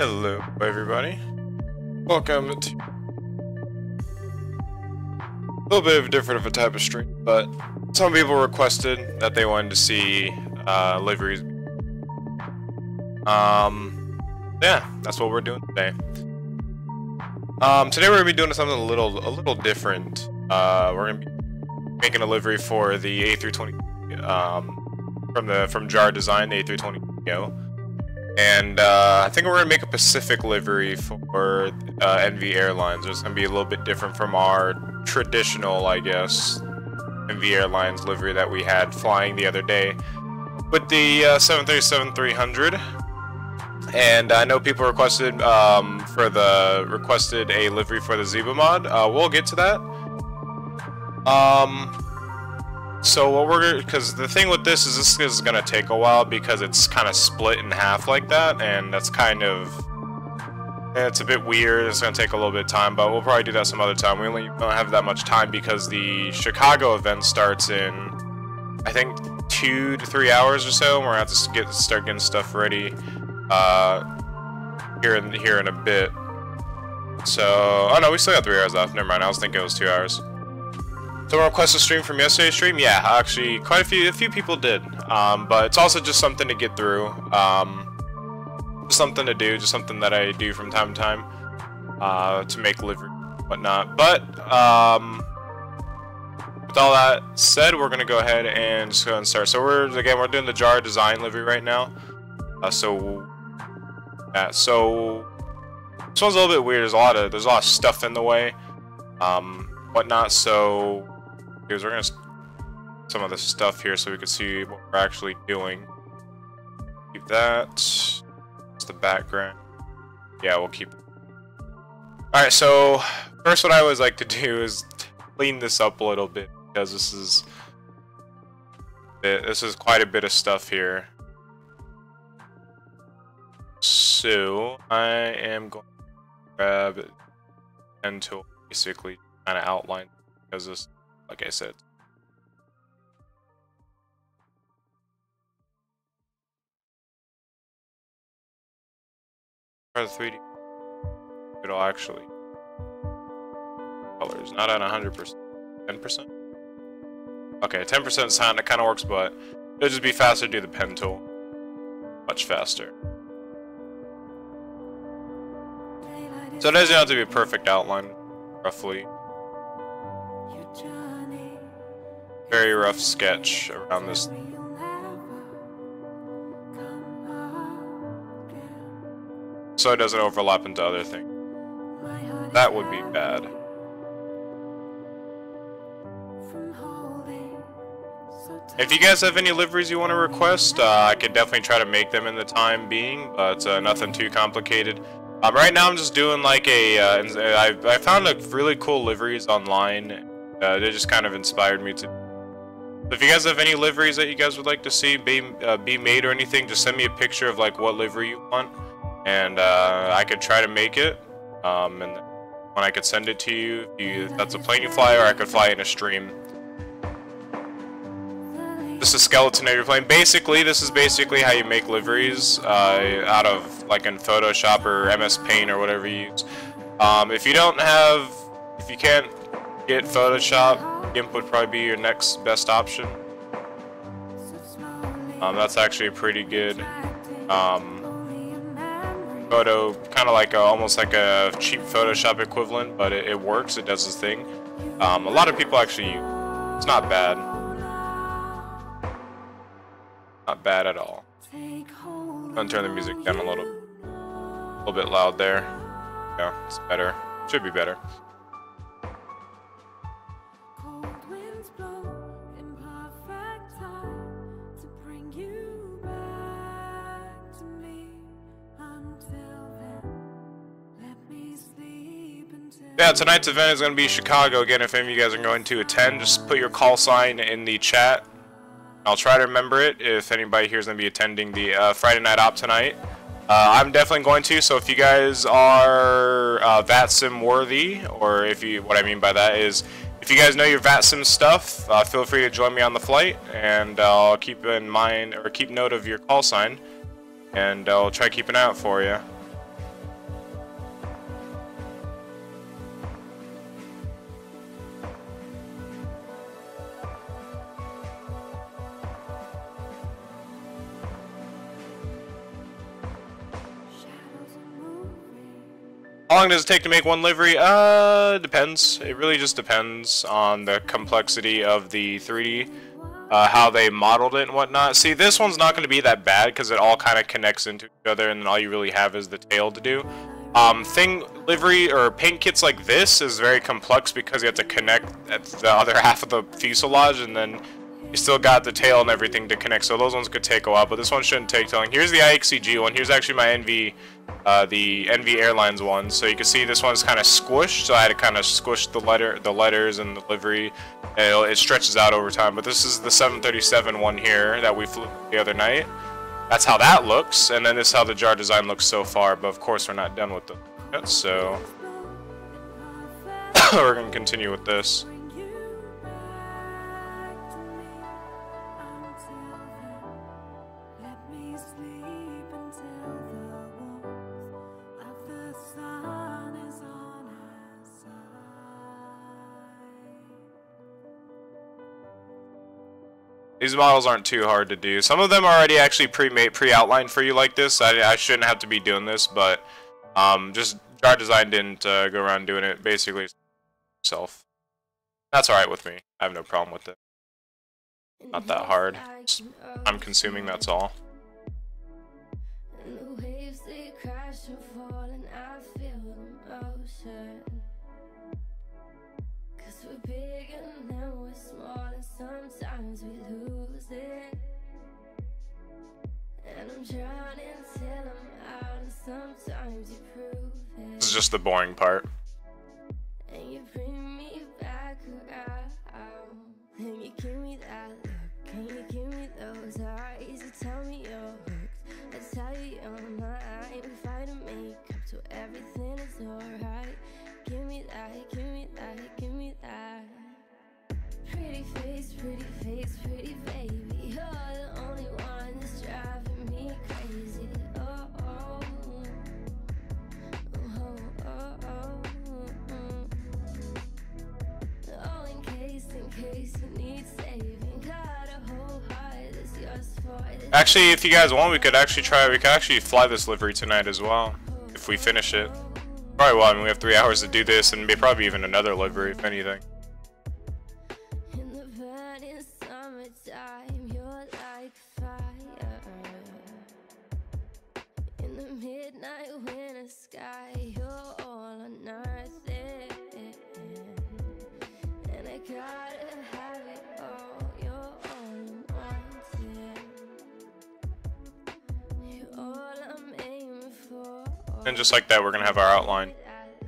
Hello everybody, welcome to a little bit of different of a type of stream, but some people requested that they wanted to see liveries. Yeah, that's what we're doing today. Today we're gonna be doing something a little different. We're gonna be making a livery for the A320 from Jar Design, the A320neo. And I think we're going to make a Pacific livery for NV Airlines. It's going to be a little bit different from our traditional, I guess, NV Airlines livery that we had flying the other day with the 737-300. And I know people requested a livery for the Zebra mod. We'll get to that. So what because the thing with this is gonna take a while because it's kind of split in half like that, and that's kind of, it's a bit weird. It's gonna take a little bit of time, but we'll probably do that some other time. We only don't have that much time because the Chicago event starts in, I think, 2 to 3 hours or so. We're gonna have to start getting stuff ready here in a bit. So, oh no, we still got 3 hours left. Never mind. I was thinking it was 2 hours. So request a stream from yesterday's stream? Yeah, actually, a few people did. But it's also just something to get through. Just something to do, just something that I do from time to time to make livery and whatnot. But with all that said, we're gonna go ahead and just go ahead and start. So we're doing the Jar Design livery right now. So this one's a little bit weird. There's a lot of stuff in the way, whatnot. So here's, we're gonna some of the stuff here so we can see what we're actually doing. Keep that. It's the background. Yeah, we'll keep it. Alright, so first what I always like to do is clean this up a little bit because this is quite a bit of stuff here. So I am going to grab a pen tool, basically kind of outline, because this, like I said, for the 3D, it'll actually colors not at 100%, 10%. Okay, 10% sound, it kind of works, but it'll just be faster to do the pen tool, much faster. So it doesn't have to be a perfect outline, roughly. Very rough sketch around this. So it doesn't overlap into other things. That would be bad. If you guys have any liveries you want to request, I could definitely try to make them in the time being, but nothing too complicated. Right now I'm just doing like I found a really cool liveries online. They just kind of inspired me to. If you guys have any liveries that you guys would like to see be made or anything, just send me a picture of like what livery you want, and I could try to make it. And when I could send it to you, if that's a plane you fly, or I could fly in a stream. This is skeleton of your plane. Basically, this is basically how you make liveries out of like in Photoshop or MS Paint or whatever you use. If you can't get Photoshop, GIMP would probably be your next best option. That's actually a pretty good photo, kind of like almost like a cheap Photoshop equivalent, but it works. It does its thing. A lot of people actually use it. It's not bad. Not bad at all. I'm gonna turn the music down a little bit loud there. Yeah, it's better. Should be better. Yeah, tonight's event is going to be Chicago. Again, if any of you guys are going to attend, just put your call sign in the chat. I'll try to remember it if anybody here is going to be attending the Friday night op tonight. I'm definitely going to, so if you guys are VATSIM worthy, or what I mean by that is, if you guys know your VATSIM stuff, feel free to join me on the flight, and I'll keep note of your call sign, and I'll try to keep an eye out for you. How long does it take to make one livery? Depends. It really just depends on the complexity of the 3D, how they modeled it and whatnot. See, this one's not going to be that bad because it all kind of connects into each other, and then all you really have is the tail to do. Livery or paint kits like this is very complex because you have to connect at the other half of the fuselage, and then you still got the tail and everything to connect. So those ones could take a while, but this one shouldn't take too long. Here's the IXCG one. Here's actually my the NV Airlines one. So you can see this one's kind of squished, so I had to kind of squish the letters and the livery. And it stretches out over time. But this is the 737 one here that we flew the other night. That's how that looks, and then this is how the jar design looks so far. But of course, we're not done with them yet, so we're gonna continue with this. These models aren't too hard to do. Some of them are already actually pre-outlined for you like this. I shouldn't have to be doing this, but just jar design didn't go around doing it basically itself. That's alright with me. I have no problem with it. Not that hard. Just time consuming, that's all. Sometimes we lose it, and I'm drowning till I'm out, and sometimes you prove it. This is just the boring part. And you bring me back around, and you give me that look, and you give me those eyes. You tell me you're hooked, I tell you you're mine. We fight to make up to everything is alright. Give me that, give me that, give me that. Pretty face, pretty baby. You're the only one that's driving me crazy. Oh, oh, oh, oh, oh, oh. In case you need saving. Got a whole heart that's yours for this. Actually, if you guys want, we could actually fly this livery tonight as well, if we finish it. Probably will. I mean, we have 3 hours to do this, and maybe probably even another livery, if anything. Time, you're like fire in the midnight winter sky. You're all on nothing, and I gotta have it all. You're all I'm wanting. You're all I'm aiming for. And just like that, we're gonna have our outline.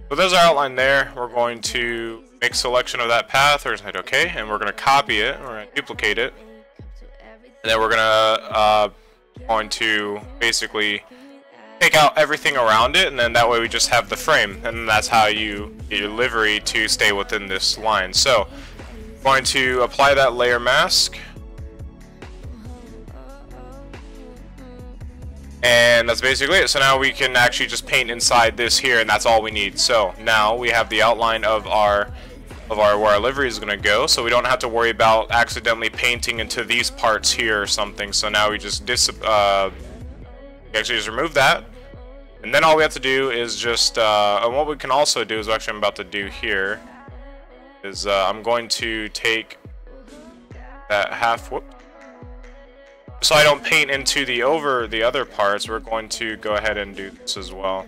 So there's our outline there. We're going to make selection of that path. We're gonna hit OK, and we're gonna copy it. We're gonna duplicate it. And then we're going to basically take out everything around it, and then that way we just have the frame, and that's how you get your livery to stay within this line. So I'm going to apply that layer mask, and that's basically it. So now we can actually just paint inside this here, and that's all we need. So now we have the outline of where our livery is going to go, so we don't have to worry about accidentally painting into these parts here or something. So now we just actually just remove that, and then all we have to do is just and what we can also do is actually I'm about to do here is I'm going to take that half, so I don't paint into the other parts. We're going to go ahead and do this as well.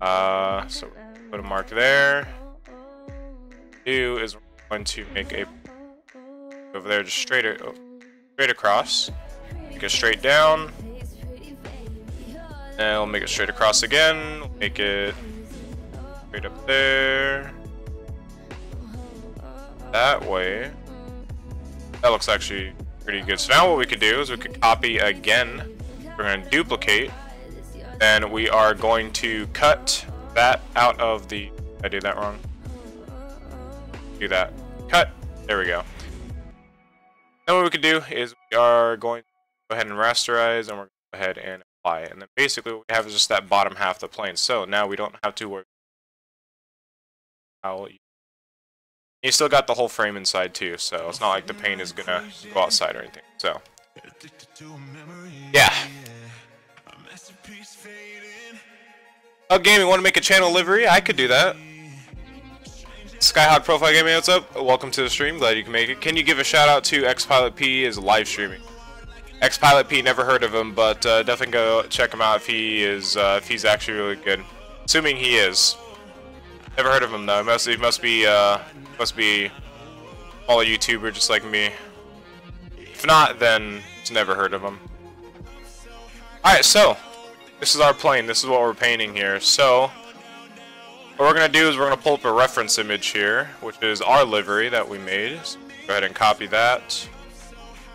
So put a mark there. Is we're going to make a over there just straight across, make it straight down, and we'll make it straight across again. We'll make it straight up there that way. That looks actually pretty good. So now what we could do is we could copy again. We're going to duplicate, and we are going to cut that out of the. I did that wrong. Do that. Cut. There we go. Now what we could do is we are going to go ahead and rasterize, and we're going to go ahead and apply it. And then basically what we have is just that bottom half of the plane. So now we don't have to worry. You still got the whole frame inside too, so it's not like the paint is gonna go outside or anything. So yeah. Gaming, want to make a channel livery? I could do that. Skyhawk Profile Gaming, what's up? Welcome to the stream. Glad you can make it. Can you give a shout out to XPilot P is live streaming? XPilot P, never heard of him, but definitely go check him out if he is if he's actually really good. Assuming he is. Never heard of him though. He must be a smaller YouTuber just like me. If not, then just never heard of him. All right, so this is our plane. This is what we're painting here. So what we're gonna do is we're gonna pull up a reference image here, which is our livery that we made. So go ahead and copy that.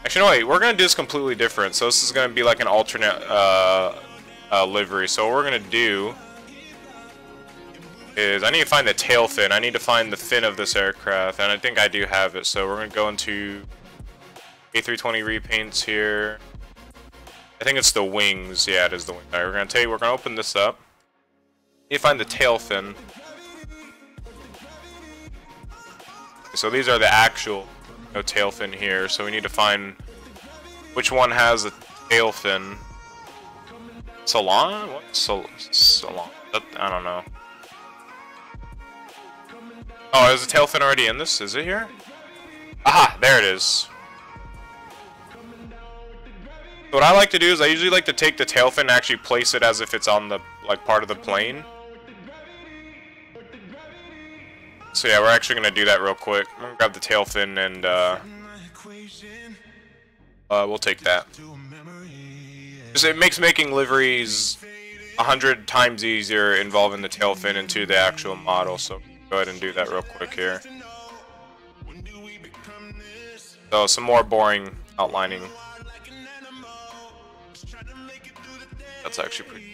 Actually, no, wait. We're gonna do this completely different. So this is gonna be like an alternate livery. So what we're gonna do is I need to find the tail fin. I need to find the fin of this aircraft, and I think I do have it. So we're gonna go into A320 repaints here. I think it's the wings. Yeah, it is the wing. All right, we're gonna open this up. Need to find the tail fin. So these are the actual tail fin here. So we need to find which one has a tail fin. Salon? What? Salon? I don't know. Oh, is the tail fin already in this? Is it here? Aha! There it is. What I like to do is I usually like to take the tail fin and actually place it as if it's on the part of the plane. So yeah, we're actually gonna do that real quick. I'm gonna grab the tail fin and we'll take that. It makes making liveries 100 times easier involving the tail fin into the actual model. So go ahead and do that real quick here. So some more boring outlining. That's actually pretty.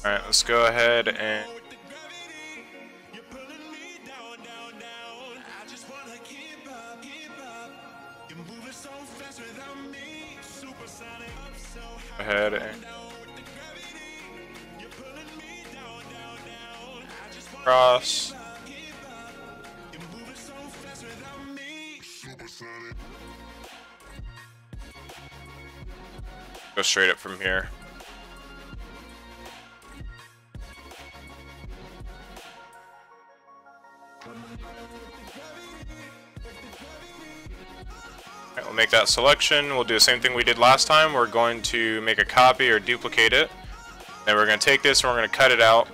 Alright, let's go ahead and cross. Go straight up from here. Alright, we'll make that selection. We'll do the same thing we did last time. We're going to make a copy or duplicate it. Then we're going to take this and we're going to cut it out.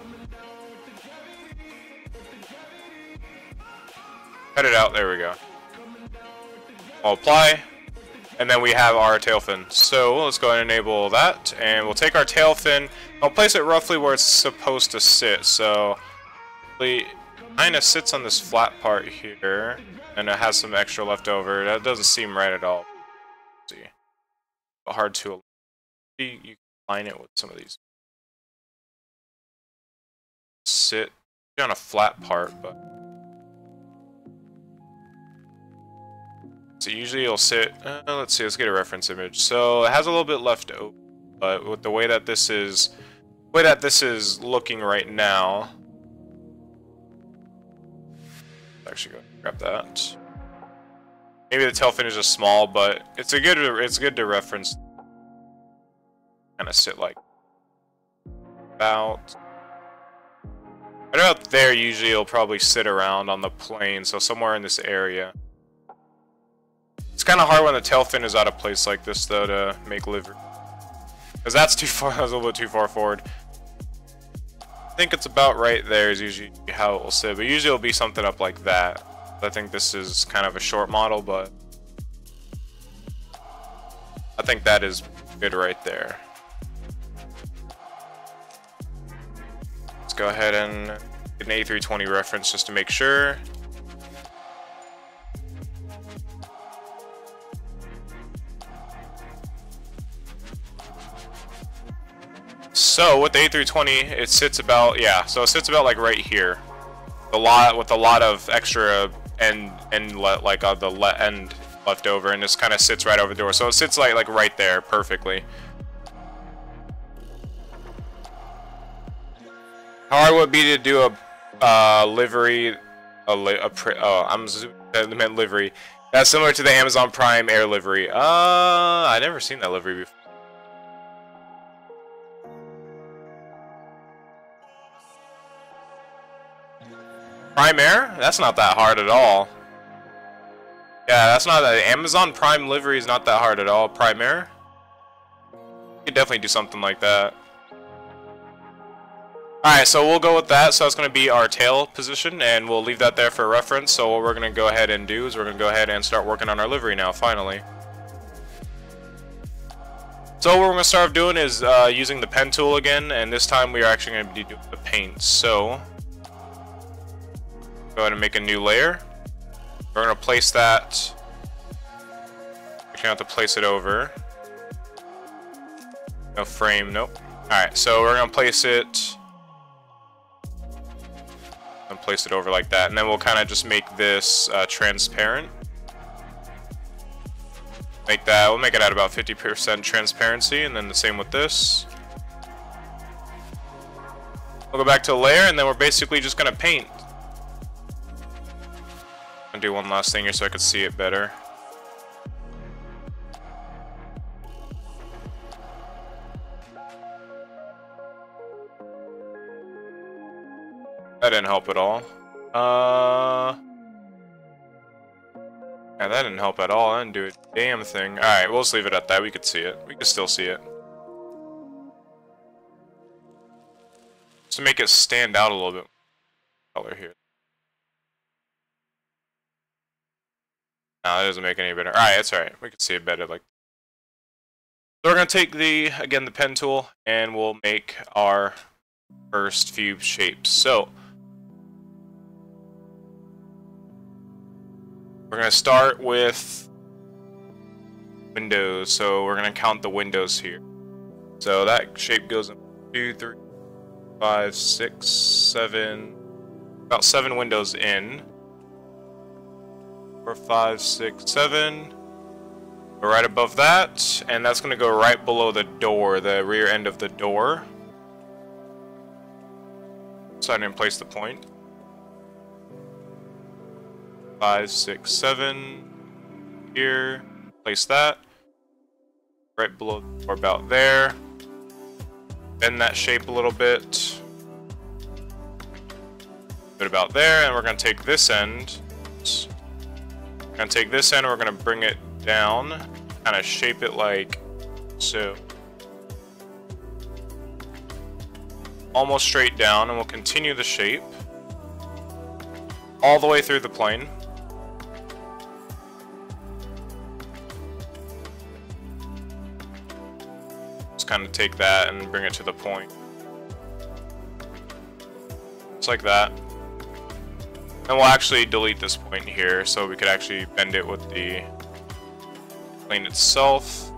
Cut it out, there we go. I'll apply, and then we have our tail fin. So let's go ahead and enable that, and we'll take our tail fin. I'll place it roughly where it's supposed to sit. So it kind of sits on this flat part here, and it has some extra left over. That doesn't seem right at all. Let's see, but hard to you can align it with some of these. Sit on a flat part, but. So usually it'll sit, let's see, let's get a reference image. So it has a little bit left over, but with the way that this is, looking right now, actually go grab that. Maybe the tail fin is just small, but it's good to reference. Kind of sit like about there. Usually it'll probably sit around on the plane, so somewhere in this area. It's kind of hard when the tail fin is out of place like this, though, to make livery. Because that's too far, that was a little bit too far forward. I think it's about right there is usually how it will sit, but usually it'll be something up like that. I think this is kind of a short model, but I think that is good right there. Let's go ahead and get an A320 reference just to make sure. So with the A320, it sits about, yeah, so it sits about like right here. With a lot of extra end left over, and this kind of sits right over the door. So it sits like right there perfectly. How hard would it be to do a livery I meant livery. That's similar to the Amazon Prime Air livery. I never seen that livery before. Prime Air? That's not that hard at all. Yeah, that's not that. Amazon Prime livery is not that hard at all. Prime Air? You could definitely do something like that. Alright, so we'll go with that. So that's going to be our tail position, and we'll leave that there for reference. So what we're going to go ahead and do is we're going to go ahead and start working on our livery now, finally. So what we're going to start doing is using the pen tool again, and this time we are actually going to be doing the paint. So go ahead and make a new layer. We're going to place that. We're going to have to place it over. No frame, nope. Alright, so we're going to place it. And place it over like that, and then we'll kind of just make this transparent. Make that, we'll make it at about 50% transparency, and then the same with this. We'll go back to a layer, and then we're basically just gonna paint. I'll do one last thing here so I can see it better. That didn't help at all. Yeah, that didn't help at all. I didn't do a damn thing. Alright, we'll just leave it at that. We could see it. We can still see it. Just to make it stand out a little bit. Color here. No, that doesn't make it any better. Alright, it's alright. We can see it better like that. So we're going to take again, the pen tool, and we'll make our first few shapes. So we're going to start with windows, so we're going to count the windows here. So that shape goes in 2, 3, 5, 6, 7, about 7 windows in. 4, 5, 6, 7. Go right above that, and that's going to go right below the door, the rear end of the door. So I didn't place the point. 5, 6, 7. Here. Place that. Right below, or about there. Bend that shape a little bit. Put it about there, and we're going to take this end. We're going to take this end, and we're going to bring it down. Kind of shape it like so. Almost straight down, and we'll continue the shape all the way through the plane. Just kind of take that and bring it to the point. Just like that. And we'll actually delete this point here so we could actually bend it with the plane itself.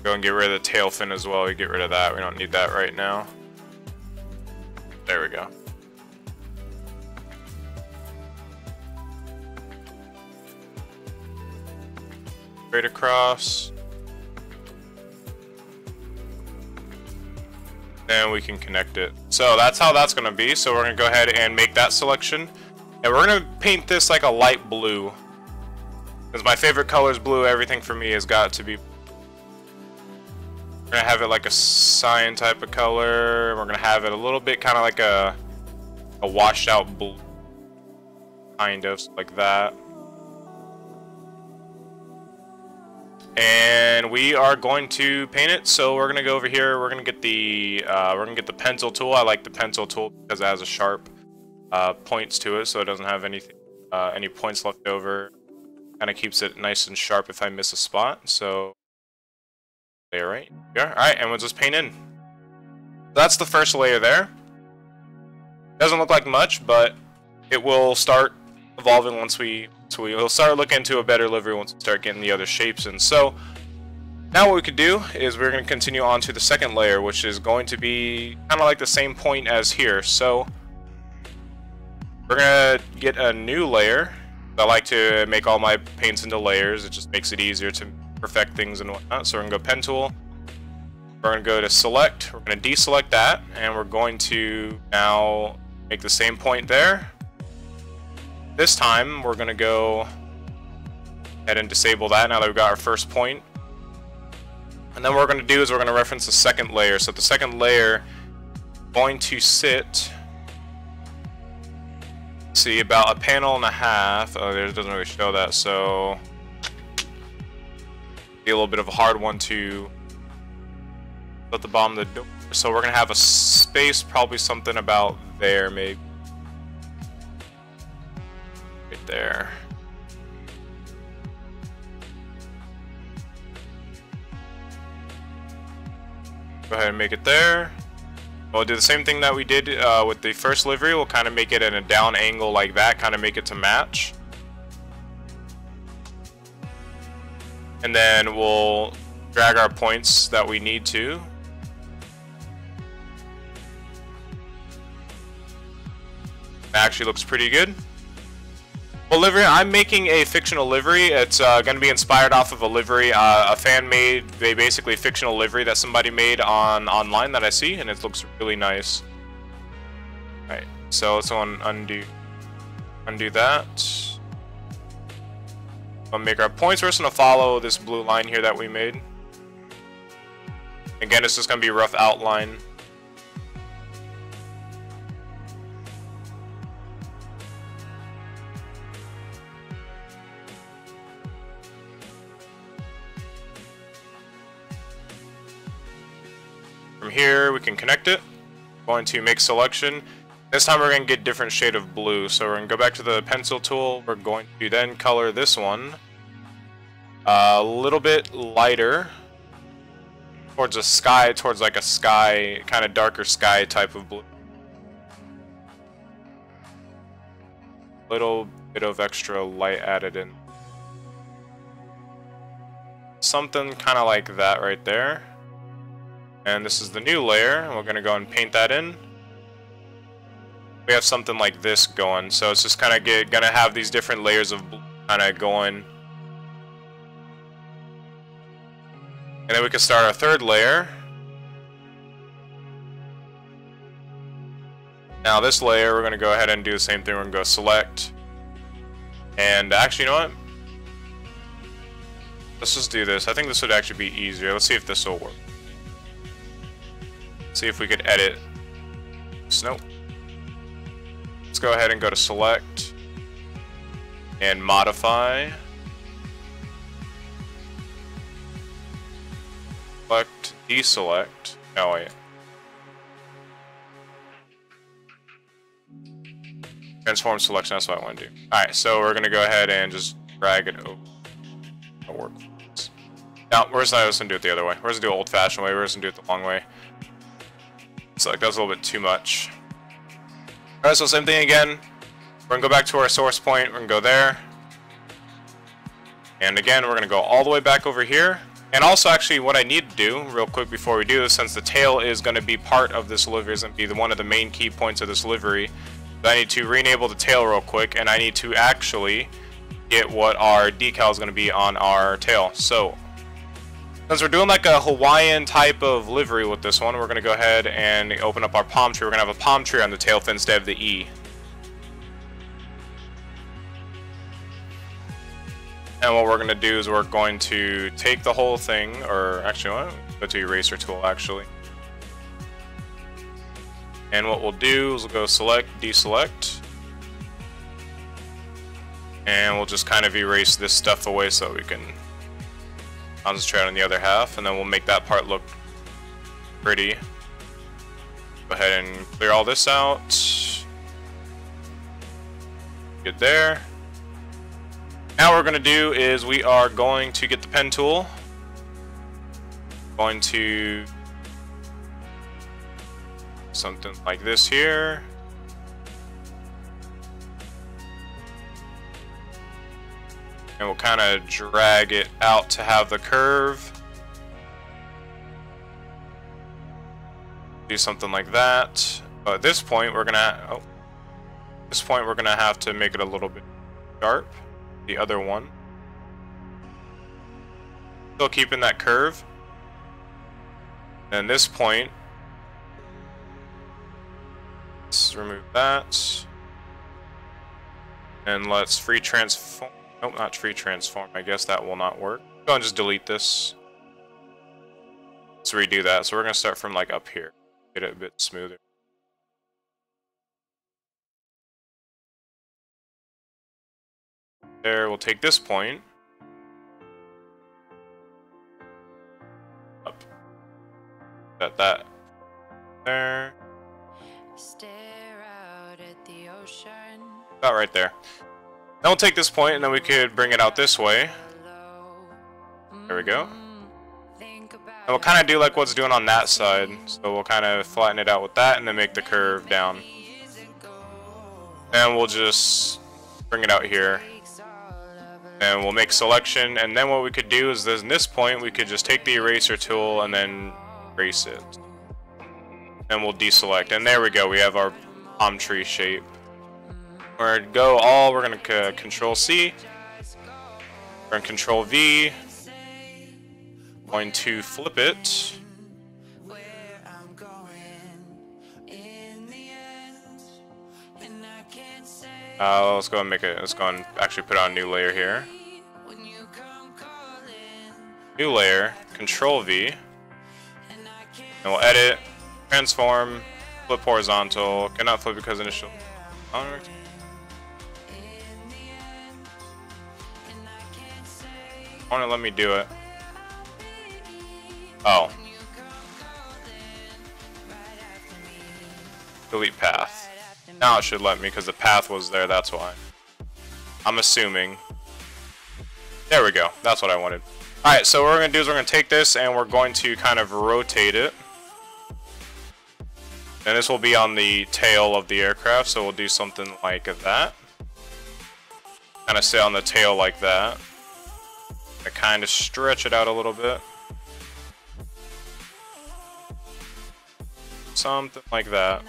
Go and get rid of the tail fin as well. We get rid of that. We don't need that right now. There we go. Straight across. And we can connect it. So that's how that's going to be. So we're going to go ahead and make that selection. And we're going to paint this like a light blue. Because my favorite color is blue. Everything for me has got to be. We're going to have it like a cyan type of color. We're going to have it a little bit kind of like a washed out blue. Kind of like that. And we are going to paint it. So we're going to go over here. We're going to get the pencil tool. I like the pencil tool because it has a sharp points to it, so it doesn't have anything any points left over. Kind of keeps it nice and sharp if I miss a spot. So there, right? Yeah. All right, and we'll just paint in. That's the first layer there. Doesn't look like much, but it will start evolving once we'll start looking into a better livery once we start getting the other shapes in. So now what we could do is we're going to continue on to the second layer, which is going to be kind of like the same point as here. So we're going to get a new layer, I like to make all my paints into layers. It just makes it easier to perfect things and whatnot. So we're gonna go pen tool. We're gonna go to select. We're gonna deselect that, and we're going to now make the same point there. This time we're gonna go ahead and disable that now that we've got our first point. And then what we're gonna do is we're gonna reference the second layer. So the second layer is going to sit, see, about a panel and a half. Oh, it doesn't really show that, so be a little bit of a hard one to at the bottom of the door. So we're gonna have a space, probably something about there, maybe right there. Go ahead and make it there. We'll do the same thing that we did with the first livery. We'll kind of make it at a down angle like that, kind of make it to match. And then we'll drag our points that we need to. That actually looks pretty good. Well, livery, I'm making a fictional livery. It's going to be inspired off of a livery a fan made, a basically fictional livery that somebody made online that I see, and it looks really nice. Alright, so let's undo that. We'll make our points. We're just going to follow this blue line here that we made. Again, it's just going to be a rough outline. From here, we can connect it. Going to make selection. This time we're going to get a different shade of blue. So we're going to go back to the pencil tool. We're going to then color this one a little bit lighter towards a sky, towards like a sky, kind of darker sky type of blue. Little bit of extra light added in. Something kind of like that right there. And this is the new layer, and we're going to go and paint that in. We have something like this going, so it's just kind of going to have these different layers of blue kind of going. And then we can start our third layer. Now this layer, we're going to go ahead and do the same thing. We're going to go select. And actually, you know what? Let's just do this. I think this would actually be easier. Let's see if this will work. See if we could edit. Nope. Let's go ahead and go to select and modify. Select, deselect. Oh wait. Transform selection, that's what I want to do. Alright, so we're gonna go ahead and just drag it over. That'll work. Now, we're just not gonna do it the other way. We're just gonna do it old fashioned way, we're just gonna do it the long way. So like that's a little bit too much. Alright, so same thing again. We're gonna go back to our source point, we're gonna go there. And again, we're gonna go all the way back over here. And also actually what I need to do, real quick before we do this, since the tail is gonna be part of this livery, is gonna be one of the main key points of this livery, I need to re-enable the tail real quick, and I need to actually get what our decal is gonna be on our tail. So since we're doing like a Hawaiian type of livery with this one, we're going to go ahead and open up our palm tree. We're going to have a palm tree on the tail fin instead of the E. And what we're going to do is we're going to take the whole thing, or actually, go to eraser tool actually. And what we'll do is we'll go select, deselect. And we'll just kind of erase this stuff away so we can concentrate on the other half, and then we'll make that part look pretty. Go ahead and clear all this out. Good there. Now what we're going to do is we are going to get the pen tool. Going to something like this here. And we'll kind of drag it out to have the curve. Do something like that. But at this point, we're gonna have to make it a little bit sharp. the other one. Still keeping that curve. And this point, let's remove that. And let's free transform. Nope, not free transform. I guess that will not work. Go and just delete this. Let's redo that. So we're gonna start from like up here. Get it a bit smoother. There, we'll take this point. Up. Got that. There. Stare out at the ocean. About right there. Then we'll take this point and then we could bring it out this way. There we go. And we'll kind of do like what's doing on that side. So we'll kind of flatten it out with that and then make the curve down. And we'll just bring it out here. And we'll make selection. And then what we could do is in this point we could just take the eraser tool and then erase it. And we'll deselect. And there we go. We have our palm tree shape. We're gonna go all. We're gonna Control C. We're gonna Control V. Going to flip it. Let's go and make it. Let's go and actually put on a new layer here. New layer. Control V. And we'll edit, transform, flip horizontal. Cannot flip because initial. Won't let me do it. Oh. Delete path. Now it should let me because the path was there, that's why. I'm assuming. There we go. That's what I wanted. Alright, so what we're going to do is we're going to take this and we're going to kind of rotate it. And this will be on the tail of the aircraft, so we'll do something like that. Kind of stay on the tail like that. I kind of stretch it out a little bit. Something like that.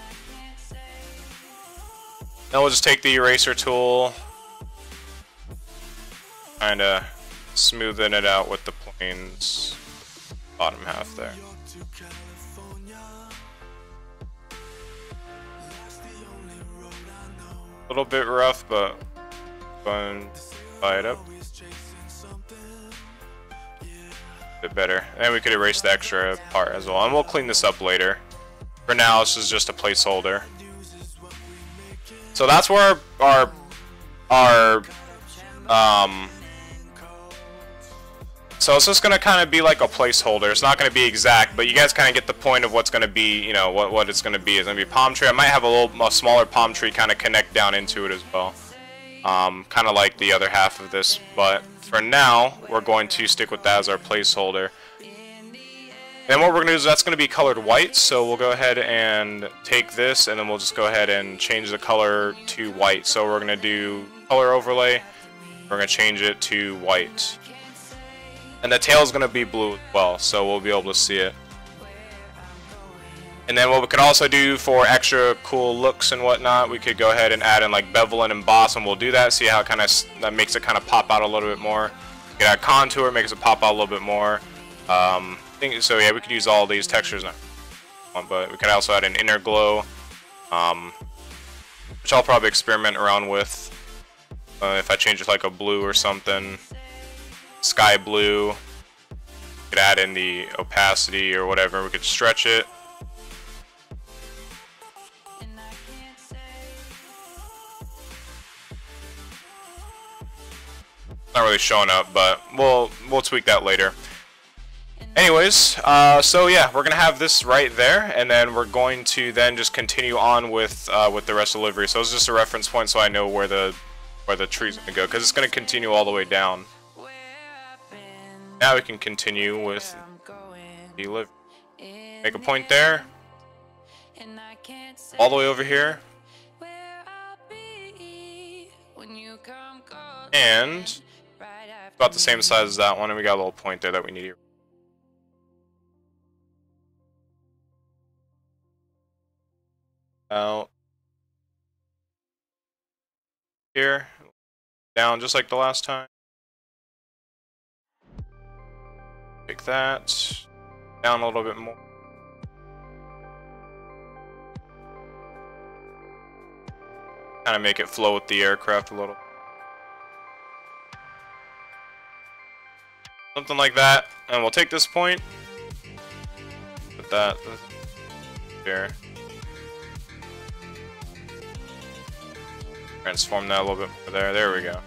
Then we'll just take the eraser tool, kind of smoothing it out with the plane's bottom half there. A little bit rough, but fun. Tie it up. Bit better. And we could erase the extra part as well. And we'll clean this up later. For now, this is just a placeholder. So that's where so it's just gonna kind of be like a placeholder. It's not gonna be exact, but you guys kind of get the point of what's gonna be. You know what it's gonna be. It's gonna be a palm tree. I might have a smaller palm tree kind of connect down into it as well. Kind of like the other half of this, but for now we're going to stick with that as our placeholder. And what we're going to do is that's going to be colored white, so we'll go ahead and take this and then we'll just go ahead and change the color to white. So we're going to do color overlay, we're going to change it to white. And the tail is going to be blue as well, so we'll be able to see it. And then what we could also do for extra cool looks and whatnot, we could go ahead and add in like bevel and emboss, and we'll do that. See how it that makes it kind of pop out a little bit more. We could add contour, makes it pop out a little bit more. So yeah, we could use all these textures, but we could also add an inner glow, which I'll probably experiment around with. If I change it like a blue or something, sky blue. We could add in the opacity or whatever. We could stretch it. Not really showing up, but we'll tweak that later. Anyways, so yeah, we're gonna have this right there, and then we're going to then just continue on with the rest of the livery. So it's just a reference point, so I know where the tree's gonna go, because it's gonna continue all the way down. Now we can continue with the livery. Make a point there, all the way over here, and about the same size as that one, and we got a little point there that we need to out here. down just like the last time. Take that down a little bit more. Kind of make it flow with the aircraft a little. Something like that. And we'll take this point. Put that there. Transform that a little bit more there. There we go.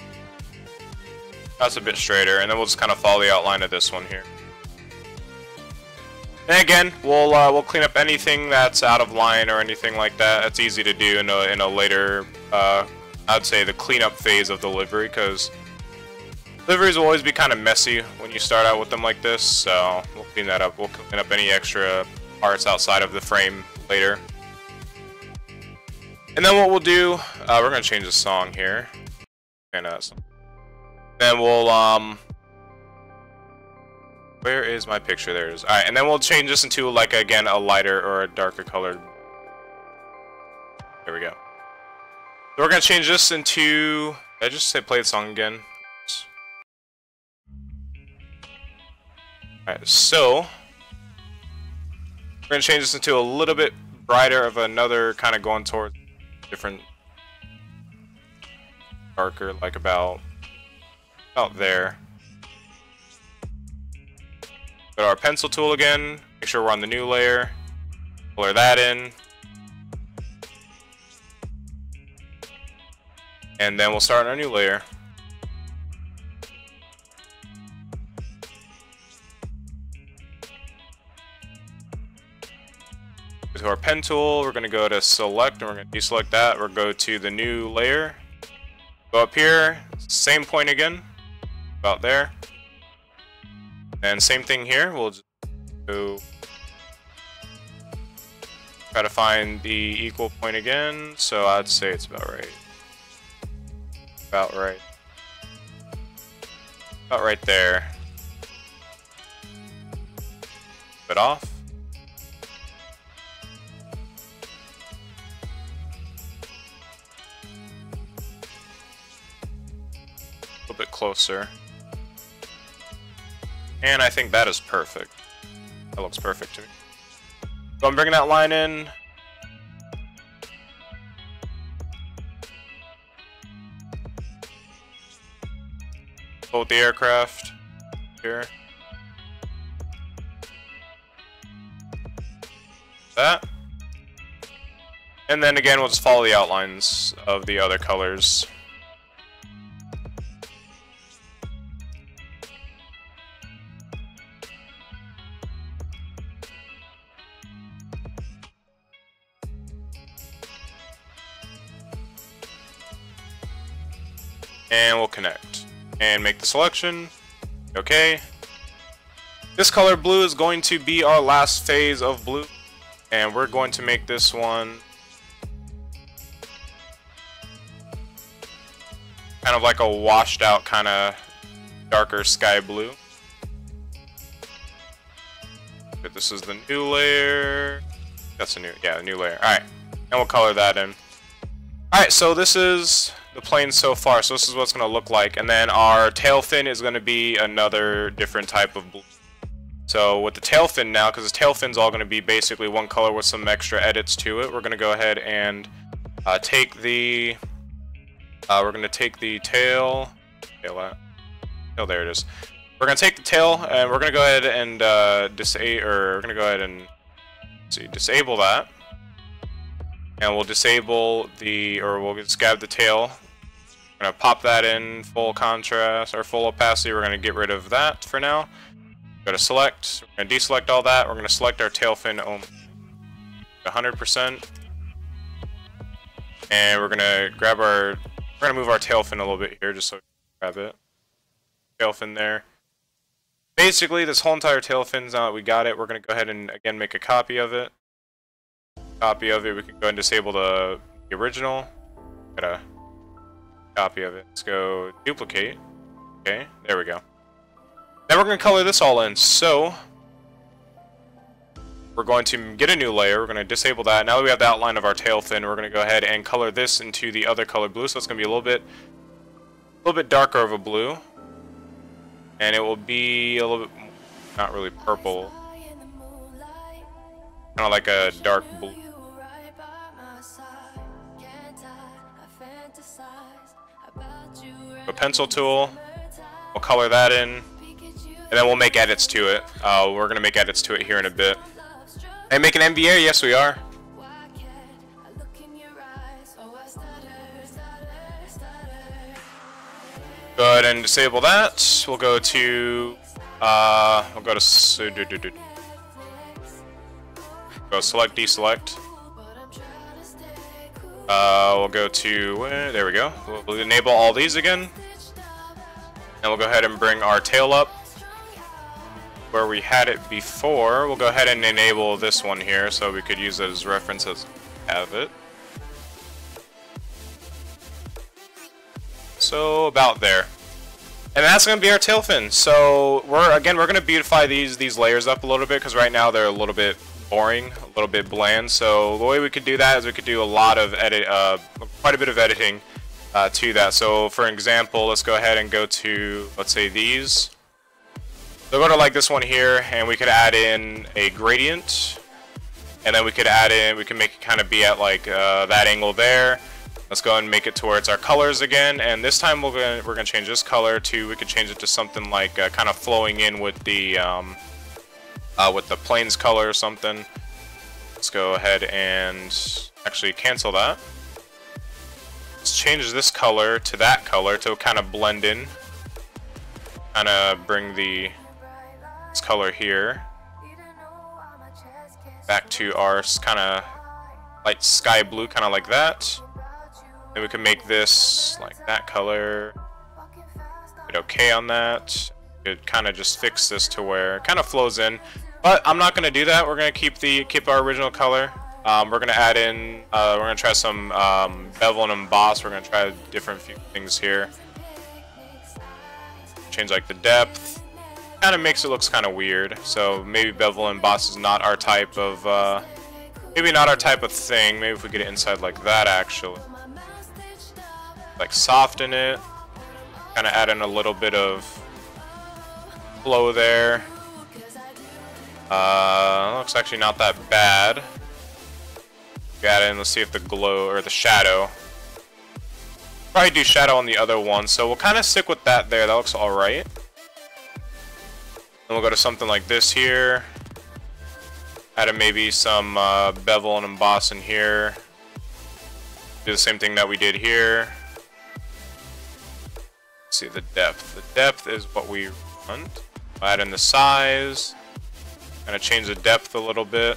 That's a bit straighter. And then we'll just kind of follow the outline of this one here. And again, we'll clean up anything that's out of line or anything like that. That's easy to do in a later, I'd say the cleanup phase of the livery, because liveries will always be kind of messy when you start out with them like this. So we'll clean that up. We'll clean up any extra parts outside of the frame later. And then what we'll do, we're gonna change the song here, and then we'll where is my picture? There it is. Alright, and then we'll change this into, like, again, a lighter or a darker colored. There we go. So we're going to change this into... Did I just say play the song again? Alright, so... We're going to change this into a little bit brighter of another kind of going toward different... darker, like about there. Go to our pencil tool again, make sure we're on the new layer, color that in, and then we'll start on our new layer. Go to our pen tool, we're going to go to select, and we're going to deselect that. We're going to go to the new layer, go up here, same point again, about there. And same thing here, we'll just go try to find the equal point again, so I'd say it's about right. About right. About right there. Bit off. A little bit closer. And I think that is perfect. That looks perfect to me. So I'm bringing that line in. Both the aircraft here. That. And then again, we'll just follow the outlines of the other colors. And we'll connect and make the selection. Okay. This color blue is going to be our last phase of blue, and we're going to make this one kind of like a washed out kind of darker sky blue. But this is the new layer. That's a new, yeah, new layer. All right, and we'll color that in. All right, so this is the plane so far. So this is what it's going to look like, and then our tail fin is going to be another different type of blue. So with the tail fin now, because the tail fin's all going to be basically one color with some extra edits to it, we're going to go ahead and take the we're going to take the tail. Oh, there it is. We're going to take the tail, and we're going to go ahead and disable that. And we'll disable the, or we'll just grab the tail. We're going to pop that in full contrast, or full opacity. We're going to get rid of that for now. Go to select. We're going to deselect all that. We're going to select our tail fin 100%. And we're going to grab our, we're going to move our tail fin a little bit here, just so we can grab it. Tail fin there. Basically, this whole entire tail fin's now that we got it, we're going to go ahead and again make a copy of it. We can go ahead and disable the original. Got a copy of it. Let's go duplicate. Okay, there we go. Now we're going to color this all in. So we're going to get a new layer. We're going to disable that. Now that we have the outline of our tail fin, we're going to go ahead and color this into the other color blue. So it's going to be a little little bit darker of a blue, and it will be a little bit more, not really purple, kind of like a dark blue. A pencil tool, we'll color that in, and then we'll make edits to it. We're gonna make edits to it here in a bit. And make an MVA? Yes, we are. Go ahead and disable that. We'll go to go select, deselect. We'll go to there we go. We'll enable all these again, and we'll go ahead and bring our tail up where we had it before. We'll go ahead and enable this one here so we could use it as reference as we have it. So about there, and that's going to be our tail fin. So we're going to beautify these layers up a little bit, because right now they're a little bit boring, a little bit bland. So the way we could do that is we could do a lot of quite a bit of editing to that. So for example, let's go ahead and go to, let's say, these. So go to like this one here, and we could add in a gradient, and then we could add in, we can make it kind of be at like that angle there. Let's go and make it to where it's our colors again, and this time we're gonna change this color to, we could change it to something like kind of flowing in with the plains color or something. Let's go ahead and actually cancel that. Let's change this color to that color to kind of blend in, kind of bring this color here back to our kind of light sky blue, kind of like that. Then we can make this like that color. Hit OK on that. It kind of just fix this to where it kind of flows in. But I'm not going to do that. We're going to keep our original color. We're going to add in. We're going to try some bevel and emboss. We're going to try different few things here. Change like the depth. Kind of makes it looks kind of weird. So maybe bevel and emboss is not our type of. Maybe not our type of thing. Maybe if we get it inside like that, actually. Like soften it, kind of add in a little bit of flow there. Looks actually not that bad. Add in, let's see if the glow or the shadow. Probably do shadow on the other one, so we'll kind of stick with that there. That looks alright. Then we'll go to something like this here. Add in maybe some bevel and emboss in here. Do the same thing that we did here. See the depth. The depth is what we want. Add in the size. Kind of change the depth a little bit.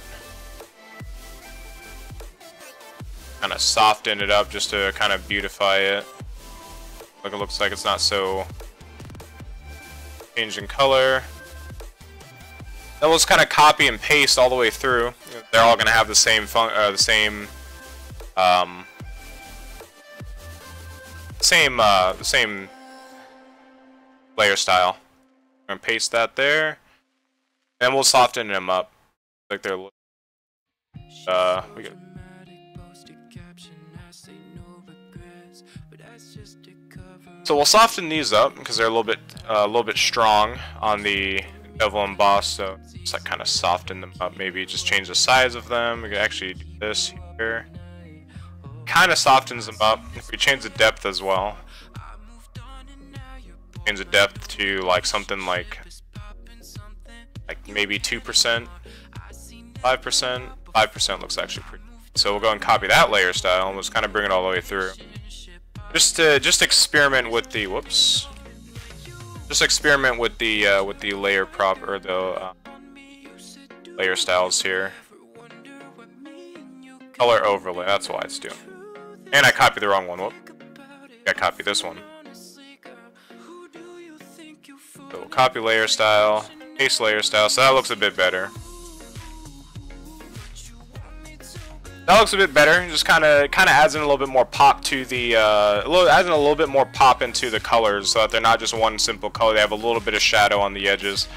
Kind of soften it up just to kind of beautify it. Like it looks like it's not so. Change in color. Then we'll just kind of copy and paste all the way through. They're all going to have the same same layer style. I'm gonna paste that there, and we'll soften them up like they're. We got. So we'll soften these up because they're a little bit strong on the bevel emboss. So just like kind of soften them up. Maybe just change the size of them. We can actually do this here. Kind of softens them up. If we change the depth as well. Change the depth to like something like maybe 2%, 5%. 5% looks actually pretty good. So we'll go and copy that layer style and we'll just kind of bring it all the way through. Just experiment with the experiment with the layer prop or the layer styles here. Color overlay, that's why it's doing. And I copied the wrong one. Whoop. I copied this one. So we'll copy layer style, paste layer style, so that looks a bit better. That looks a bit better. Just kind of adds in a little bit more pop to the adds in a little bit more pop into the colors, so that they're not just one simple color. They have a little bit of shadow on the edges,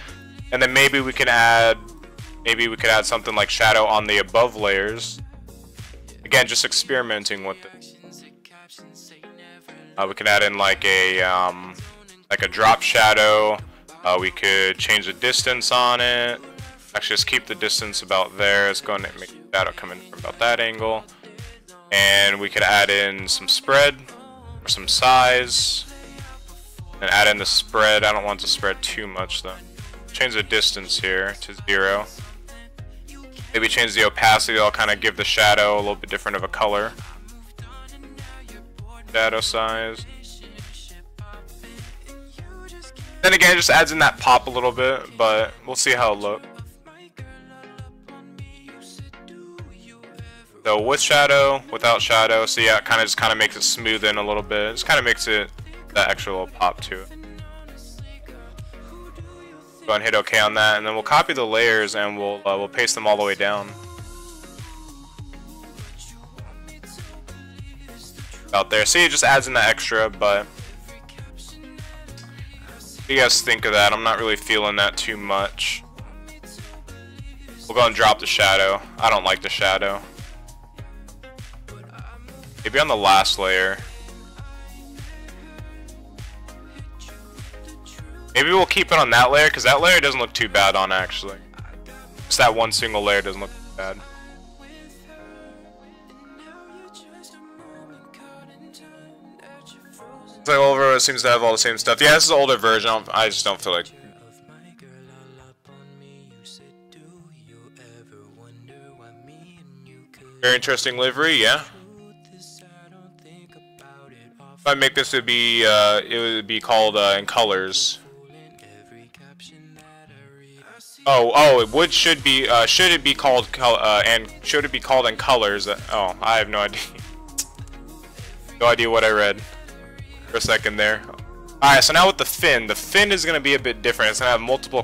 and then maybe we could add something like shadow on the above layers. Again, just experimenting with it. We can add in like a drop shadow. We could change the distance on it. Actually, just keep the distance about there. It's going to make the shadow come in from about that angle. And we could add in some spread or some size. And add in the spread. I don't want to spread too much though. Change the distance here to 0. Maybe change the opacity. I'll kind of give the shadow a little bit different of a color. Shadow size. Then again, it just adds in that pop a little bit, but we'll see how it looks. So with shadow, without shadow, so yeah, it just kind of makes it smooth in a little bit. It just kind of makes it that extra little pop to it. Go ahead and hit OK on that, and then we'll copy the layers and we'll paste them all the way down. Out there. See, it just adds in that extra, but what do you guys think of that? I'm not really feeling that too much. We'll go and drop the shadow. I don't like the shadow. Maybe on the last layer. Maybe we'll keep it on that layer, because that layer doesn't look too bad on actually. Just that one single layer doesn't look too bad. It's like over, it seems to have all the same stuff. Yeah, this is an older version. I just don't feel like. Very interesting livery, yeah. If I make this, it would be called in colors. Oh, should it be called should it be called in colors? Oh, I have no idea. No idea what I read for a second there. Alright, so now with the fin is going to be a bit different. It's going to have multiple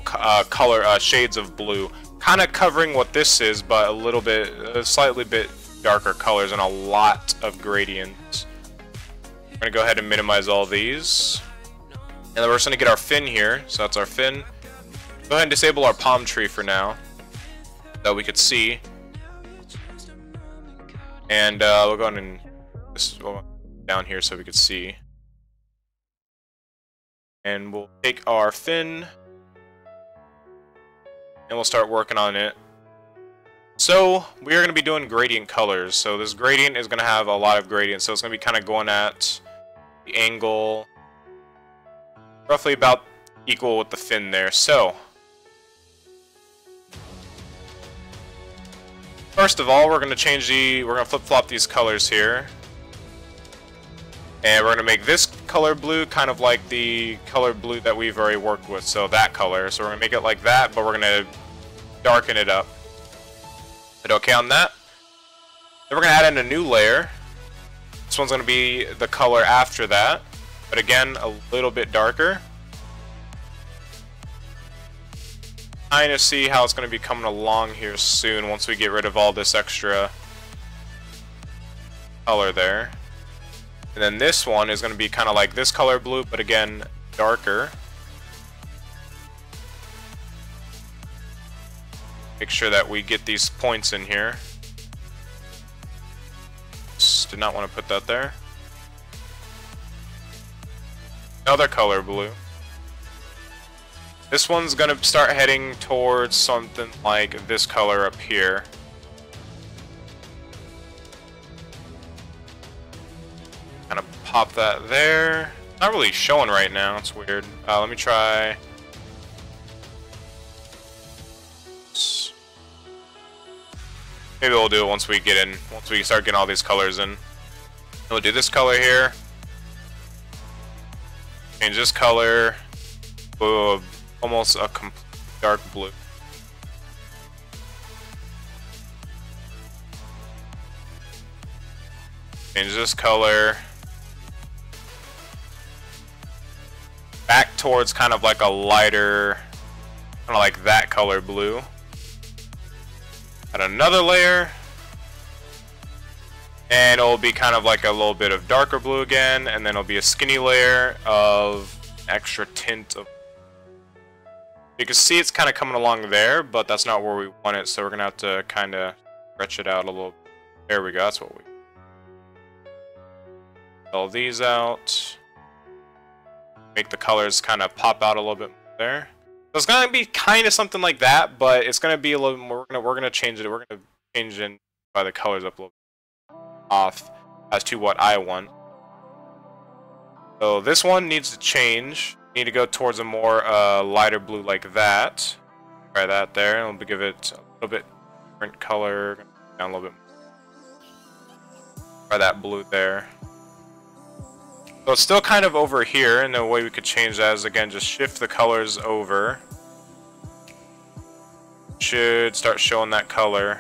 shades of blue, kind of covering what this is, but a little bit, slightly bit darker colors and a lot of gradients. We're going to go ahead and minimize all these, and then we're just going to get our fin here. So that's our fin. Go ahead and disable our palm tree for now, that we could see. And we'll go ahead and down here so we could see. And we'll take our fin and we'll start working on it. So we are going to be doing gradient colors. So this gradient is going to have a lot of gradients. So it's going to be kind of going at the angle roughly about equal with the fin there. So first of all, we're going to flip-flop these colors here. And we're going to make this color blue kind of like the color blue that we've already worked with, so that color. So we're going to make it like that, but we're going to darken it up. Hit OK on that. Then we're going to add in a new layer. This one's going to be the color after that, but again, a little bit darker. Kind of see how it's going to be coming along here soon once we get rid of all this extra color there. And then this one is going to be kind of like this color blue, but again, darker. Make sure that we get these points in here. Just did not want to put that there. Another color blue. This one's going to start heading towards something like this color up here. Kind of pop that there. Not really showing right now, it's weird. Let me try. Maybe we'll do it once we start getting all these colors in. We'll do this color here. Change this color. Almost a complete dark blue. Change this color back towards kind of like a lighter, kind of like that color blue. Add another layer, and it'll be kind of like a little bit of darker blue again, and then it'll be a skinny layer of extra tint of. You can see it's kind of coming along there, but that's not where we want it, so we're gonna have to kind of stretch it out a little. There we go. That's what we. Fill these out. Make the colors kind of pop out a little bit more there. So it's gonna be kind of something like that, but it's gonna be a little more. We're gonna change it. We're gonna change it by the colors up a little bit off as to what I want. So this one needs to change. Need to go towards a more lighter blue like that. Try that there, and we'll give it a little bit different color. Down a little bit. Try that blue there. So it's still kind of over here, and the way we could change that is, again, just shift the colors over. Should start showing that color.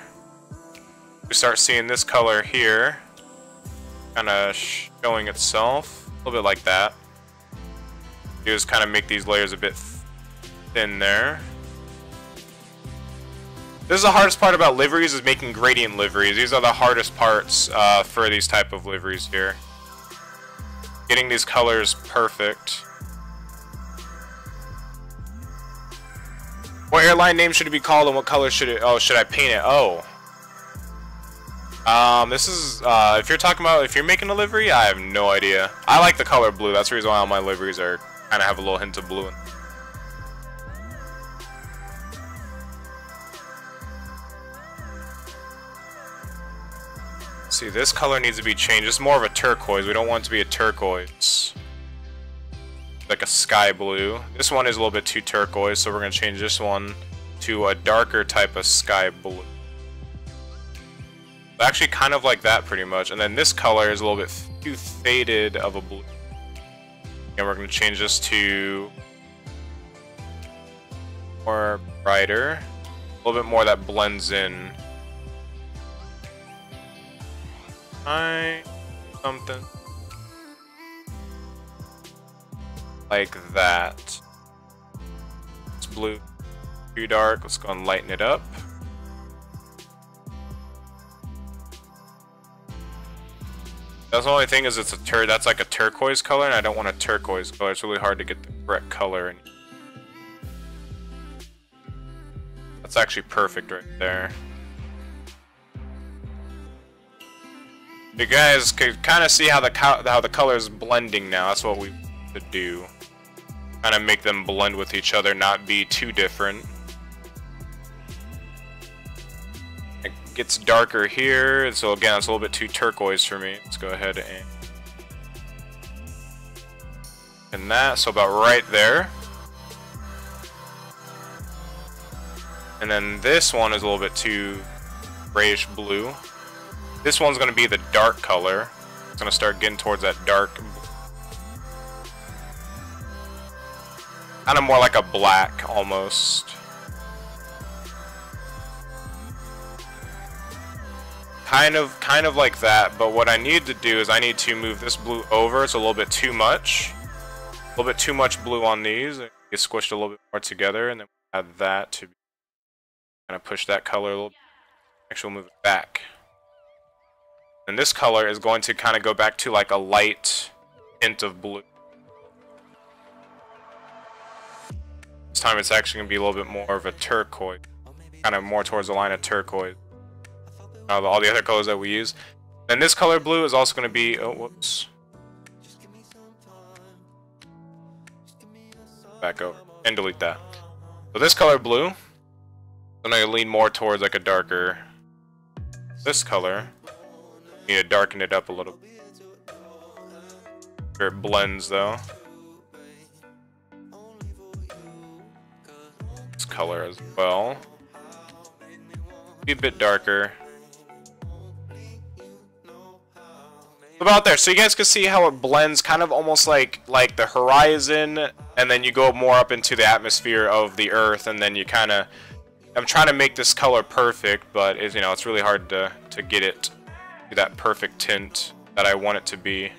We start seeing this color here, kind of showing itself, a little bit like that. You just kind of make these layers a bit thin there. This is the hardest part about liveries, is making gradient liveries. These are the hardest parts for these type of liveries here. Getting these colors perfect. What airline name should it be called, and what color should it? Oh, should I paint it? Oh. This is if you're talking about if you're making a livery, I have no idea. I like the color blue. That's the reason why all my liveries are kind of have a little hint of blue in them. See, this color needs to be changed. It's more of a turquoise. We don't want it to be a turquoise. Like a sky blue. This one is a little bit too turquoise, so we're going to change this one to a darker type of sky blue. Actually, kind of like that, pretty much. And then this color is a little bit too faded of a blue. And we're going to change this to more brighter. A little bit more that blends in. Something like that. It's blue too dark. Let's go and lighten it up. That's the only thing, is it's a that's like a turquoise color, and I don't want a turquoise color. It's really hard to get the correct color. That's actually perfect right there. You guys can kind of see how the color is blending now. That's what we want to do. Kind of make them blend with each other, not be too different. It gets darker here, so again, it's a little bit too turquoise for me. Let's go ahead and that, so about right there. And then this one is a little bit too grayish blue. This one's going to be the dark color. It's going to start getting towards that dark. Kind of more like a black, almost. Kind of like that, but what I need to do is I need to move this blue over. It's a little bit too much. A little bit too much blue on these. It gets squished a little bit more together, and then we add that to kind of push that color a little bit. Actually, we'll move it back. And this color is going to kind of go back to like a light hint of blue. This time it's actually going to be a little bit more of a turquoise. Kind of more towards the line of turquoise. All the other colors that we use. And this color blue is also going to be... Oh, whoops. Back over. And delete that. So this color blue, I'm going to lean more towards like a darker... This color... Need to darken it up a little bit. Sure it blends though. This color as well. Be a bit darker. About there, so you guys can see how it blends, kind of almost like the horizon, and then you go more up into the atmosphere of the Earth, and then you kind of. I'm trying to make this color perfect, but it's, you know, it's really hard to get it. That perfect tint that I want it to be.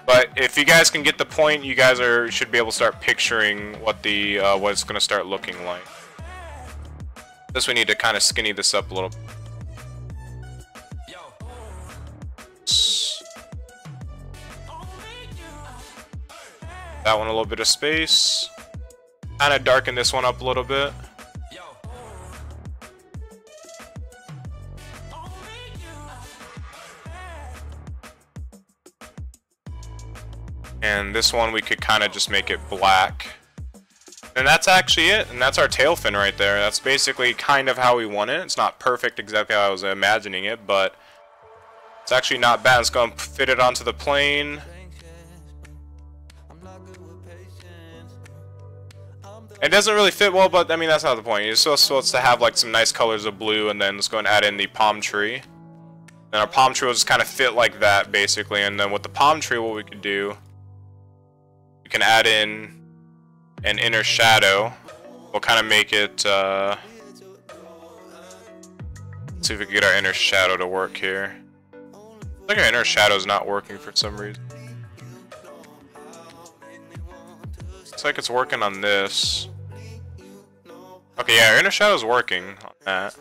But if you guys can get the point, you guys should be able to start picturing what what it's going to start looking like. This we need to kind of skinny this up a little. That one a little bit of space. Kind of darken this one up a little bit. And this one we could kind of just make it black. And that's actually it, and that's our tail fin right there. That's basically kind of how we want it. It's not perfect exactly how I was imagining it, but it's actually not bad. Let's go and fit it onto the plane. It doesn't really fit well, but I mean, that's not the point. You're supposed to have like some nice colors of blue, and then let's go and add in the palm tree. And our palm tree will just kind of fit like that, basically. And then with the palm tree, what we could do, we can add in an inner shadow. We'll kind of make it, let's see if we can get our inner shadow to work here. I think our inner shadow is not working for some reason. Looks like it's working on this. Okay, yeah, our inner shadow is working on that.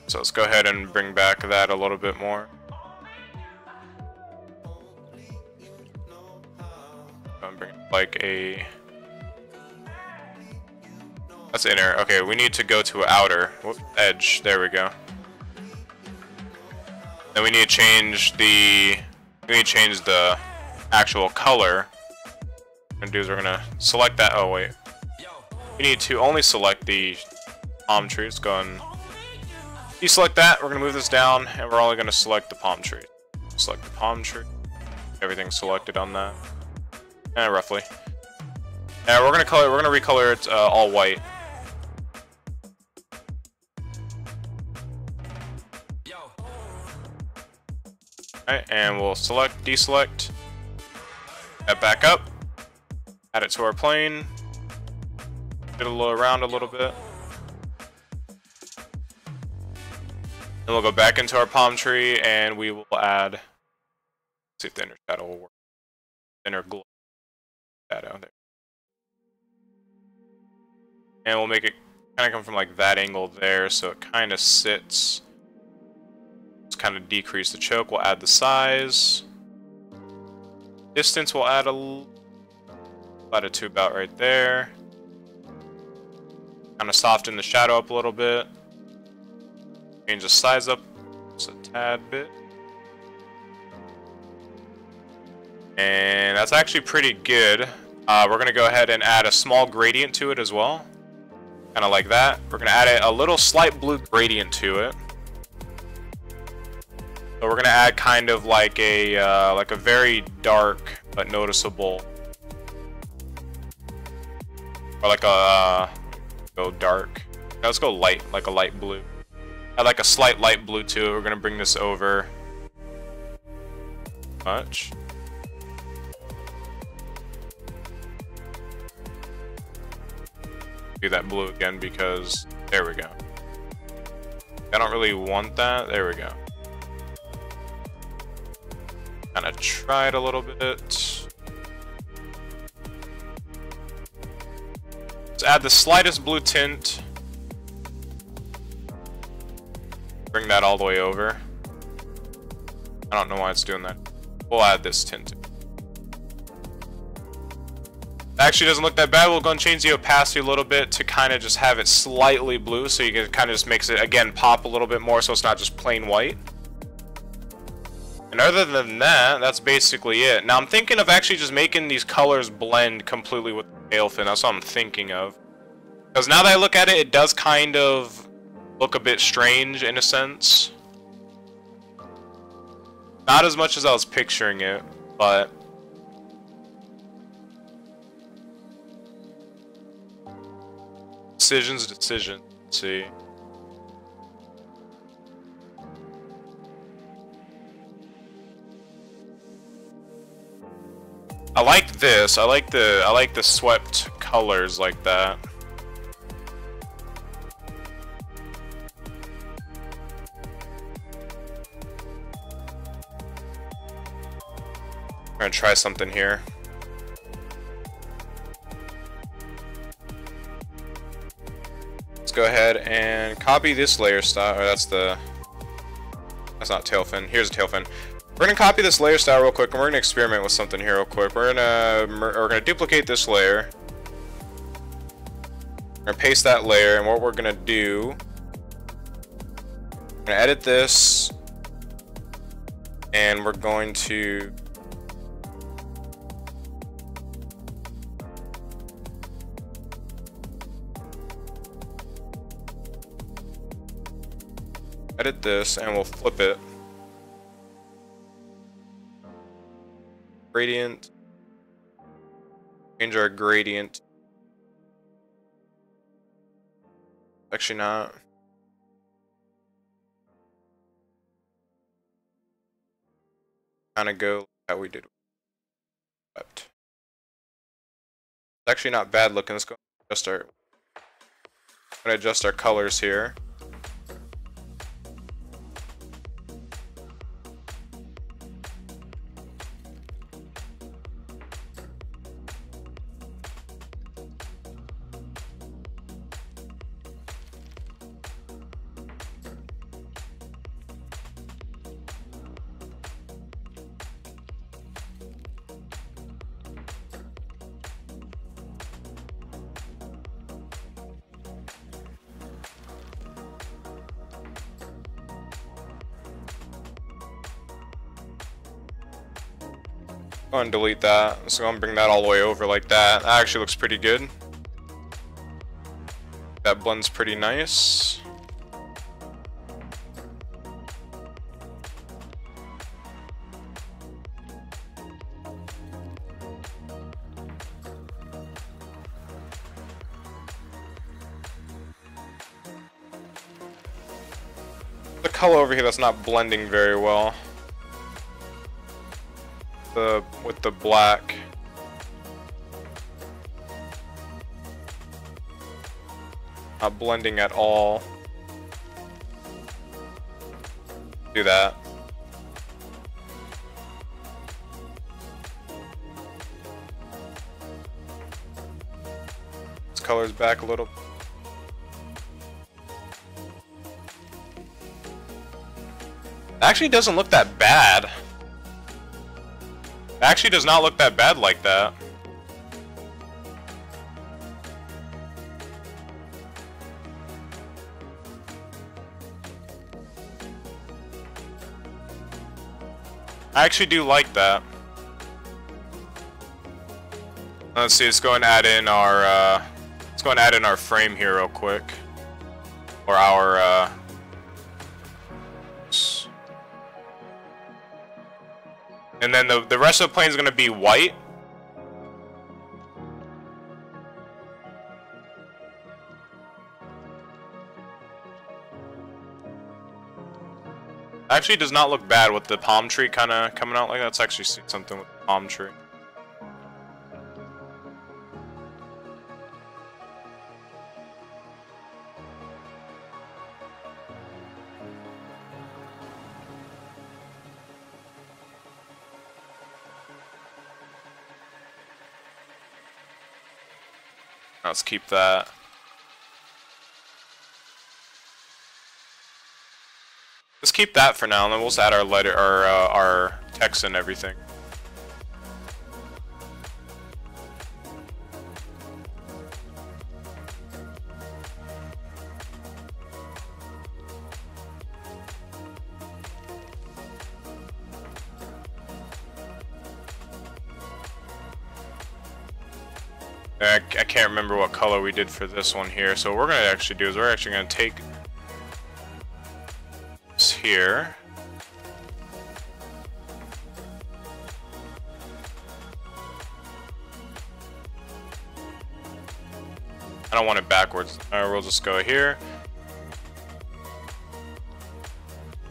So let's go ahead and bring back that a little bit more. Bring like a... That's inner. Okay, we need to go to outer. Whoop, edge. There we go. Then we need to change the... actual color. What we're gonna do is we're gonna select that. Oh wait. We need to only select the palm tree. Let's go and deselect that. We're gonna move this down, and we're only gonna select the palm tree. Select the palm tree. Everything's selected on that. Roughly. Now we're gonna recolor it all white. Alright, and we'll select, deselect, that back up, add it to our plane, get it around a little bit. Then we'll go back into our palm tree, and we will add, let's see if the inner shadow will work. Inner glow. Shadow there. And we'll make it kind of come from like that angle there, so it kind of sits. Let's kind of decrease the choke. We'll add the size. Distance we'll add it to about right there. Kind of soften the shadow up a little bit. Change the size up just a tad bit. And that's actually pretty good. We're going to go ahead and add a small gradient to it as well. Kind of like that. We're going to add a little slight blue gradient to it. So we're going to add kind of like a very dark but noticeable. Or like a, go dark. No, let's go light, like a light blue. Add like a slight light blue to it. We're going to bring this over. Much. Do that blue again because there we go. I don't really want that. There we go. Kind of try it a little bit. Let's add the slightest blue tint. Bring that all the way over. I don't know why it's doing that. We'll add this tint. Actually doesn't look that bad. We'll go and change the opacity a little bit to kind of just have it slightly blue, so you can kind of just makes it again pop a little bit more, so it's not just plain white. And other than that, that's basically it. Now I'm thinking of actually just making these colors blend completely with the tail fin. That's what I'm thinking of. Because now that I look at it, it does kind of look a bit strange in a sense. Not as much as I was picturing it, but decision. Let's see. I like this. I like the swept colors like that. I'm gonna try something here. Let's go ahead and copy this layer style. Or that's not tail fin. Here's a tail fin. We're gonna copy this layer style real quick, and we're gonna experiment with something here real quick. We're gonna duplicate this layer. We're gonna paste that layer, and what we're gonna do, we're gonna edit this, and we're going to Edit this and we'll flip it. Gradient. Change our gradient. Actually not. Kind of go how we did. It's actually not bad looking. Let's go adjust our. I'm gonna adjust our colors here. Go and delete that. So I'm gonna bring that all the way over like that. That actually looks pretty good. That blends pretty nice. The color over here that's not blending very well. With the black. Not blending at all. Do that. This color's back a little. It actually doesn't look that bad. It actually does not look that bad like that. I actually do like that. Let's see, let's go and add in our frame here real quick. Or our and then the rest of the plane is going to be white. Actually does not look bad with the palm tree kind of coming out like that. Let's actually see something with the palm tree. Let's keep that. Let's keep that for now, and then we'll just add our letter, our text and everything. I can't remember what color we did for this one here, so what we're going to actually do is we're actually going to take this here. I don't want it backwards. We'll just go here.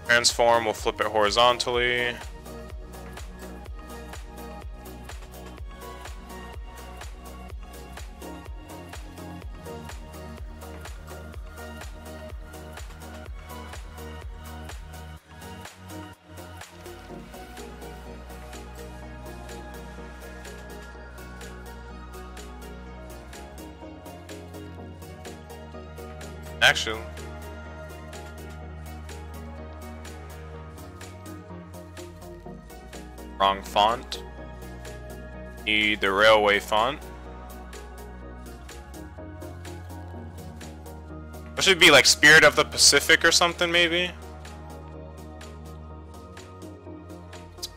Transform, we'll flip it horizontally. Actually, wrong font. Need the railway font. It should be like Spirit of the Pacific or something, maybe.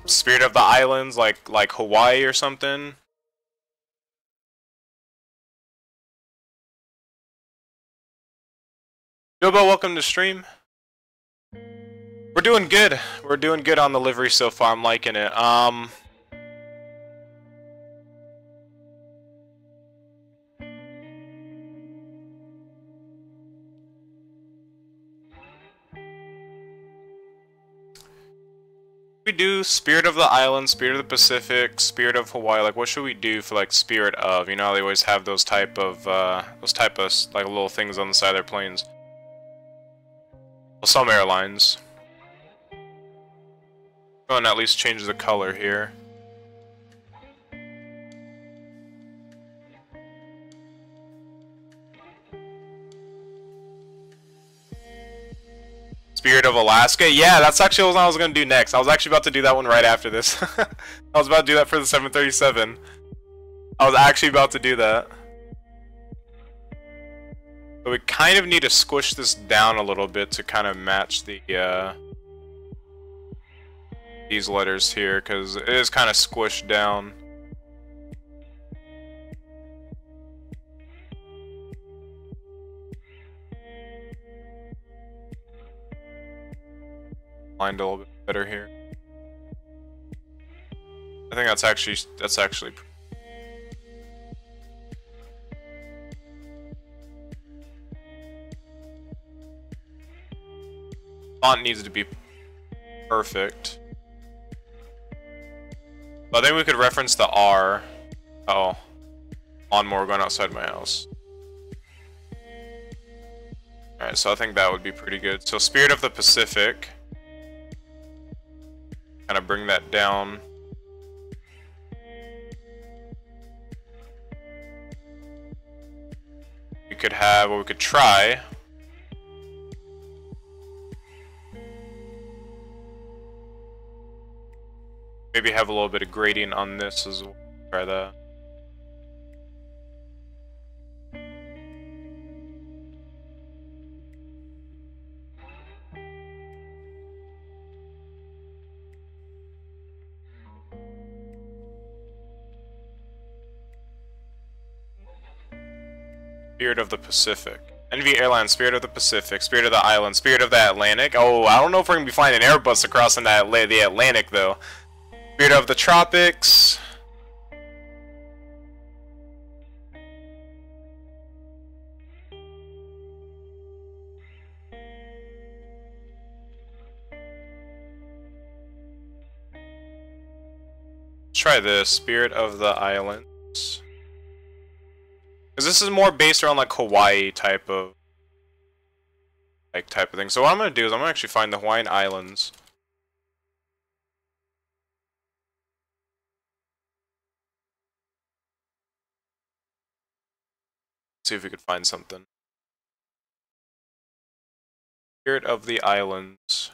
Spirit of the Islands, like Hawaii or something. Yobo, welcome to stream. We're doing good. We're doing good on the livery so far. I'm liking it. We do Spirit of the Island, Spirit of the Pacific, Spirit of Hawaii. Like, what should we do for like Spirit of? You know, they always have those type of like little things on the side of their planes. Well, some airlines. Go and at least change the color here. Spirit of Alaska? Yeah, that's actually what I was going to do next. I was actually about to do that one right after this. I was about to do that for the 737. I was actually about to do that. But we kind of need to squish this down a little bit to kind of match the these letters here, because it is kind of squished down. Lined a little bit better here. I think that's actually font needs to be perfect. But I think we could reference the R. Uh oh, lawnmower going outside my house. Alright, so I think that would be pretty good. So Spirit of the Pacific. Kind of bring that down. We could have, what we could try. Maybe have a little bit of gradient on this as well. Try that. Spirit of the Pacific. NV Airlines, Spirit of the Pacific, Spirit of the Island, Spirit of the Atlantic. Oh, I don't know if we're going to be flying an Airbus across in the Atlantic, though. Spirit of the Tropics. Let's try this, Spirit of the Islands. Because this is more based around like Hawaii type of thing. So what I'm gonna do is I'm gonna actually find the Hawaiian Islands. See if we could find something. Spirit of the Islands.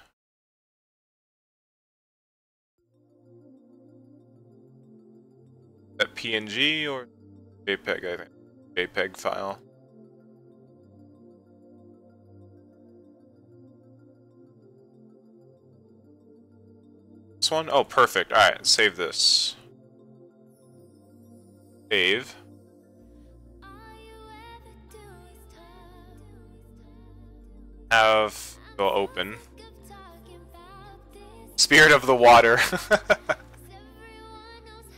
That PNG or JPEG, I think. JPEG file. This one? Oh, perfect. Alright, save this. Save. Have go open. Spirit of the water.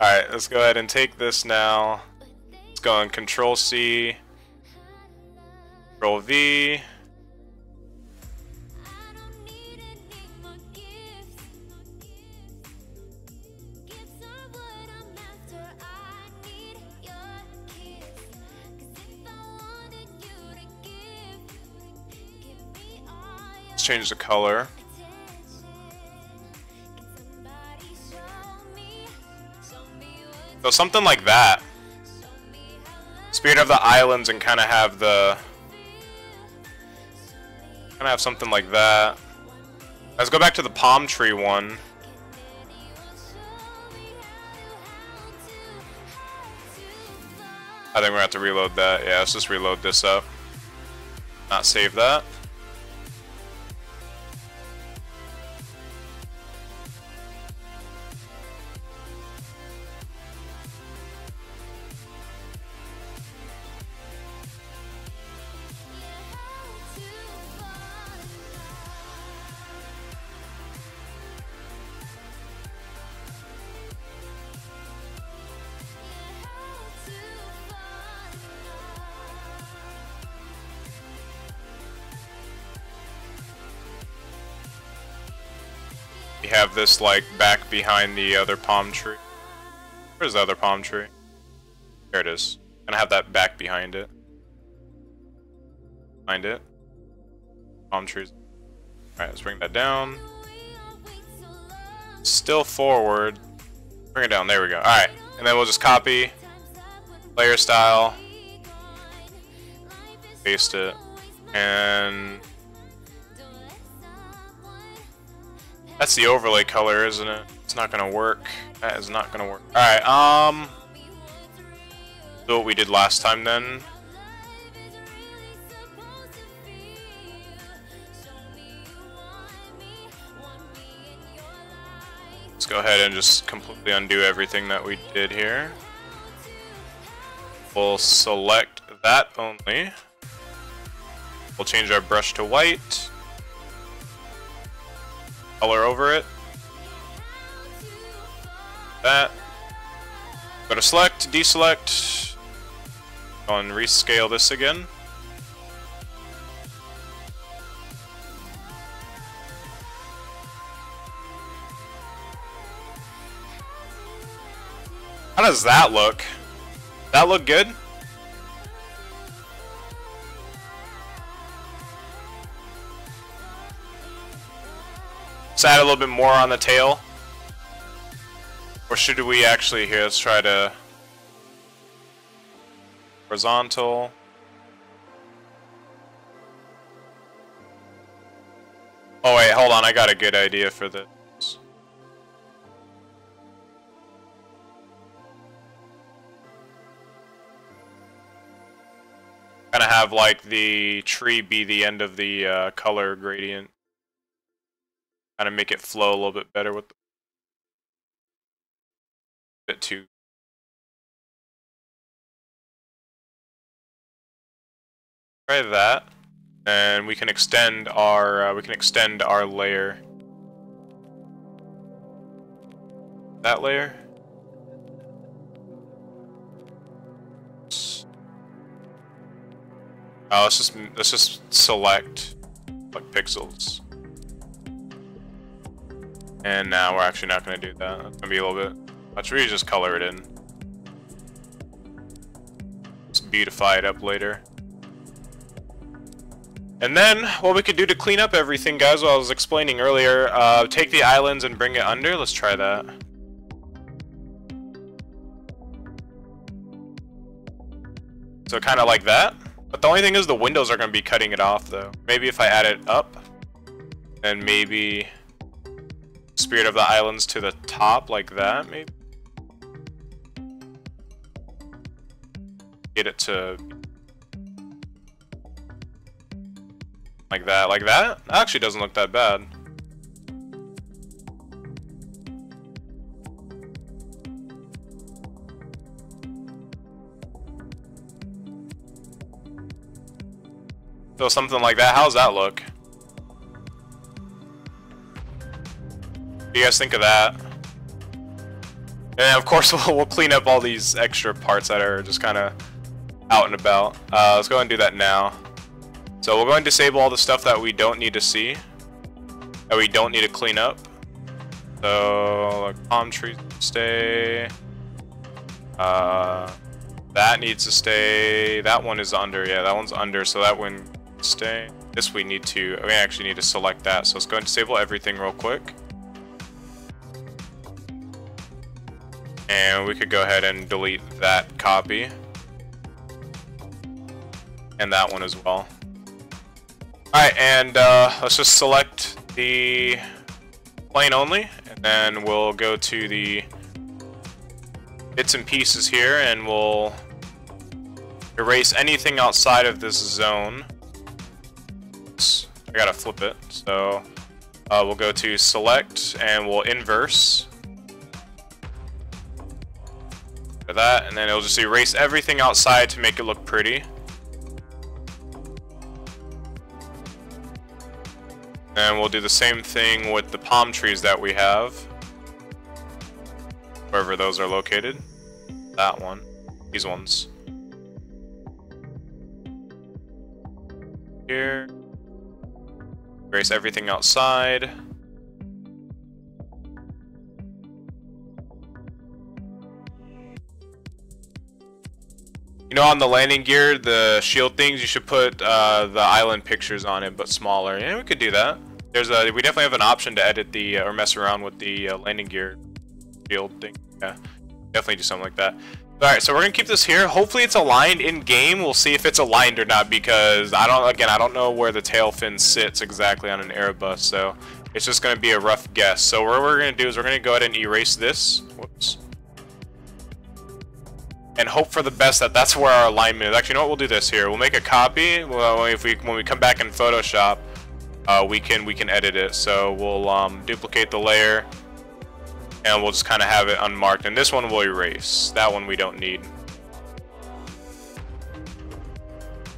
Alright, let's go ahead and take this now. Let's go on Control C, Control V. Let's change the color. So something like that. Spirit of the Islands, and kind of have the something like that. Let's go back to the palm tree one. I think we're gonna have to reload that. Yeah, let's just reload this up. Not save that. You have this like back behind the other palm tree. Where's the other palm tree? There it is. Gonna have that back behind it. Behind it. Palm trees. Alright, let's bring that down. Still forward. Bring it down. There we go. Alright. And then we'll just copy. Layer style. Paste it. And that's the overlay color, isn't it? It's not gonna work. That is not gonna work. Alright, do what we did last time then. Let's go ahead and just completely undo everything that we did here. We'll select that only. We'll change our brush to white. Color over it. That. Go to select, deselect. Go and rescale this again. How does that look? That look good? Let's add a little bit more on the tail. Or should we actually, here, let's try to horizontal. Oh wait, hold on, I got a good idea for this. Kind of have like the tree be the end of the color gradient. Kind of make it flow a little bit better with the bit too. Try that, and we can extend our layer. That layer. Oh, let's just select like pixels. And now we're actually not going to do that. That's going to be a little bit. Let's really just color it in. Just beautify it up later. And then, what we could do to clean up everything, guys, what I was explaining earlier, take the islands and bring it under. Let's try that. So kind of like that. But the only thing is the windows are going to be cutting it off, though. Maybe if I add it up, and maybe Spirit of the Islands to the top, like that, maybe? Get it to like that, like that? That actually doesn't look that bad. So something like that, how's that look? What do you guys think of that? And of course we'll clean up all these extra parts that are just kind of out and about. Let's go ahead and do that now. So we'll go ahead and disable all the stuff that we don't need to see, that we don't need to clean up. So like palm trees stay. That needs to stay. That one is under. Yeah, that one's under. So that one stay. This we need to. We actually need to select that. So let's go ahead and disable everything real quick. And we could go ahead and delete that copy. And that one as well. Alright, and let's just select the plane only, and then we'll go to the bits and pieces here, and we'll erase anything outside of this zone. Oops, I gotta flip it. So we'll go to select, and we'll inverse. That, and then it'll just erase everything outside to make it look pretty. And we'll do the same thing with the palm trees that we have, wherever those are located. That one, these ones. Here. Erase everything outside. know, on the landing gear, the shield things, you should put the island pictures on it, but smaller. Yeah, we could do that. We definitely have an option to edit the or mess around with the landing gear shield thing. Yeah, definitely do something like that. All right, so we're gonna keep this here. Hopefully, it's aligned in game. We'll see if it's aligned or not, because I don't know where the tail fin sits exactly on an Airbus, so it's just gonna be a rough guess. So what we're gonna do is we're gonna go ahead and erase this. Whoops. And hope for the best that that's where our alignment is. Actually, you know what? We'll do this here. We'll make a copy. Well, when we come back in Photoshop, we can edit it. So we'll duplicate the layer, and we'll just kind of have it unmarked. And this one we'll erase. That one we don't need.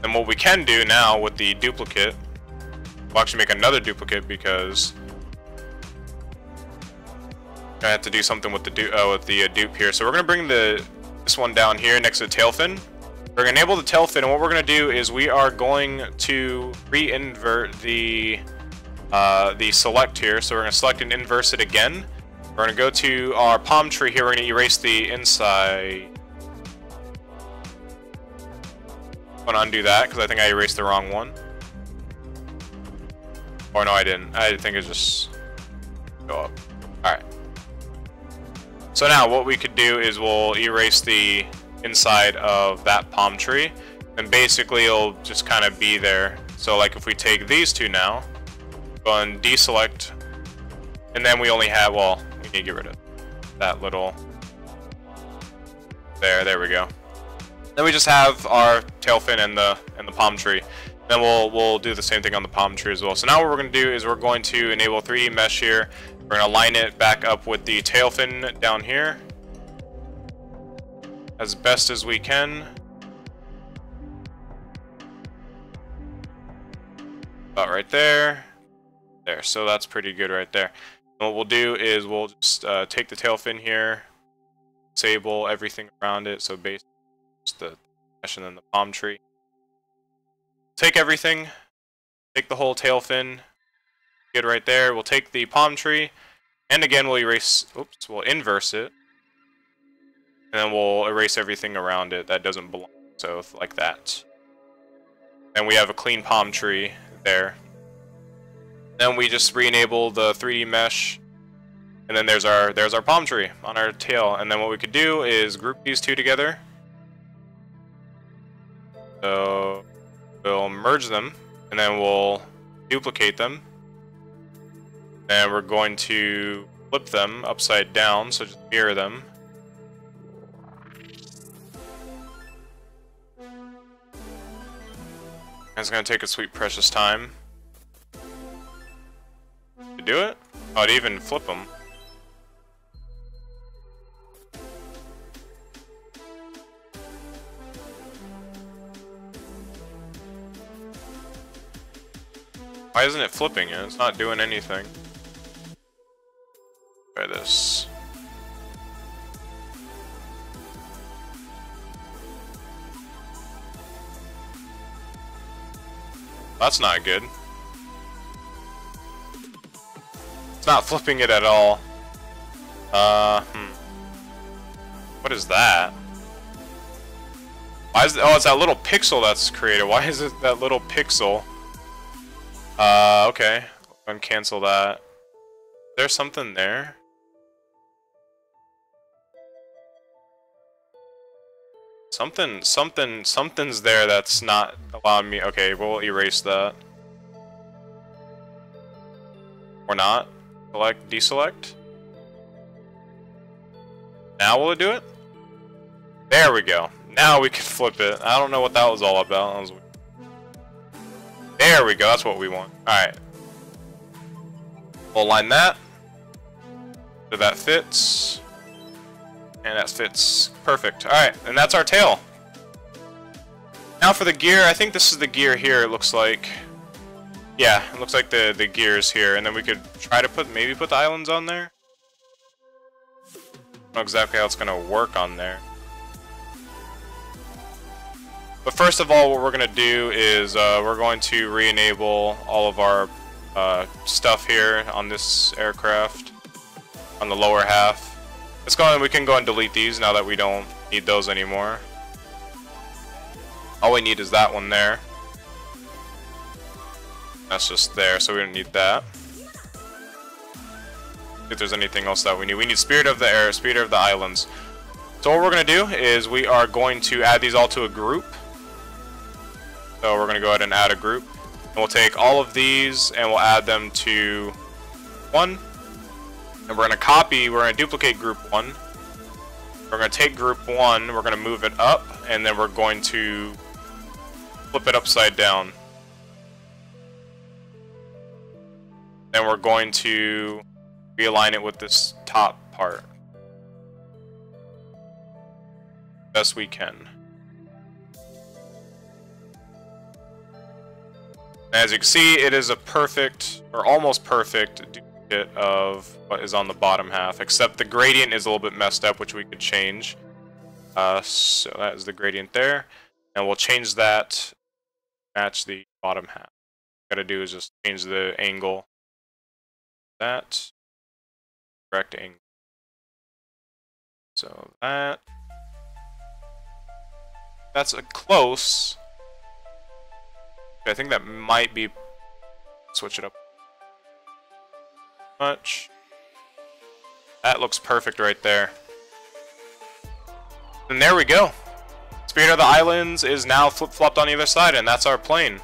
And what we can do now with the duplicate, we'll actually make another duplicate because I have to do something with the dupe here. So we're gonna bring this one down here next to the tail fin. We're gonna enable the tail fin, and what we're gonna do is we are going to re-invert the select here. So we're gonna select and inverse it again. We're gonna go to our palm tree here. We're gonna erase the inside. I'm gonna undo that because I think I erased the wrong one. Or no, I didn't. I think it just go up. All right. So now what we could do is we'll erase the inside of that palm tree, and basically it'll just kind of be there. So like if we take these two now, go and deselect, and then we only have, well, we need to get rid of that little, there we go. Then we just have our tail fin and the palm tree. Then we'll do the same thing on the palm tree as well. So now what we're going to do is we're going to enable 3D mesh here. We're going to line it back up with the tail fin down here as best as we can. About right there. There, so that's pretty good right there. And what we'll do is we'll just take the tail fin here, disable everything around it, so basically just the mesh and then the palm tree. Take everything, take the whole tail fin, good right there. We'll take the palm tree, and again we'll erase, oops, we'll inverse it, and then we'll erase everything around it that doesn't belong, so like that. And we have a clean palm tree there. Then we just re-enable the 3D mesh, and then there's our palm tree on our tail. And then what we could do is group these two together. So we'll merge them, and then we'll duplicate them. And we're going to flip them upside down, so just mirror them. It's going to take a sweet precious time to do it. Oh, to even flip them. Why isn't it flipping it? It's not doing anything. Try this. That's not good. It's not flipping it at all. What is that? Why is it, oh, it's that little pixel that's created. Why is it that little pixel? Okay. Uncancel that. There's something there. Something's there that's not allowing me. Okay, we'll erase that. Or not. Select, deselect. Now will it do it? There we go. Now we can flip it. I don't know what that was all about. That was weird. There we go. That's what we want. Alright. We'll align that. So that fits. And that fits perfect. Alright, and that's our tail. Now for the gear, I think this is the gear here, it looks like. Yeah, it looks like the gears here, and then we could try to maybe put the islands on there. I don't know exactly how it's gonna work on there. But first of all, what we're gonna do is we're going to re-enable all of our stuff here on this aircraft on the lower half. Let's go and we can go and delete these now that we don't need those anymore. All we need is that one there. That's just there, so we don't need that. If there's anything else that we need. We need Spirit of the Air, Spirit of the Islands. So what we're going to do is we are going to add these all to a group. So we're going to go ahead and add a group. And we'll take all of these and we'll add them to one. And we're going to duplicate group 1. We're going to take group 1, we're going to move it up, and then we're going to flip it upside down. Then we're going to realign it with this top part. Best we can. As you can see, it is a perfect, or almost perfect, duplicate of what is on the bottom half, except the gradient is a little bit messed up, which we could change. So that is the gradient there, and we'll change that, match the bottom half. What gotta do is just change the angle. That correct angle. So that's a close. I think that might be. Switch it up. Much. That looks perfect right there. And there we go. Spirit of the Islands is now flip-flopped on the other side, and that's our plane.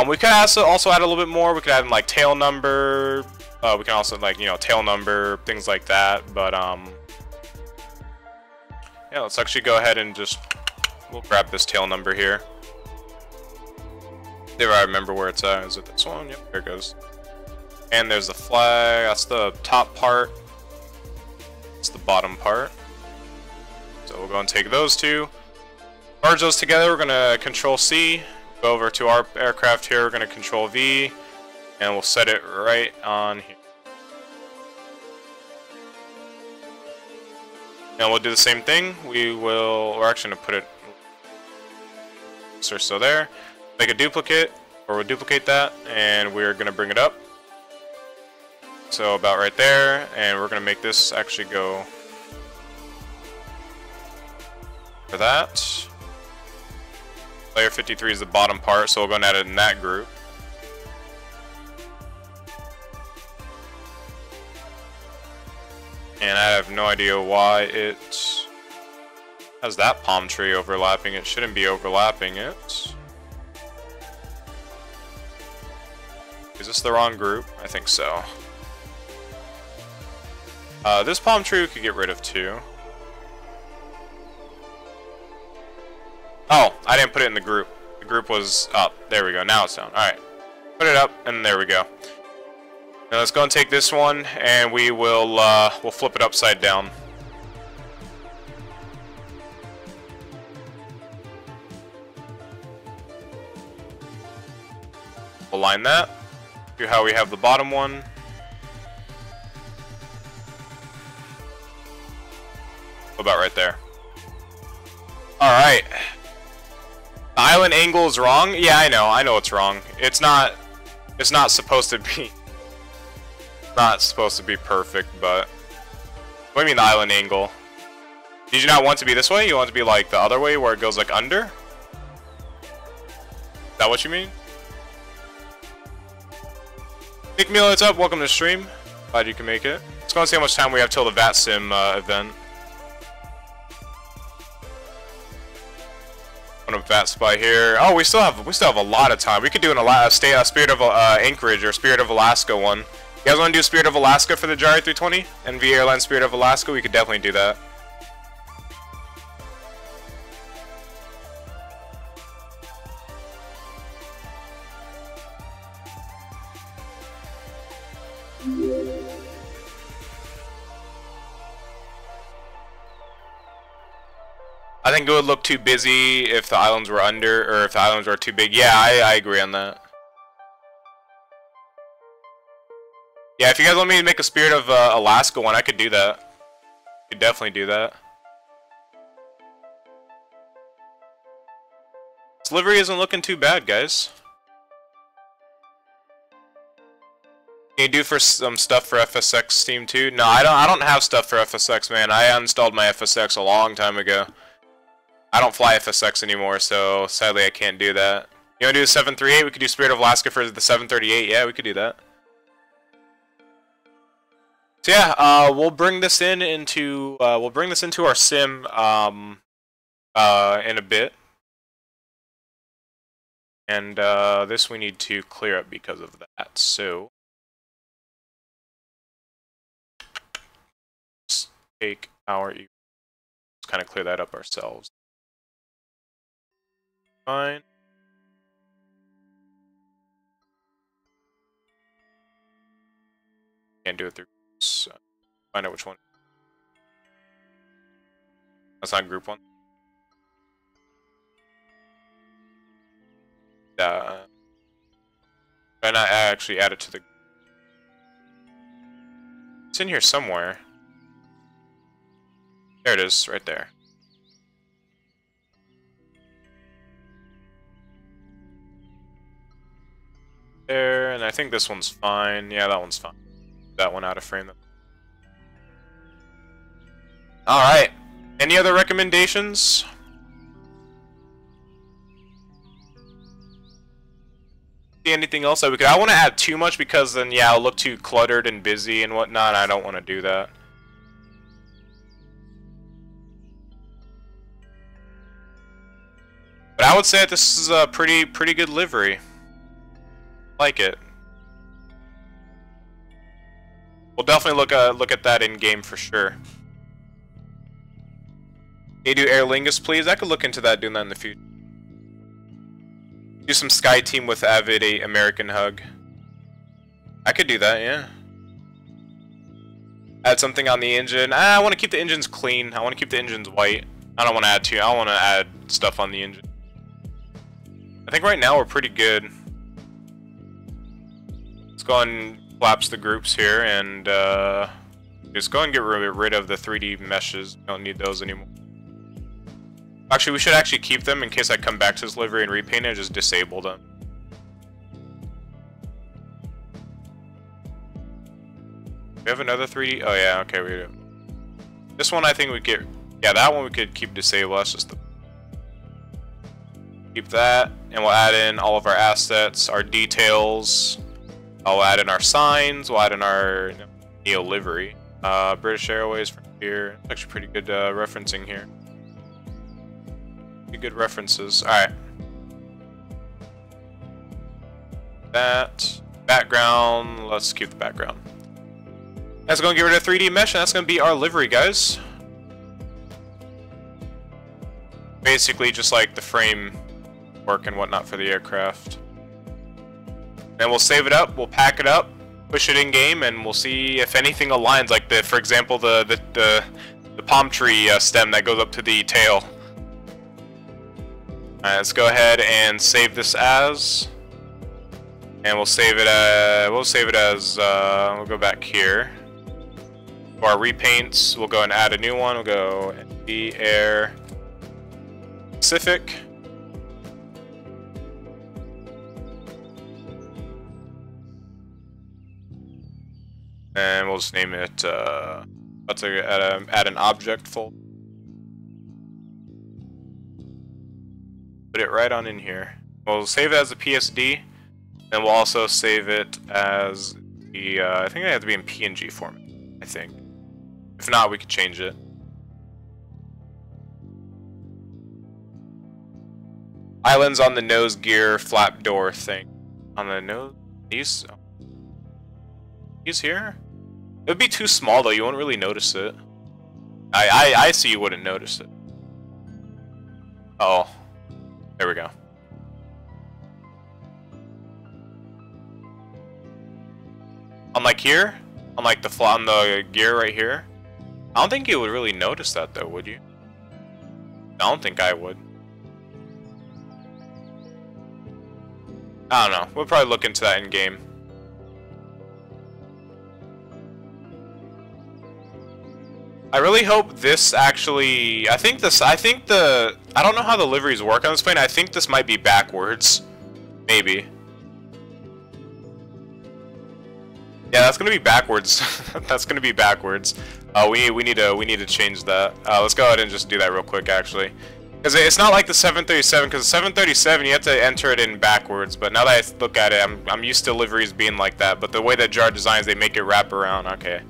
We could also add a little bit more. We could add like tail number. We can also tail number, things like that. But yeah, let's actually go ahead and we'll grab this tail number here. If I remember where it's at. Is it this one? Yep, there it goes. And there's the flag. That's the top part. It's the bottom part. So we'll go and take those two. Merge those together. We're going to Control C. Go over to our aircraft here. We're going to Control V. And we'll set it right on here. And we'll do the same thing. We're actually going to put it so there. Make a duplicate, or we'll duplicate that, and we're going to bring it up. So about right there, and we're going to make this actually go for that. Layer 53 is the bottom part, so we'll go and add it in that group. And I have no idea why it has that palm tree overlapping. It shouldn't be overlapping it. Is this the wrong group? I think so. This palm tree we could get rid of too. Oh, I didn't put it in the group. The group was up. There we go. Now it's down. Alright. Put it up, and there we go. Now let's go and take this one, and we'll flip it upside down. Align that to how we have the bottom one. About right there. Alright. The island angle is wrong? Yeah, I know it's wrong. It's not supposed to be perfect, but what do you mean the island angle? Did you not want it to be this way? You want it to be like the other way where it goes like under? Is that what you mean? Nick Milo, what's up? Welcome to the stream. Glad you can make it. Let's go and see how much time we have till the VATSIM event. Of that spy here. Oh, we still have a lot of time. We could do a Spirit of Anchorage or Spirit of Alaska one. You guys want to do Spirit of Alaska for the Gyro 320? NV Airlines Spirit of Alaska? We could definitely do that. I think it would look too busy if the islands were under, or if the islands were too big. Yeah, I agree on that. Yeah, if you guys want me to make a Spirit of Alaska one, I could do that. I could definitely do that. This livery isn't looking too bad, guys. Can you do for some stuff for FSX Steam too? No, I don't have stuff for FSX, man. I uninstalled my FSX a long time ago. I don't fly FSX anymore, so sadly I can't do that. You wanna do the 738? We could do Spirit of Alaska for the 738. Yeah, we could do that. So yeah, we'll bring this into our sim in a bit. And this we need to clear up because of that. So let's take our let's kind of clear that up ourselves. Fine. Can't do it through. So find out which one. That's not group one. Why not actually add it to the? It's in here somewhere. There it is, right there. There, and I think this one's fine. Yeah, that one's fine. That one out of frame. Alright. Any other recommendations? See anything else that we could... I want to add too much because then, yeah, I'll look too cluttered and busy and whatnot. I don't want to do that. But I would say that this is a pretty good livery. I like it. We'll definitely look at that in game for sure. Can you do Aer Lingus, please? I could look into that, doing that in the future. Do some Sky Team with Avid 8 American Hug. I could do that, yeah. Add something on the engine. I want to keep the engines clean. I want to keep the engines white. I don't want to add too. I want to add stuff on the engine. I think right now we're pretty good. Let's go and collapse the groups here and just go and get rid of the 3D meshes. We don't need those anymore. Actually, we should actually keep them in case I come back to this livery and repaint it and just disable them. We have another 3D? Oh yeah, okay, we do. This one I think we get... Yeah, that one we could keep disabled. That's just the... Keep that, and we'll add in all of our assets, our details. I'll add in our signs, we'll add in our Neo livery. British Airways from here. Actually pretty good referencing here. Pretty good references. Alright. That. Background. Let's keep the background. That's going to get rid of 3D mesh, and that's going to be our livery, guys. Basically just like the frame work and whatnot for the aircraft. And we'll save it up, we'll pack it up, push it in game, and we'll see if anything aligns. Like for example, the palm tree stem that goes up to the tail. Alright, let's go ahead and save this as, and we'll save it as. We'll go back here. For our repaints, we'll go and add a new one. We'll go ND Air Pacific. And we'll just name it, let's add an object folder. Put it right on in here. We'll save it as a PSD, and we'll also save it as the, I think it has to be in PNG format, I think. If not, we could change it. Islands on the nose gear flap door thing. On the nose, these here? It would be too small though, you won't really notice it. I see you wouldn't notice it. Oh. There we go. On like here? On like on the gear right here? I don't think you would really notice that though, would you? I don't think I would. I don't know. We'll probably look into that in game. I really hope this actually... I don't know how the liveries work on this plane. I think this might be backwards. Maybe. Yeah, that's gonna be backwards. That's gonna be backwards. We need to change that. Let's go ahead and just do that real quick, actually. Because it's not like the 737, because the 737 you have to enter it in backwards, but now that I look at it, I'm used to liveries being like that, but the way that Jar designs, they make it wrap around. Okay.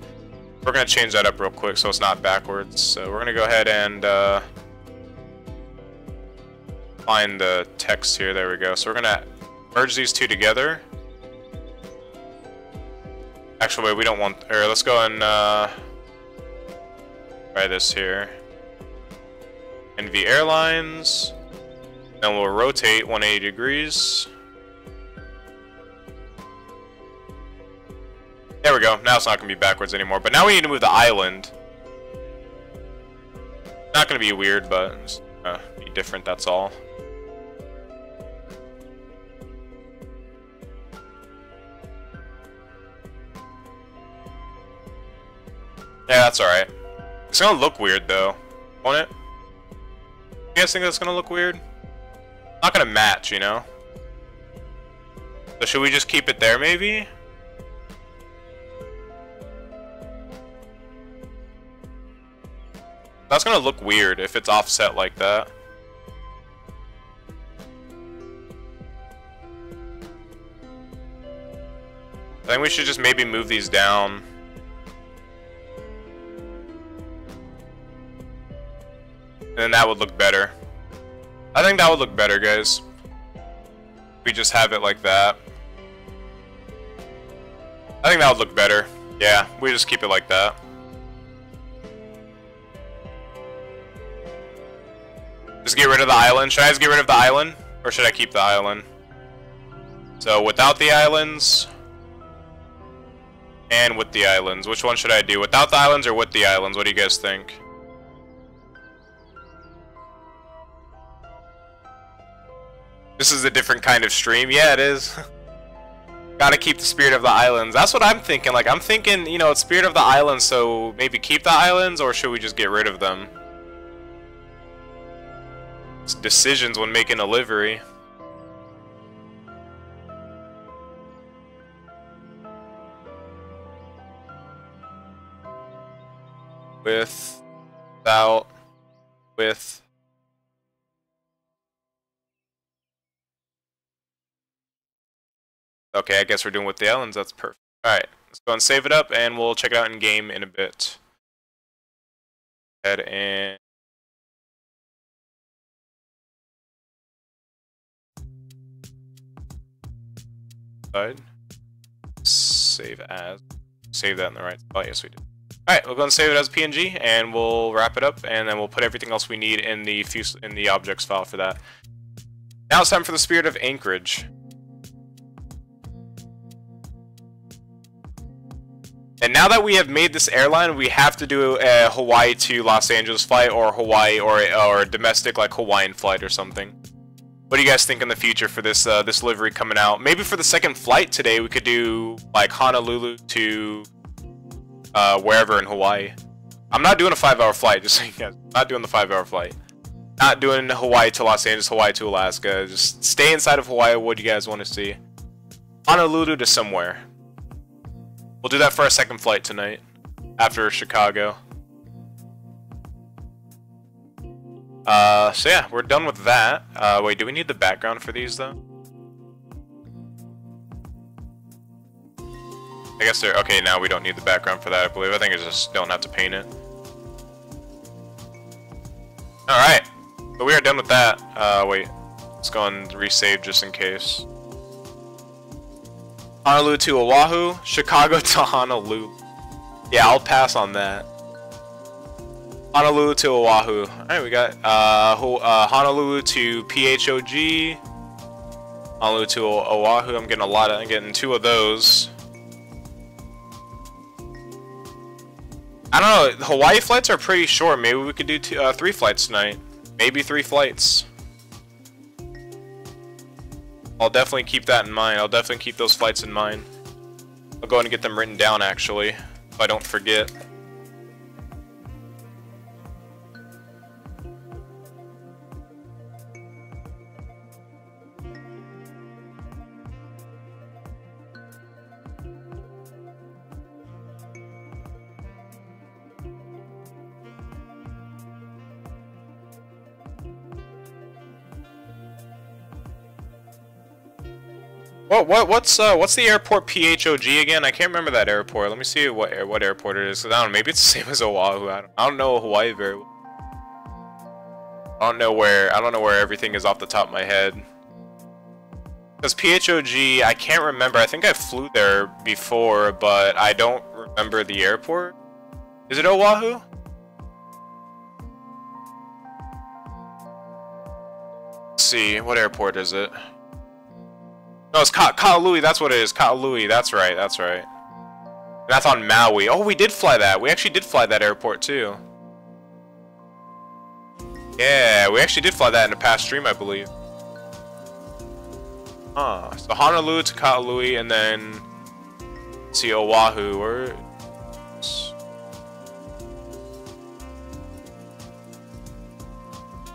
We're going to change that up real quick so it's not backwards. So we're going to go ahead and find the text here. There we go. So we're going to merge these two together. Actually, wait, we don't want... Here, let's go and try this here. NV Airlines. Then we'll rotate 180 degrees. There we go. Now it's not going to be backwards anymore. But now we need to move the island. Not going to be weird, but it's be different, that's all. Yeah, that's alright. It's going to look weird, though. Won't it? You guys think that's going to look weird? Not going to match, you know? So should we just keep it there, maybe? That's gonna look weird if it's offset like that. I think we should just maybe move these down. And then that would look better. I think that would look better, guys. We just have it like that. I think that would look better. Yeah, we just keep it like that. Just get rid of the island. Should I just get rid of the island? Or should I keep the island? So without the islands. And with the islands. Which one should I do? Without the islands or with the islands? What do you guys think? This is a different kind of stream. Yeah, it is. Gotta keep the spirit of the islands. That's what I'm thinking. Like, I'm thinking, you know, it's spirit of the islands, so maybe keep the islands, or should we just get rid of them? Decisions when making a livery. With, without, with. Okay, I guess we're doing with the islands. That's perfect. Alright, let's go and save it up, and we'll check it out in game in a bit. Go ahead and save as. Save that in the right spot. Yes, we did. Alright, we'll go and save it as PNG, and we'll wrap it up, and then we'll put everything else we need in the objects file for that. Now it's time for the Spirit of Anchorage. And now that we have made this airline, we have to do a Hawaii to Los Angeles flight, or Hawaii, or a domestic like Hawaiian flight or something. What do you guys think in the future for this this livery coming out? Maybe for the second flight today, we could do like Honolulu to wherever in Hawaii. I'm not doing a 5-hour flight, just so you guys. Not doing the 5-hour flight. Not doing Hawaii to Los Angeles, Hawaii to Alaska. Just stay inside of Hawaii. What do you guys want to see? Honolulu to somewhere. We'll do that for our second flight tonight, after Chicago. So yeah, we're done with that. Wait, do we need the background for these though? I guess they're okay. Now we don't need the background for that, I believe. I think it's just don't have to paint it. All right, but we are done with that. Wait, let's go and resave just in case. Honolulu to Oahu, Chicago to Honolulu. Yeah, I'll pass on that. Honolulu to Oahu. Alright, we got Honolulu to PHOG. Honolulu to Oahu. I'm getting 2 of those. I don't know, the Hawaii flights are pretty short. Maybe we could do 3 flights tonight. Maybe 3 flights. I'll definitely keep that in mind. I'll definitely keep those flights in mind. I'll go ahead and get them written down actually, if I don't forget. What's the airport PHOG again? I can't remember that airport. Let me see what airport it is. I don't know. Maybe it's the same as Oahu. I don't know Hawaii very well. I don't know where everything is off the top of my head. Because PHOG, I can't remember. I think I flew there before, but I don't remember the airport. Is it Oahu? Let's see, what airport is it? No, it's Ka'alui, that's what it is. Ka'alui, that's right, that's right. And that's on Maui. Oh, we did fly that. We actually did fly that airport, too. Yeah, we actually did fly that in a past stream, I believe. Huh. So Honolulu to Ka'alui, and then... Let's see, Oahu. Where...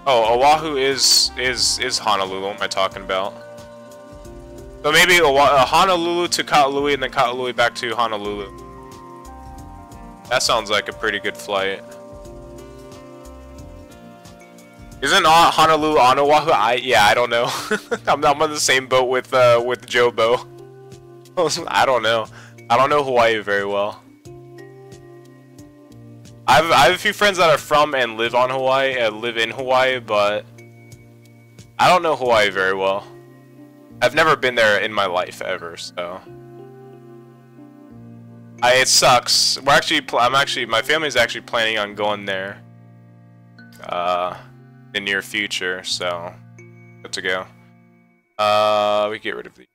Oh, Oahu is Honolulu. What am I talking about? So maybe Honolulu to Ka'alui and then Ka'alui back to Honolulu. That sounds like a pretty good flight. Isn't Honolulu on Oahu? Yeah, I don't know. I'm on the same boat with Jobo. I don't know. I don't know Hawaii very well. I have a few friends that are from and live on Hawaii, live in Hawaii, but I don't know Hawaii very well. I've never been there in my life ever, so it sucks. My family's actually planning on going there in the near future, so good to go. We get rid of the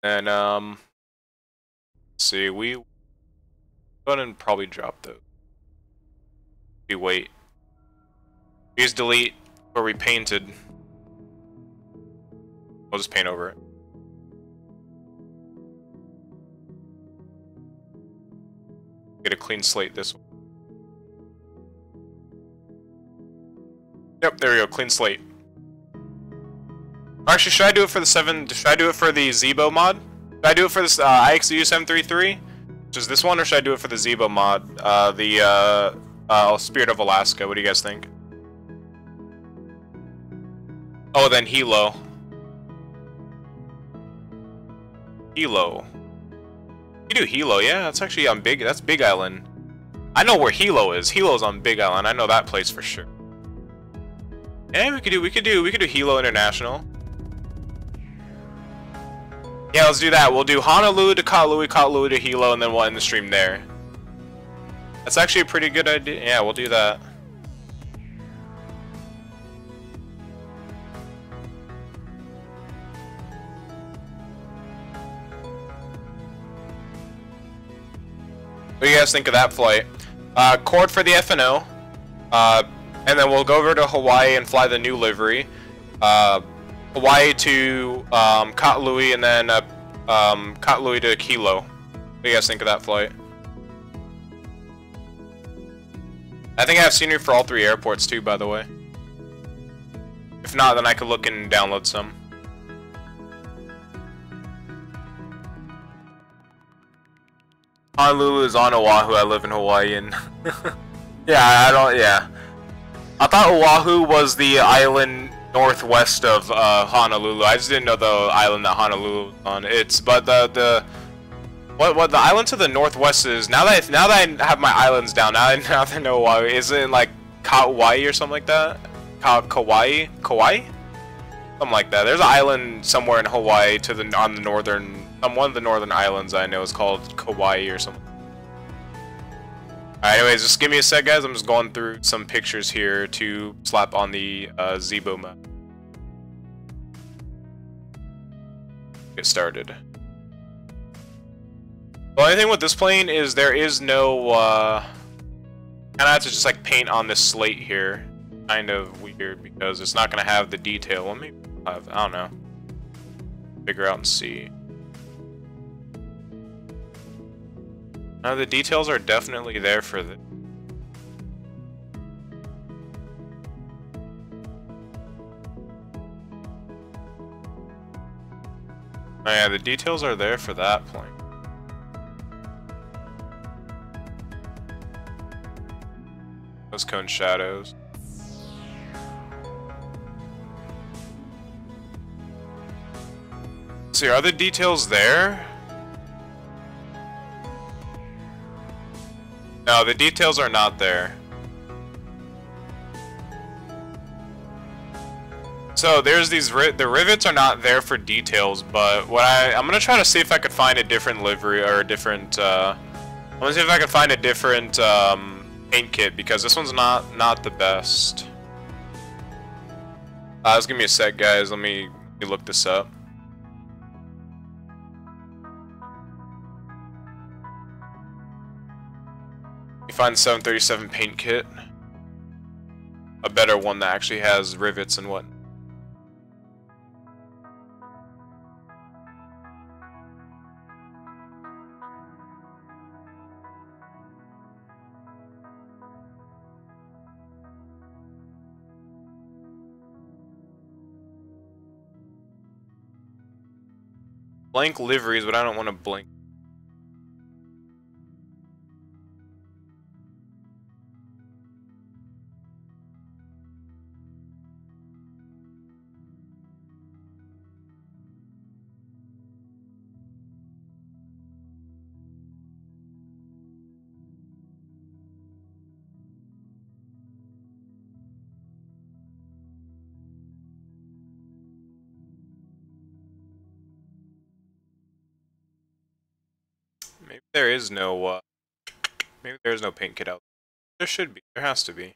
and let's see, we go ahead and probably drop those. We wait. Use delete. Or we painted. We'll just paint over it. Get a clean slate this one. Yep, there we go, clean slate. Actually, should I do it for the should I do it for the Zebo mod? Should I do it for this IXU733? Which is this one, or should I do it for the Zebo mod? Spirit of Alaska. What do you guys think? Oh, then Hilo. Hilo. You do Hilo, yeah. That's actually on that's Big Island. I know where Hilo is. Hilo's on Big Island. I know that place for sure. Yeah, we could do Hilo International. Yeah, let's do that. We'll do Honolulu to Ka'alui, Ka'alui to Hilo, and then we'll end the stream there. That's actually a pretty good idea. Yeah, we'll do that. What do you guys think of that flight? Cord for the FNO, and then we'll go over to Hawaii and fly the new livery. Hawaii to Ka'alui, and then Ka'alui to Hilo. What do you guys think of that flight? I think I have scenery for all three airports too, by the way. If not, then I could look and download some. Honolulu is on Oahu. I live in Hawaii, and yeah, I thought Oahu was the island northwest of Honolulu. I just didn't know the island that Honolulu was on. But the island to the northwest is now that I have my islands down. Now that I know Oahu, is it like Kauai or something like that? Kauai, something like that. There's an island somewhere in Hawaii on the northern. One of the northern islands I know is called Kauai or something. Alright, anyways, just give me a sec, guys. I'm just going through some pictures here to slap on the Zebo map. Get started. The only thing with this plane is there is no, kind of have to just like paint on this slate here. Kind of weird because it's not going to have the detail. Let me have, I don't know. Figure out and see. No, the details are definitely there for the... Oh yeah, the details are there for that plane. Those cone shadows. See, are the details there? No, the details are not there. So there's these the rivets are not there for details, but what I'm gonna try to see if I could find a different livery or a different. I'm gonna see if I can find a different paint kit because this one's not the best. Just give me a sec, guys. Let me look this up. You find the 737 paint kit, a better one that actually has rivets and what. Blank liveries, but I don't want to blank. Maybe there is no, maybe there is no paint kit out. There should be. There has to be.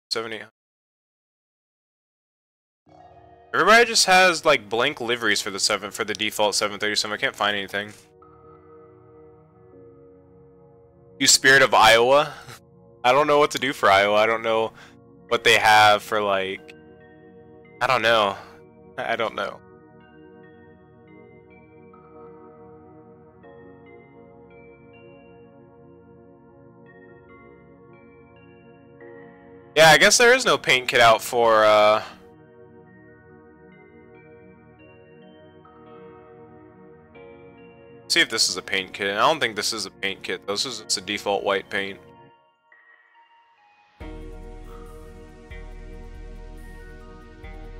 78. Everybody just has like blank liveries for the default 737. I can't find anything. You Spirit of Iowa? I don't know what to do for Iowa. I don't know what they have for like. I don't know. I don't know. Yeah, I guess there is no paint kit out for, see if this is a paint kit. I don't think this is a paint kit, though. This is just a default white paint.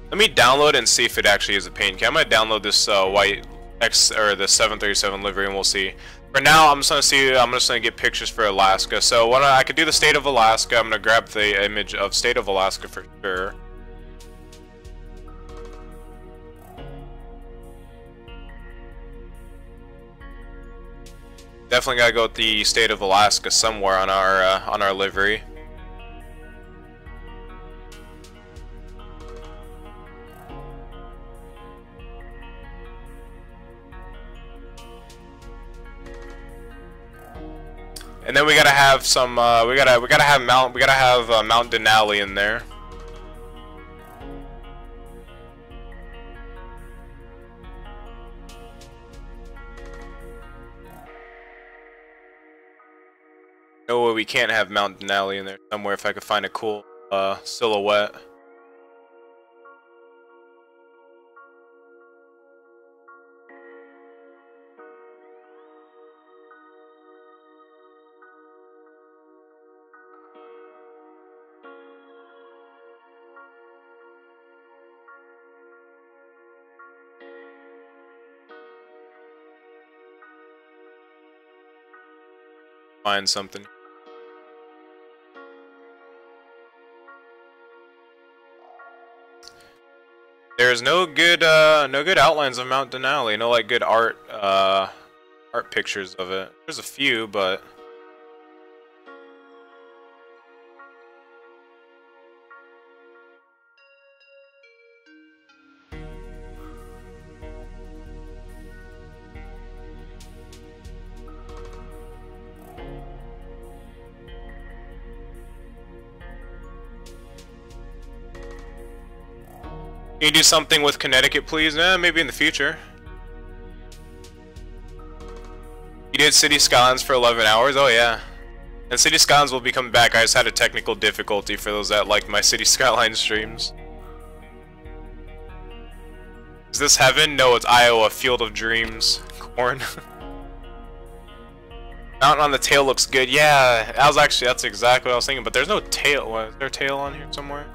Let me download and see if it actually is a paint kit. I'm gonna download this, white X, or the 737 livery, and we'll see. For now, I'm just gonna get pictures for Alaska. So what I could do the state of Alaska. I'm gonna grab the image of state of Alaska for sure. Definitely gotta go with the state of Alaska somewhere on our livery. And then we gotta have some. We gotta have Mount Denali in there. No way we can't have Mount Denali in there somewhere. If I could find a cool silhouette. Find something. There's no good outlines of Mount Denali. No like good art pictures of it. There's a few, but can you do something with Connecticut, please? Maybe in the future. You did City Skylines for 11 hours? Oh yeah. And City Skylines will be coming back. I just had a technical difficulty for those that liked my City Skylines streams. Is this heaven? No, it's Iowa. Field of Dreams. Corn. Mountain on the tail looks good. Yeah, that's exactly what I was thinking, but there's no tail. What, is there a tail on here somewhere?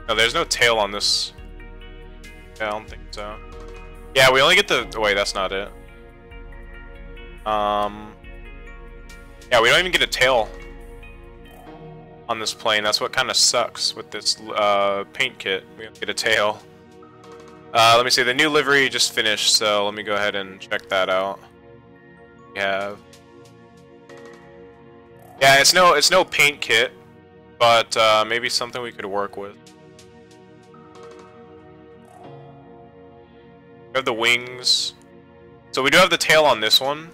No, there's no tail on this. Yeah, I don't think so. Yeah, we only get the... Wait, that's not it. Yeah, we don't even get a tail on this plane. That's what kind of sucks with this paint kit. We don't get a tail. Let me see. The new livery just finished, so let me go ahead and check that out. We have... Yeah, it's no paint kit, but maybe something we could work with. We have the wings. So we do have the tail on this one.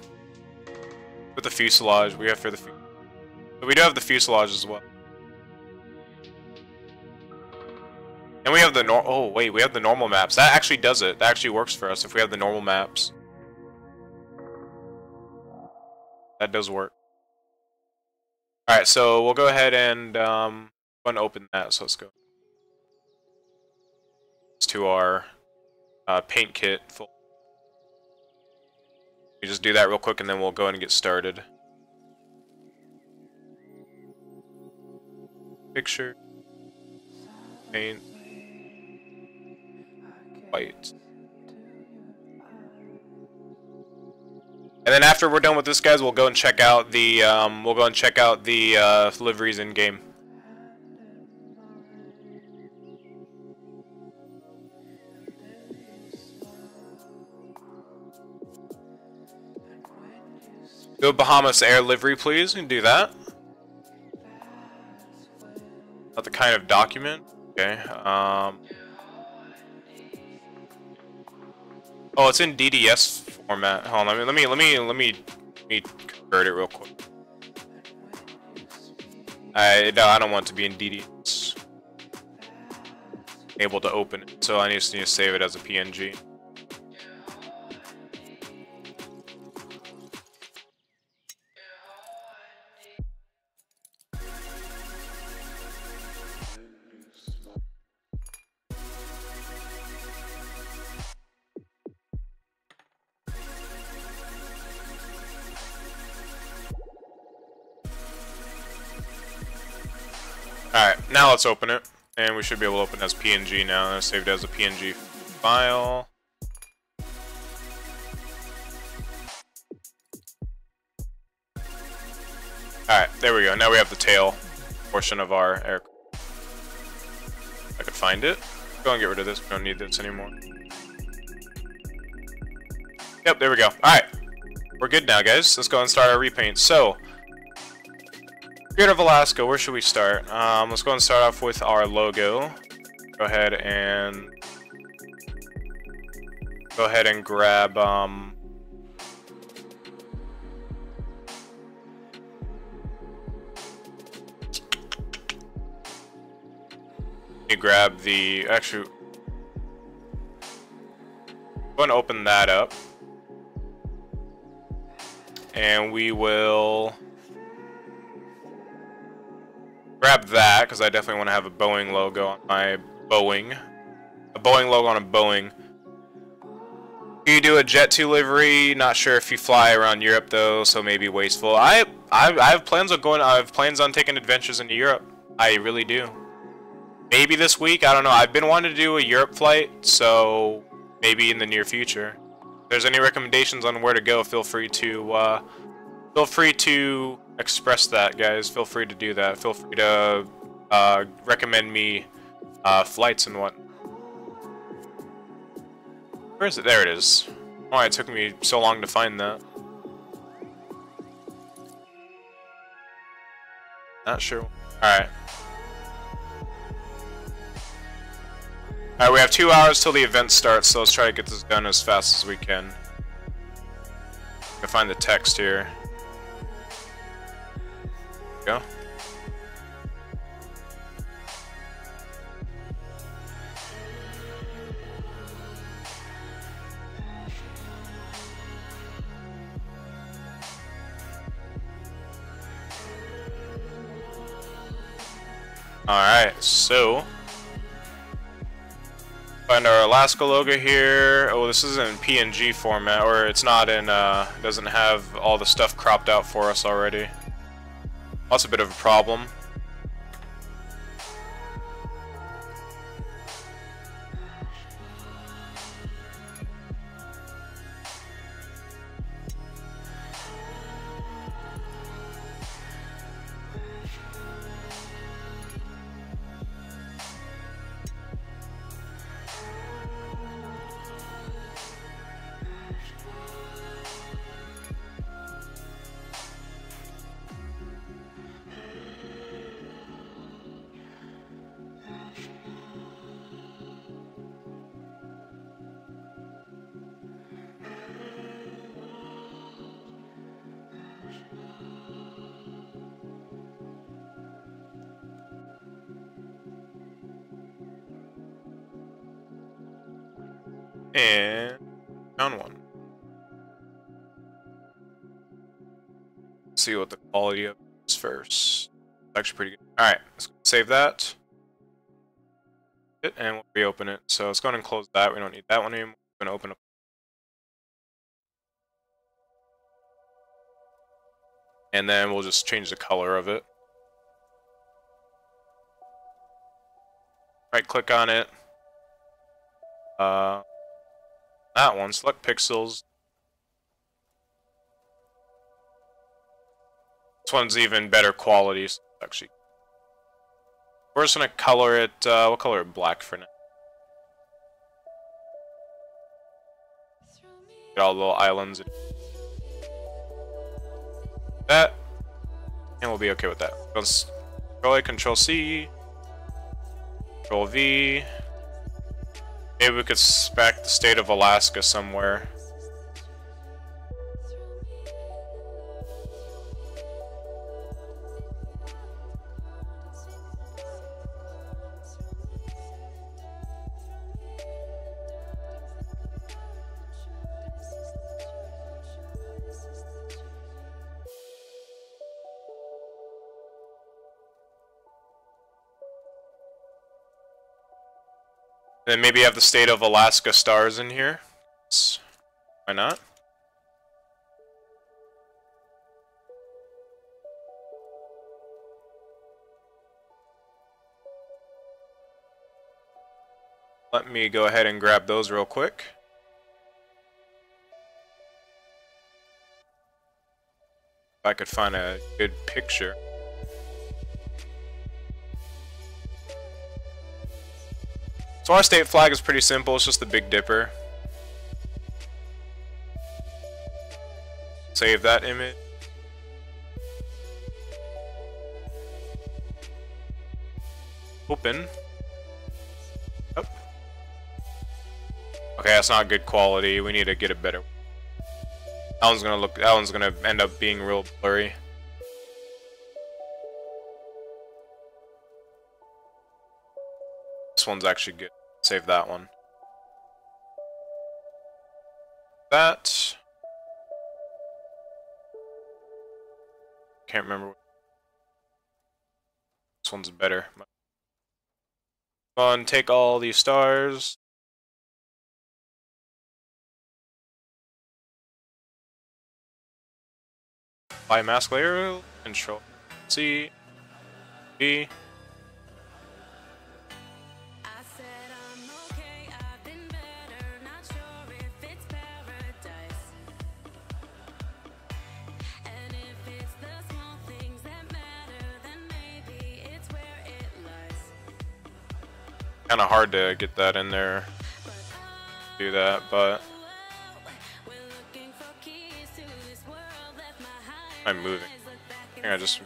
With the fuselage, we have for the... But we do have the fuselage as well. And we have the oh wait, we have the normal maps. That actually does it. That actually works for us if we have the normal maps. That does work. Alright, so we'll go ahead and open that, so let's go. Let's to our paint kit full. We just do that real quick and then we'll go and get started. Picture. Paint. White. And then after we're done with this, guys, we'll go and check out the liveries in game. Do a Bahamas Air livery, please. You can do that. Not the kind of document. Okay. Oh, it's in DDS format. Hold on, let me convert it real quick. No, I don't want it to be in DDS. Able to open it, so I just need to save it as a PNG. Alright, now let's open it. And we should be able to open it as PNG now. I saved it as a PNG file. Alright, there we go. Now we have the tail portion of our aircraft. I could find it. Go and get rid of this. We don't need this anymore. Yep, there we go. Alright. We're good now, guys. Let's go and start our repaint. So, Spirit of Alaska, where should we start? Let's go and start off with our logo. Go ahead and grab actually go and open that up. And we will grab that, because I definitely want to have a Boeing logo on my Boeing. A Boeing logo on a Boeing. You do a Jet 2 livery, not sure if you fly around Europe though, so maybe wasteful. I have plans on taking adventures into Europe. I really do. Maybe this week, I don't know. I've been wanting to do a Europe flight, so maybe in the near future. If there's any recommendations on where to go, feel free to express that, guys. Feel free to do that. Feel free to recommend me flights and what. Where is it? There it is. Oh, it took me so long to find that. Not sure. Alright. Alright, we have 2 hours till the event starts, so let's try to get this done as fast as we can. I can find the text here. Go. Alright, so find our Alaska logo here. Oh, this is in PNG format, or it's not in, doesn't have all the stuff cropped out for us already. That's a bit of a problem. And found one. Let's see what the quality of it is first. It's actually pretty good. Alright, let's save that. And we'll reopen it. So let's go ahead and close that. We don't need that one anymore. We're going to open up. And then we'll just change the color of it. Right click on it. That one, select pixels. This one's even better quality, so actually. We're just gonna color it, we'll color it black for now. Get all the little islands. That. And we'll be okay with that. Let's Control A, Control C. Control V. Maybe we could spec the state of Alaska somewhere. And then maybe have the state of Alaska stars in here. Why not? Let me go ahead and grab those real quick. If I could find a good picture. So our state flag is pretty simple, it's just the Big Dipper. Save that image. Open. Yep. Okay, that's not good quality. We need to get it better. That one's gonna end up being real blurry. This one's actually good. Save that one. That. Can't remember. This one's better. Go on, take all these stars. Apply mask layer. Control C. B. Kind of hard to get that in there, do that, but I'm moving. I think I just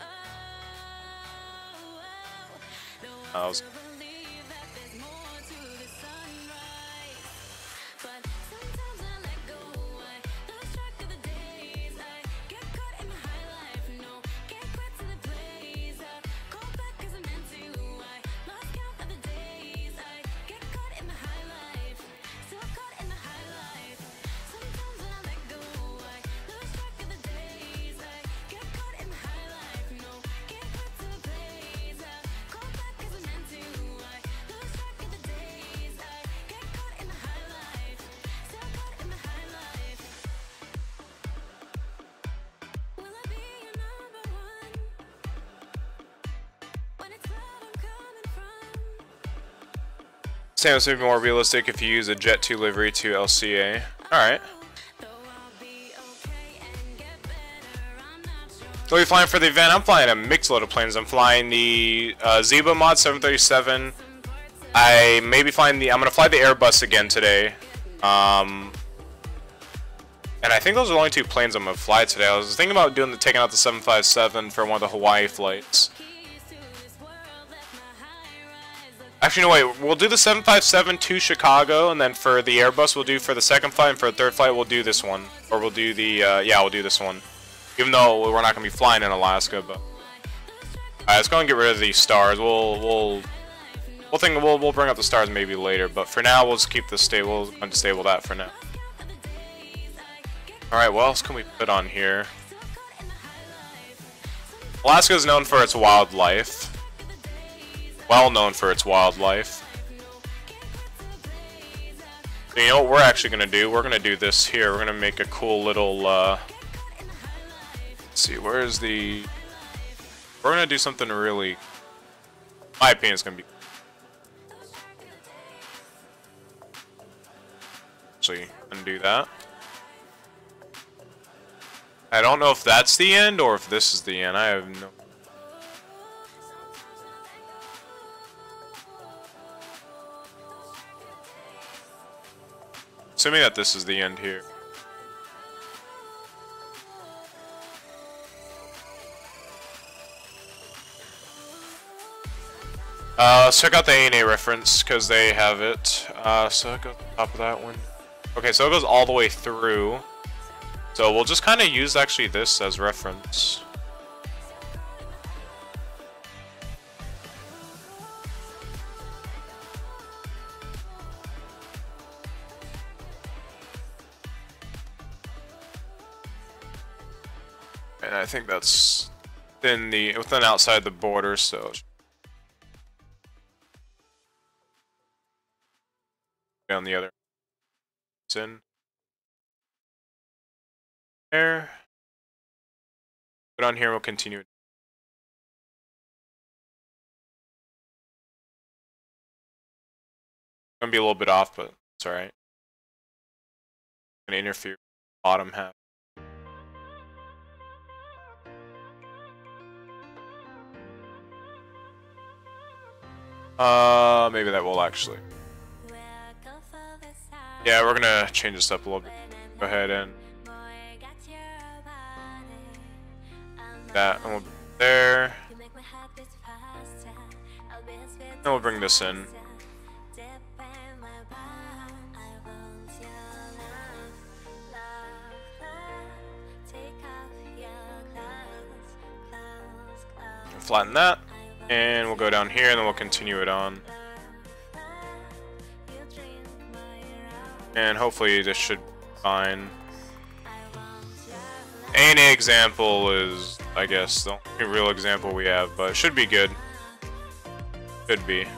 Sounds a bit more realistic if you use a Jet 2 livery to LCA. Alright. So are you flying for the event? I'm flying a mixed load of planes. I'm flying the Zeba Mod 737. I may be flying the... I'm going to fly the Airbus again today. And I think those are the only two planes I'm going to fly today. I was thinking about taking out the 757 for one of the Hawaii flights. Actually, no, wait. We'll do the 757 to Chicago, and then for the Airbus, we'll do for the second flight, and for the third flight, we'll do this one. Or we'll do the, yeah, we'll do this one. Even though we're not going to be flying in Alaska, but... Alright, let's go and get rid of these stars. We'll we'll bring up the stars maybe later, but for now we'll just keep this stable, unstable that for now. Alright, what else can we put on here? Alaska is known for its wildlife. Well known for its wildlife. So you know what we're actually going to do? We're going to do this here. We're going to make a cool little, let's see, where's the... We're going to do something really... In my opinion, it's going to be... Actually, undo that. I don't know if that's the end or if this is the end. I have no... Assuming that this is the end here. Let's check out the ANA reference because they have it. So it goes on top of that one. Okay, so it goes all the way through. So we'll just kind of use actually this as reference. And I think that's within outside the border, so on the other it's in there. Put on here, we'll continue. Gonna be a little bit off, but it's alright. Gonna interfere with the bottom half. Maybe that will actually. Yeah, we're gonna change this up a little bit. Go ahead and that, and we'll bring it there. And we'll bring this in. Flatten that. And we'll go down here and then we'll continue it on. And hopefully this should be fine. Any example is, I guess, the only real example we have, but it should be good. Could be.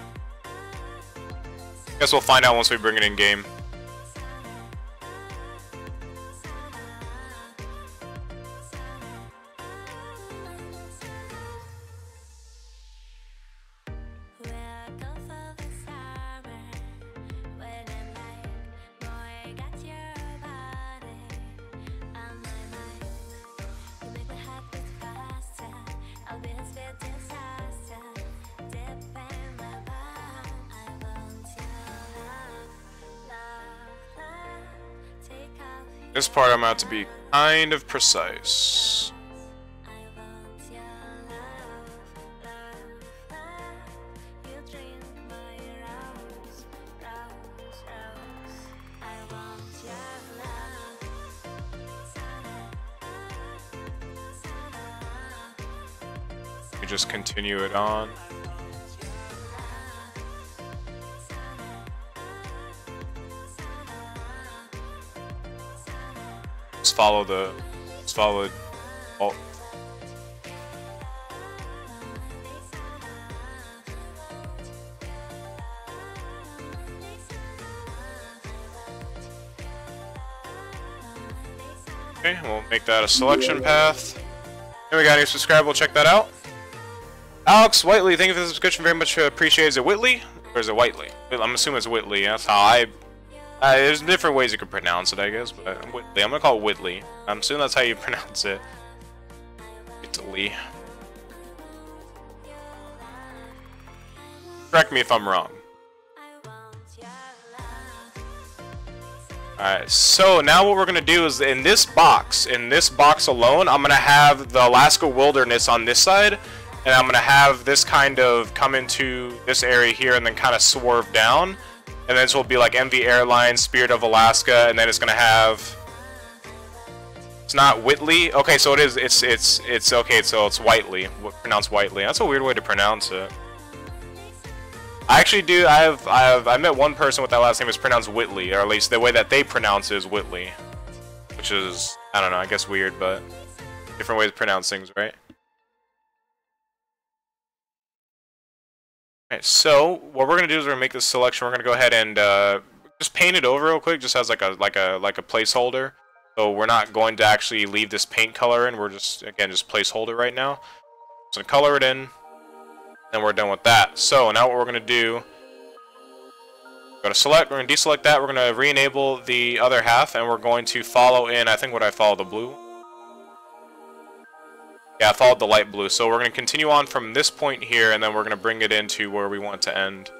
Guess we'll find out once we bring it in game. This part I'm going to have to be kind of precise. We just continue it on. Let's follow it. Oh. Okay, we'll make that a selection path. And we got a subscribe, we'll check that out. Alex Whiteley, thank you for the subscription, very much appreciated. Is it Whitley? Or is it Whiteley? I'm assuming it's Whitley, that's how I... there's different ways you could pronounce it, I guess, but Whitley. I'm gonna call it Whitley. I'm assuming that's how you pronounce it. Italy. Correct me if I'm wrong. Alright, so now what we're gonna do is in this box alone, I'm gonna have the Alaska Wilderness on this side, and I'm gonna have this kind of come into this area here and then kind of swerve down. And then this will be like MV Airlines, Spirit of Alaska, and then it's gonna have. It's not Whitley. Okay, so it is. It's okay. So it's Whiteley. Pronounced Whiteley. That's a weird way to pronounce it. I actually do. I met one person with that last name is pronounced Whitley, or at least the way that they pronounce it is Whitley, which is, I don't know, I guess weird, but different ways to pronounce things, right? Okay, so what we're gonna do is we're gonna make this selection. We're gonna go ahead and just paint it over real quick, just as like a placeholder. So we're not going to actually leave this paint color in. We're just, again, just placeholder right now. So I'm gonna color it in, and we're done with that. So now what we're gonna do, go to select. We're gonna deselect that. We're gonna re-enable the other half, and we're going to follow in. I think what I followed the blue. Yeah, I followed the light blue. So we're gonna continue on from this point here, and then we're gonna bring it into where we want to end.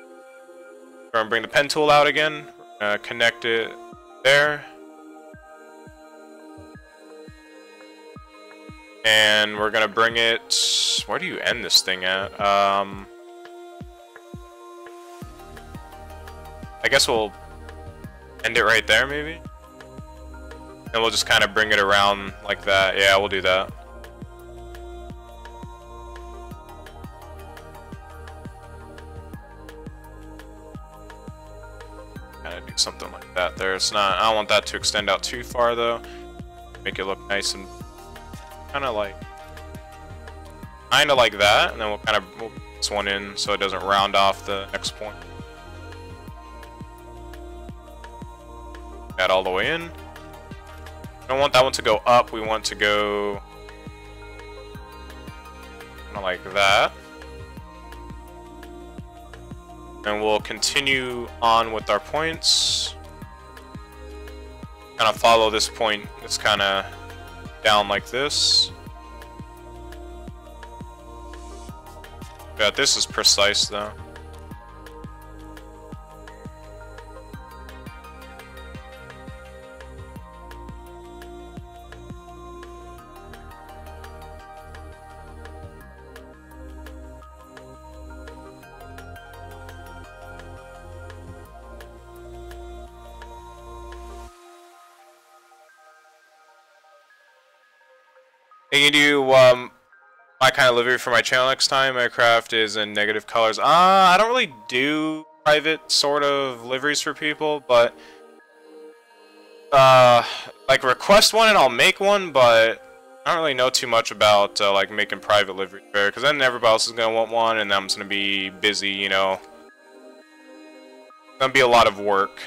We're gonna bring the pen tool out again. Connect it there. And we're gonna bring it, where do you end this thing at? I guess we'll end it right there, maybe? And we'll just kind of bring it around like that. Yeah, we'll do that. Kind of do something like that there. It's not, I don't want that to extend out too far though. Make it look nice and kind of like that, and then we'll kind of move this one in so it doesn't round off the next point. That all the way in. We don't want that one to go up, we want to go kind of like that. And we'll continue on with our points. Kind of follow this point. It's kind of down like this. Yeah, this is precise though. You can do my kind of livery for my channel next time. My craft is in negative colors. I don't really do private sort of liveries for people, but like request one and I'll make one, but I don't really know too much about like making private livery fair, because then everybody else is gonna want one, and I'm just gonna be busy, you know. It's gonna be a lot of work.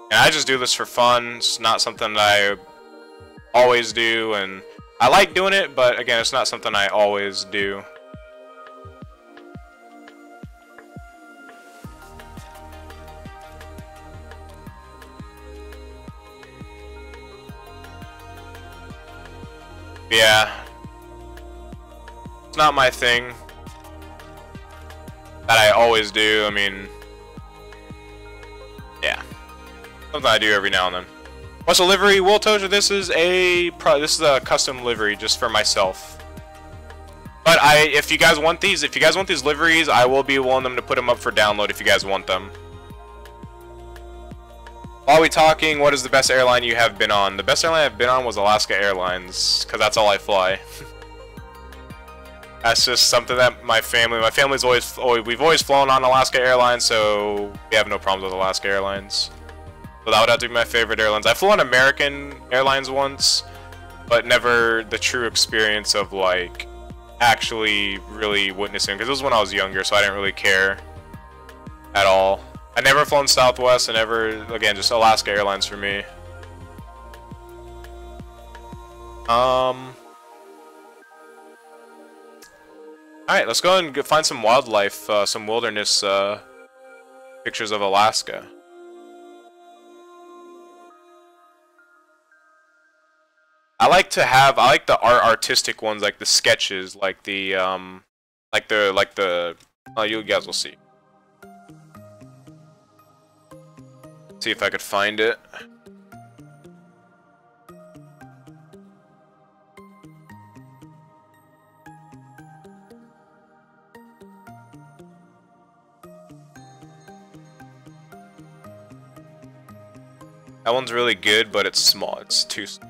And I just do this for fun. It's not something that I always do, and I like doing it, but again, it's not something I always do. Yeah. It's not my thing that I always do. I mean, yeah. Something I do every now and then. What's a livery? Well, Toja, this is a custom livery just for myself. But if you guys want these liveries, I will be willing them to put them up for download if you guys want them. While we talking, what is the best airline you have been on? The best airline I've been on was Alaska Airlines, because that's all I fly. That's just something that my family's we've always flown on Alaska Airlines, so we have no problems with Alaska Airlines. So that would have to be my favorite airlines. I flew on American Airlines once, but never the true experience of like actually really witnessing, because it was when I was younger, so I didn't really care at all. I never flown Southwest, and never, again, just Alaska Airlines for me. Alright, let's go and find some wildlife, some wilderness pictures of Alaska. I like the artistic ones, like the sketches, like the you guys will see. See if I could find it. That one's really good, but it's small. It's too small.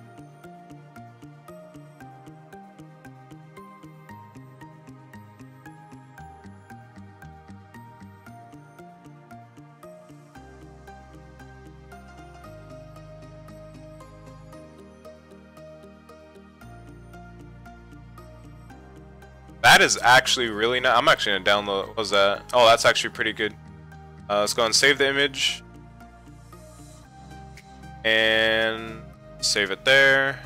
That is actually really nice. I'm actually gonna download. What was that? Oh, that's actually pretty good. Let's go and save the image. And save it there.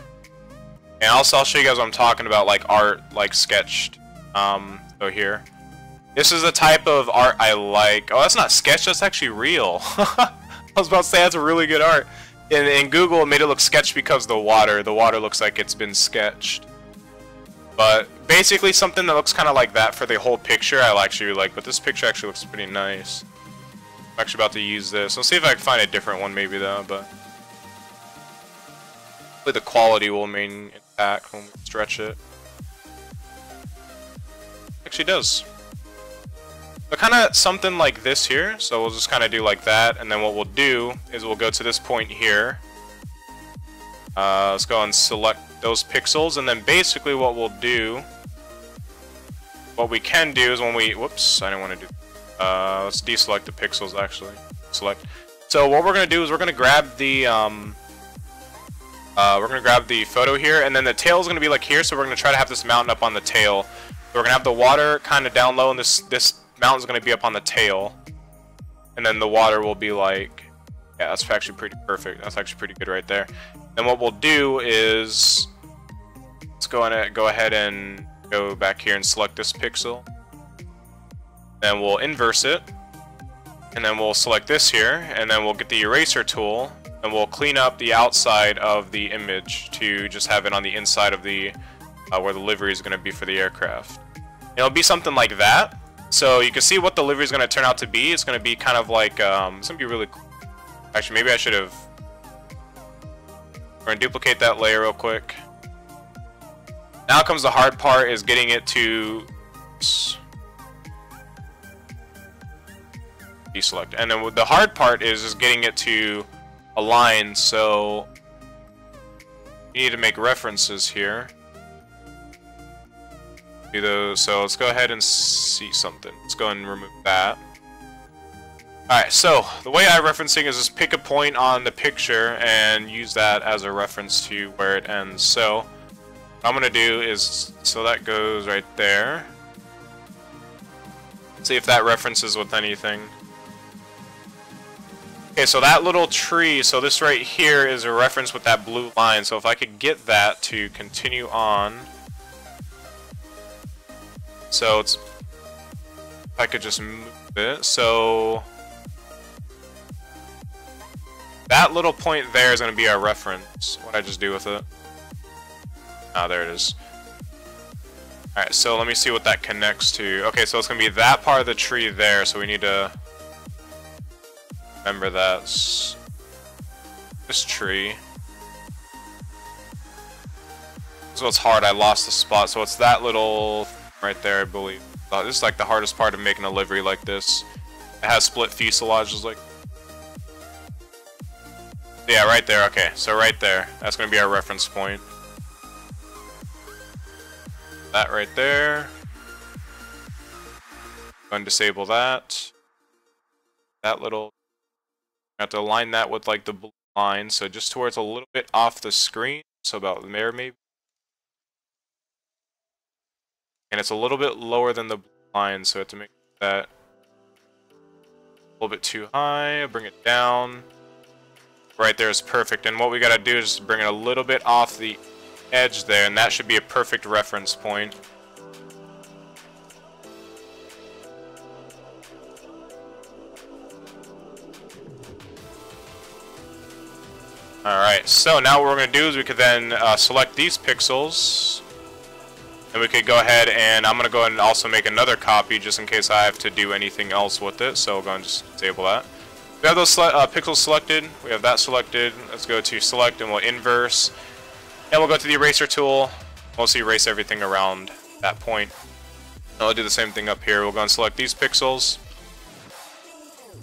And also, I'll show you guys what I'm talking about, like art, like sketched. So here. This is the type of art I like. Oh, that's not sketched, that's actually real. I was about to say that's a really good art. In Google, it made it look sketched because the water looks like it's been sketched. But basically something that looks kind of like that for the whole picture I actually really like, but this picture actually looks pretty nice. I'm actually about to use this. I'll see if I can find a different one maybe though, but hopefully the quality will remain intact when we stretch it. Actually does. So kind of something like this here, so we'll just kind of do like that, and then what we'll do is we'll go to this point here. Let's go and select those pixels, and then basically what we'll do, what we can do is when we, whoops, I didn't want to do, let's deselect the pixels actually, select. So what we're going to do is we're going to grab the, photo here, and then the tail is going to be like here, so we're going to try to have this mountain up on the tail. So we're going to have the water kind of down low, and this mountain's going to be up on the tail, and then the water will be like, yeah, that's actually pretty perfect. That's actually pretty good right there. Then what we'll do is let's go ahead and go back here and select this pixel. Then we'll inverse it, and then we'll select this here, and then we'll get the eraser tool, and we'll clean up the outside of the image to just have it on the inside of the where the livery is going to be for the aircraft. It'll be something like that. So you can see what the livery is going to turn out to be. It's going to be kind of like, it's going to be really cool. Actually, maybe I should have... We're going to duplicate that layer real quick. Now comes the hard part, is getting it to... Deselect. And then the hard part is just getting it to align, so... You need to make references here. Do those, so let's go ahead and see something. Let's go and remove that. Alright, so the way I'm referencing is just pick a point on the picture and use that as a reference to where it ends. So what I'm going to do is, so that goes right there. See if that references with anything. Okay, so that little tree, so this right here is a reference with that blue line. So if I could get that to continue on. So it's, if I could just move it, so that little point there is going to be our reference. What did I just do with it? Ah, there it is. Alright, so let me see what that connects to. Okay, so it's going to be that part of the tree there, so we need to remember that. This tree. So it's hard, I lost the spot, so it's that little right there, I believe. This is like the hardest part of making a livery like this. It has split fuselages like... Yeah, right there, okay. So right there, that's going to be our reference point. That right there. Go and disable that. That little... I have to align that with like the blue line, so just towards a little bit off the screen. So about there maybe. And it's a little bit lower than the blue line, so I have to make that a little bit too high. Bring it down. Right there is perfect. And what we gotta do is just bring it a little bit off the edge there, and that should be a perfect reference point. Alright, so now what we're going to do is we could then select these pixels, and we could go ahead and I'm going to go ahead and also make another copy just in case I have to do anything else with it, so we'll go and just disable that. We have those pixels selected, we have that selected. Let's go to select and we'll inverse, and we'll go to the eraser tool, mostly erase everything around that point. And I'll do the same thing up here. We'll go and select these pixels.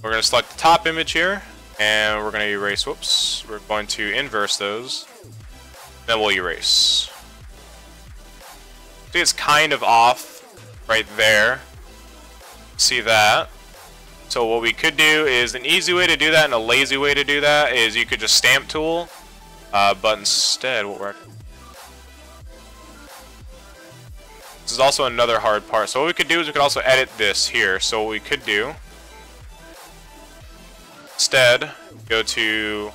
We're going to select the top image here. And we're going to erase, whoops, we're going to inverse those, then we'll erase. See, it's kind of off right there. See that? So what we could do is, an easy way to do that and a lazy way to do that is you could just stamp tool, but instead what we're This is also another hard part. So what we could do is we could also edit this here. So what we could do, instead, go to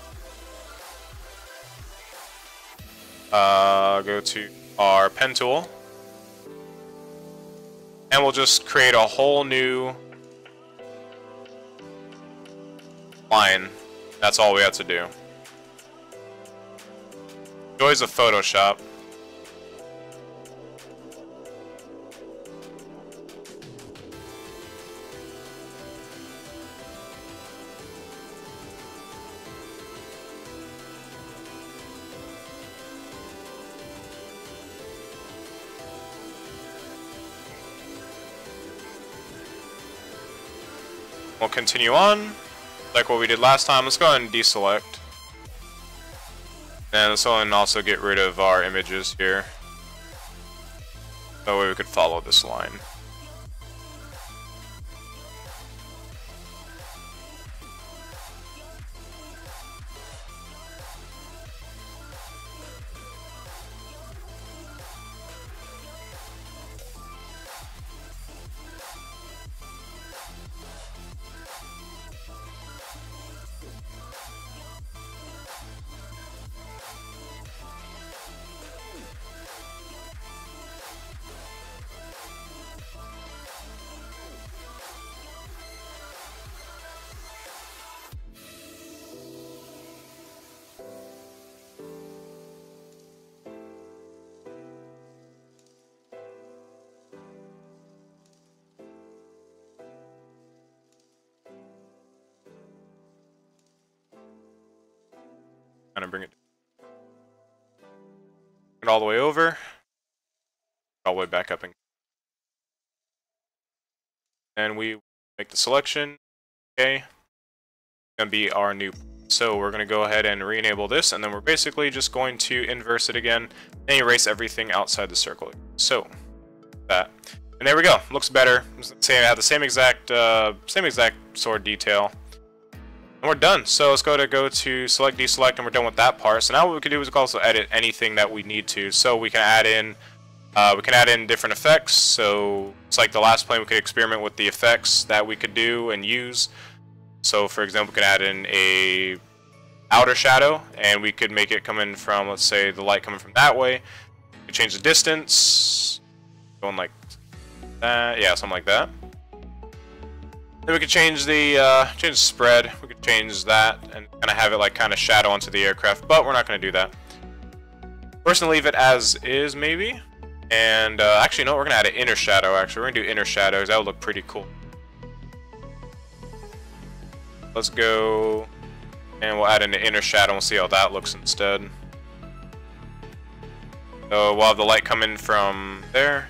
our pen tool, and we'll just create a whole new line. That's all we have to do. Joys of Photoshop. We'll continue on, like what we did last time. Let's go ahead and deselect. And let's go ahead and also get rid of our images here. That way we could follow this line. Kind of bring it all the way over, all the way back up, and we make the selection. Okay, gonna be our new. So we're gonna go ahead and re-enable this, and then we're basically just going to inverse it again and erase everything outside the circle. So that, and there we go. Looks better. Same, have the same exact sword detail. And we're done. So let's go to select, deselect, and we're done with that part. So now what we can do is we can also edit anything that we need to. So we can add in different effects. So it's like the last plane, we could experiment with the effects that we could do and use. So for example, we could add in a outer shadow, and we could make it come in from, let's say, the light coming from that way. We could change the distance, going like that, yeah, something like that. Then we could change the spread. We could change that and kind of have it like kind of shadow onto the aircraft, but we're not going to do that. We're just going to leave it as is, maybe. And actually, no, we're going to add an inner shadow. Actually, we're going to do inner shadows. That would look pretty cool. Let's go, and we'll add in the inner shadow. And we'll see how that looks instead. So we'll have the light come in from there,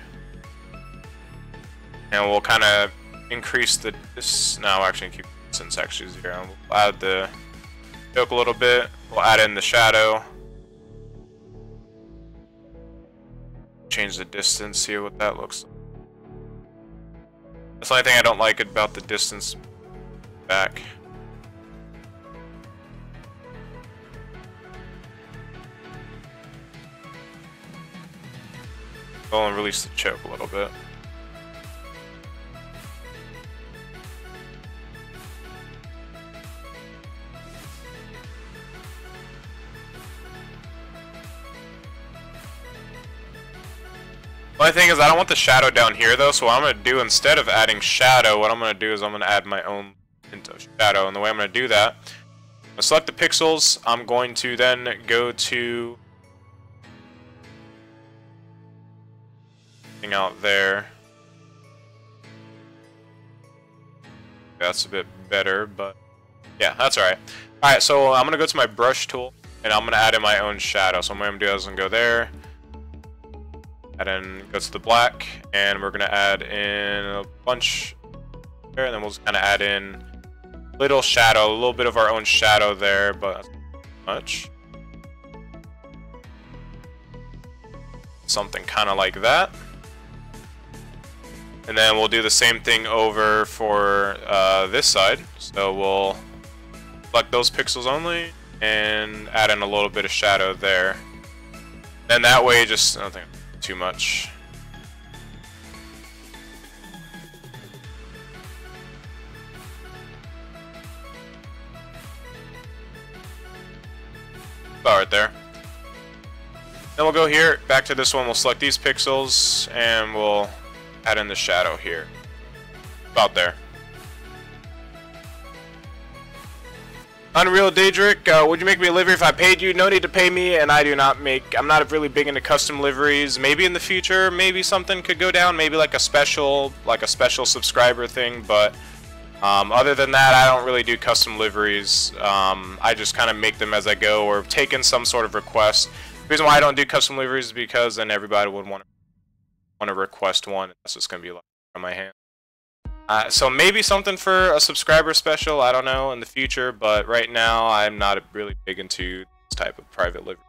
and we'll kind of increase this. No, actually keep the distance actually 0. We'll add the joke a little bit. We'll add in the shadow. Change the distance, see what that looks like. That's the only thing I don't like about the distance back. Go and release the choke a little bit. The only thing is I don't want the shadow down here though, so what I'm going to do instead of adding shadow, what I'm going to do is I'm going to add my own hint of shadow. And the way I'm going to do that, I'm going to select the pixels. I'm going to then go to out there. That's a bit better, but yeah, that's alright. Alright, so I'm gonna go to my brush tool and I'm gonna add in my own shadow. So what I'm gonna do is I'm gonna go there, add in, go to the black, and we're gonna add in a bunch there, and then we'll just kind of add in little shadow, a little bit of our own shadow there, but not much. Something kind of like that. And then we'll do the same thing over for this side. So we'll select those pixels only and add in a little bit of shadow there. Then that way, just I don't think too much. About right there. Then we'll go here, back to this one, we'll select these pixels, and we'll add in the shadow here. About there. Unreal Daedric, would you make me a livery if I paid you? No need to pay me, and I'm not really big into custom liveries. Maybe in the future, maybe something could go down, maybe like a special subscriber thing, but other than that, I don't really do custom liveries. I just kind of make them as I go, or take in some sort of request. The reason why I don't do custom liveries is because then everybody would want to request one, and that's just going to be like on my hand. So maybe something for a subscriber special, I don't know, in the future, but right now I'm not really big into this type of private livery.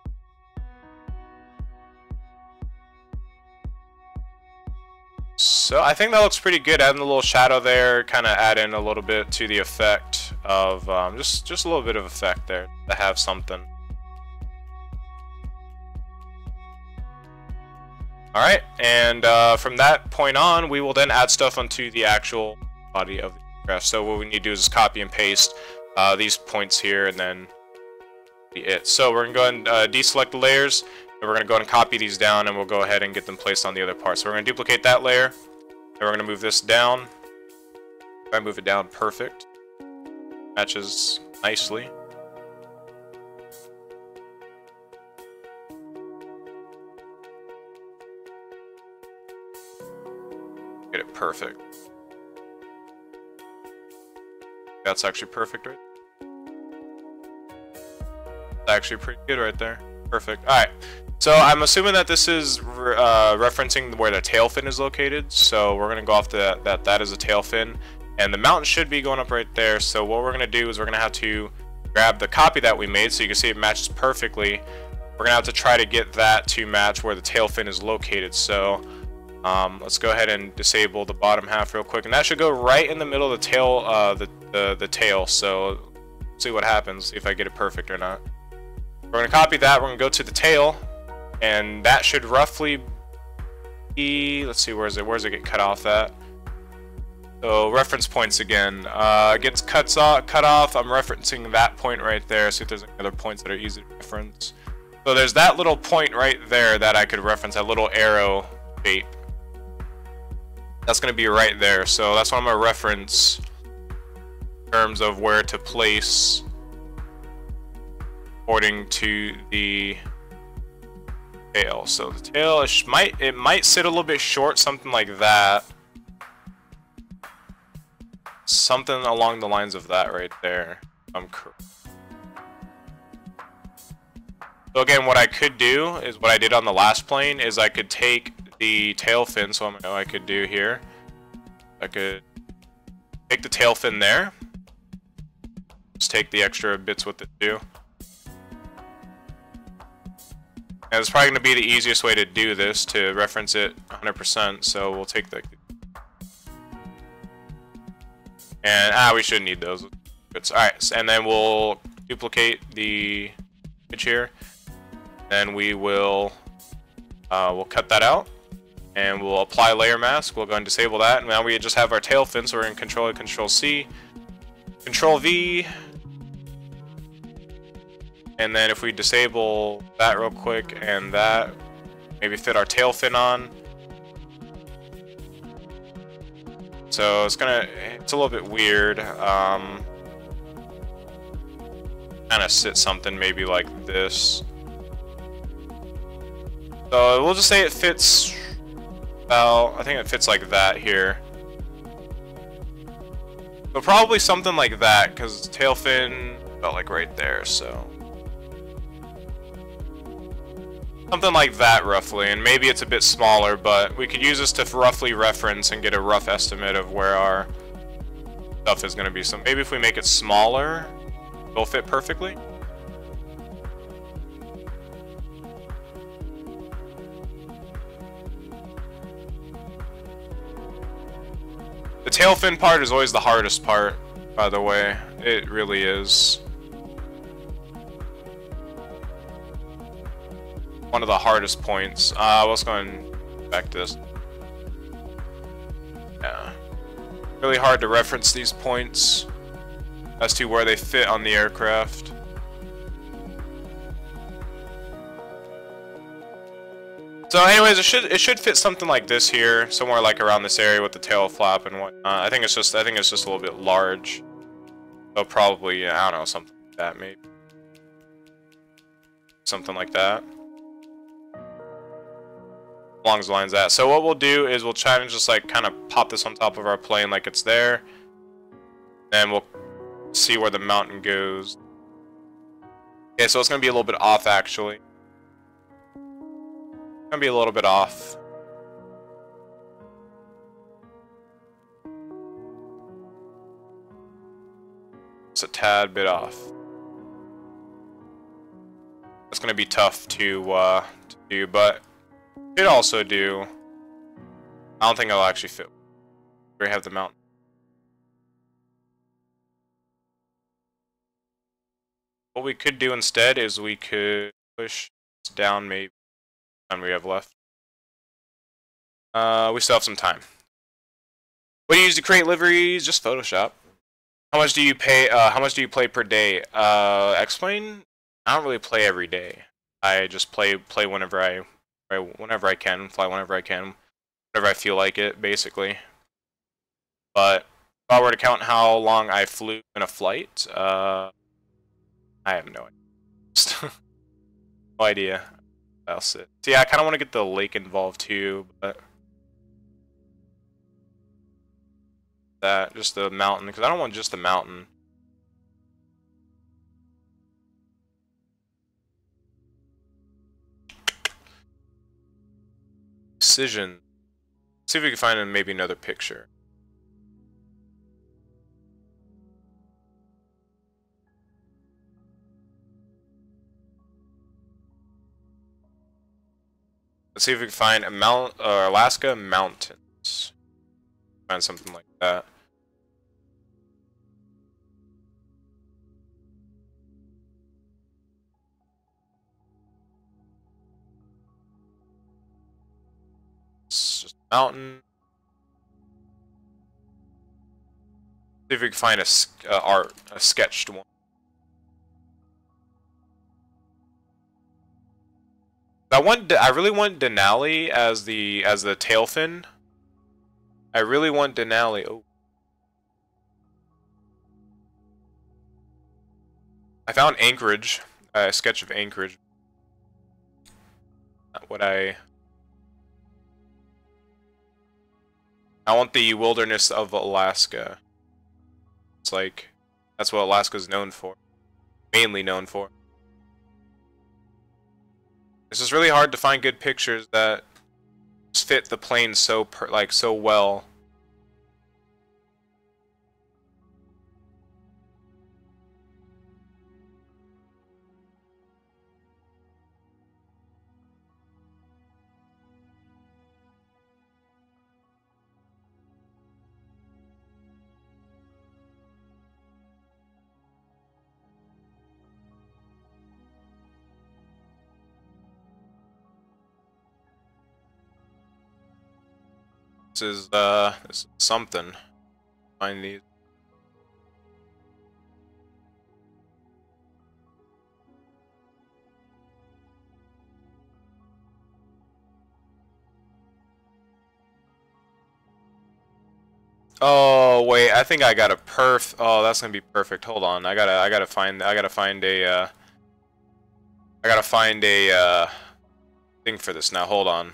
So I think that looks pretty good. Adding the little shadow there, kind of add in a little bit to the effect of just a little bit of effect there to have something. Alright, and from that point on, we will then add stuff onto the actual body of the graph. So what we need to do is just copy and paste these points here, and then be it. So we're going to go ahead and deselect the layers, and we're going to go ahead and copy these down, and we'll go ahead and get them placed on the other parts. So we're going to duplicate that layer, and we're going to move this down. If I move it down, perfect. Matches nicely. Get it perfect. That's actually perfect, right? That's actually pretty good right there. Perfect. Alright, so I'm assuming that this is referencing where the tail fin is located. So we're going to go off that is a tail fin. And the mountain should be going up right there. So what we're going to do is we're going to have to grab the copy that we made. So you can see it matches perfectly. We're going to have to try to get that to match where the tail fin is located. So let's go ahead and disable the bottom half real quick, and that should go right in the middle of the tail, the tail. So let's see what happens, see if I get it perfect or not. We're going to copy that, we're going to go to the tail, and that should roughly be, let's see, where does it get cut off at? So reference points again, it gets cut off, I'm referencing that point right there, see if there's any other points that are easy to reference. So there's that little point right there that I could reference, that little arrow shape. That's going to be right there, so that's what I'm going to reference in terms of where to place according to the tail. So the tail it might sit a little bit short, something like that. Something along the lines of that right there. I'm correct. So again, what I could do is what I did on the last plane is I could take the tail fin, so I could do here. I could take the tail fin there. Just take the extra bits with it too. And it's probably going to be the easiest way to do this, to reference it 100%. So we'll take the... And we shouldn't need those. Alright, and then we'll duplicate the image here. Then we will we'll cut that out. And we'll apply layer mask. We'll go and disable that. And now we just have our tail fin, so we're in Control C, Control V. And then if we disable that real quick and that, maybe fit our tail fin on. So it's a little bit weird. Kind of sit something maybe like this. So we'll just say it fits. Well, I think it fits like that here. So probably something like that, because tail fin felt like right there, so. Something like that roughly, and maybe it's a bit smaller, but we could use this to roughly reference and get a rough estimate of where our stuff is going to be. So maybe if we make it smaller, it'll fit perfectly. The tail fin part is always the hardest part, by the way. It really is. One of the hardest points. Let's go back to this. Yeah. Really hard to reference these points as to where they fit on the aircraft. So anyways, it should fit something like this here, somewhere like around this area with the tail flap and whatnot. I think it's just a little bit large. So probably, I don't know, something like that maybe. Something like that. Along the lines of that. So what we'll do is we'll try and just like kind of pop this on top of our plane like it's there. And we'll see where the mountain goes. Okay, so it's gonna be a little bit off actually. Gonna be a little bit off. It's a tad bit off. It's gonna be tough to do, but it also do. I don't think it'll actually fit. We have the mountain. What we could do instead is we could push this down maybe. Time we have left. We still have some time. What do you use to create liveries? Just Photoshop. How much do you pay? How much do you play per day? Explain. I don't really play every day. I just play whenever I can, fly whenever I can, whenever I feel like it, basically. But if I were to count how long I flew in a flight, I have no idea. No idea. Else it. So yeah, I kind of want to get the lake involved too, but that just the mountain because I don't want just the mountain. Precision. See if we can find maybe another picture. Let's see if we can find a Alaska mountains. Find something like that. It's just a mountain. See if we can find a sketched one. I really want Denali as the tail fin. I really want Denali. Oh. I found Anchorage, a sketch of Anchorage. Not what I want the wilderness of Alaska. It's like that's what Alaska's known for. Mainly known for. It's just really hard to find good pictures that fit the plane so so well. This is something. Find these. Oh wait, I think I got a perf. Oh, that's gonna be perfect. Hold on, I gotta find a thing for this now. Hold on.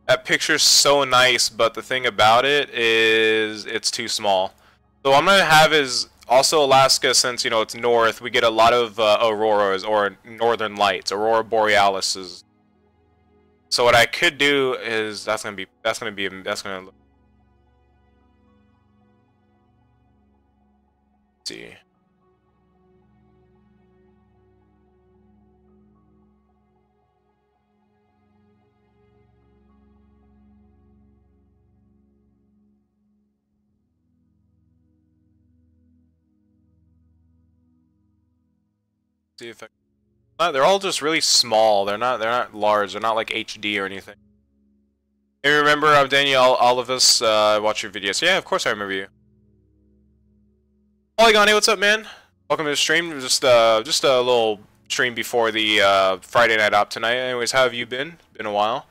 That picture's so nice, but the thing about it is it's too small. So what I'm gonna have is also Alaska, since you know it's north, we get a lot of auroras or northern lights, aurora borealises. So what I could do is that's gonna look. Let's see. See if they're all just really small. They're not large. They're not like HD or anything. Hey, remember, I'm Daniel. All of us watch your videos. Yeah, of course I remember you. Polygon, hey, what's up, man? Welcome to the stream. Just a little stream before the Friday night op tonight. Anyways, how have you been? Been a while.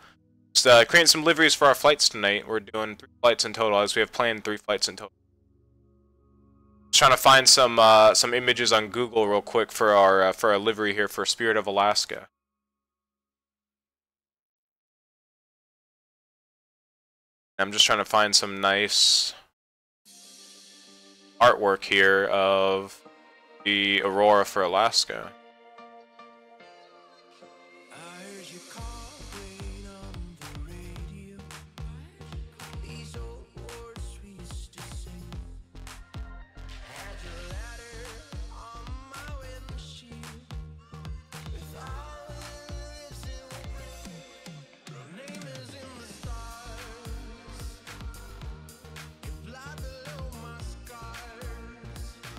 Just creating some liveries for our flights tonight. We're doing 3 flights in total, as we have planned 3 flights in total. Just trying to find some images on Google real quick for our livery here for Spirit of Alaska. I'm just trying to find some nice artwork here of the Aurora for Alaska.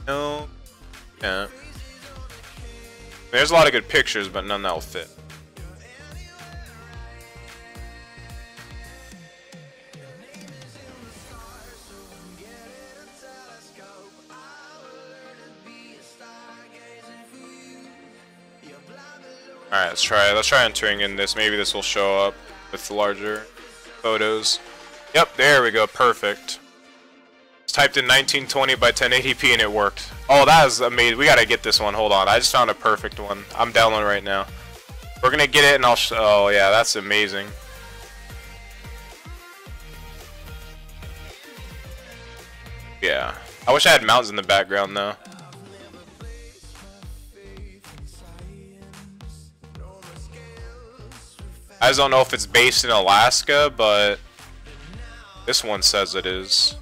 No, yeah. There's a lot of good pictures, but none that'll fit. Alright, let's try entering in this. Maybe this will show up with larger photos. Yep, there we go, perfect. Typed in 1920 by 1080p and it worked. Oh, that is amazing. We gotta get this one. Hold on. I just found a perfect one. I'm downloading right now. We're gonna get it and I'll oh yeah, that's amazing. Yeah. I wish I had mountains in the background though. I just don't know if it's based in Alaska, but this one says it is.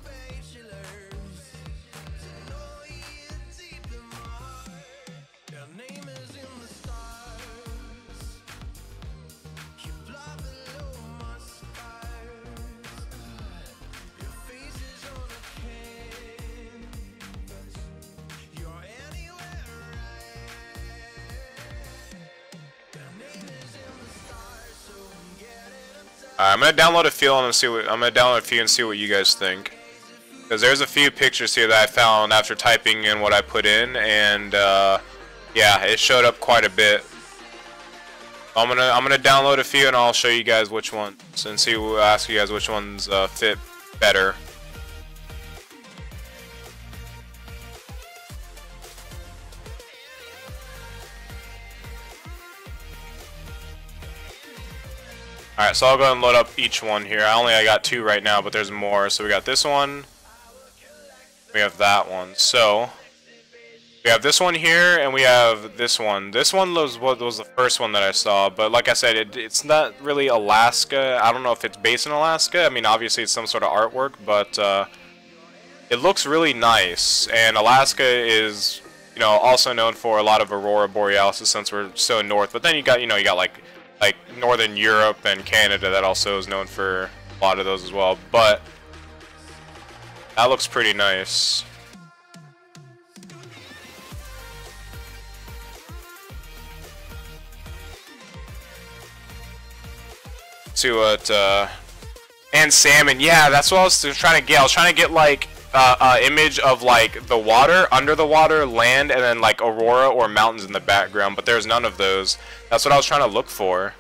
I'm gonna download a few and see what you guys think, because there's a few pictures here that I found after typing in what I put in, and yeah, it showed up quite a bit. I'm gonna download a few and I'll show you guys which ones and ask you guys which ones fit better. Alright, so I'll go ahead and load up each one here. I got 2 right now, but there's more. So we got this one. We have that one. So we have this one here, and we have this one. This one was the first one that I saw, but like I said, it's not really Alaska. I don't know if it's based in Alaska. I mean, obviously it's some sort of artwork, but it looks really nice. And Alaska is, you know, also known for a lot of Aurora Borealis since we're so north. But then you got like Northern Europe and Canada that also is known for a lot of those as well, but that looks pretty nice. See what and salmon, yeah, that's what I was trying to get. I was trying to get like image of like the water, under the water, land, and then like aurora or mountains in the background, but there's none of those. That's what I was trying to look for.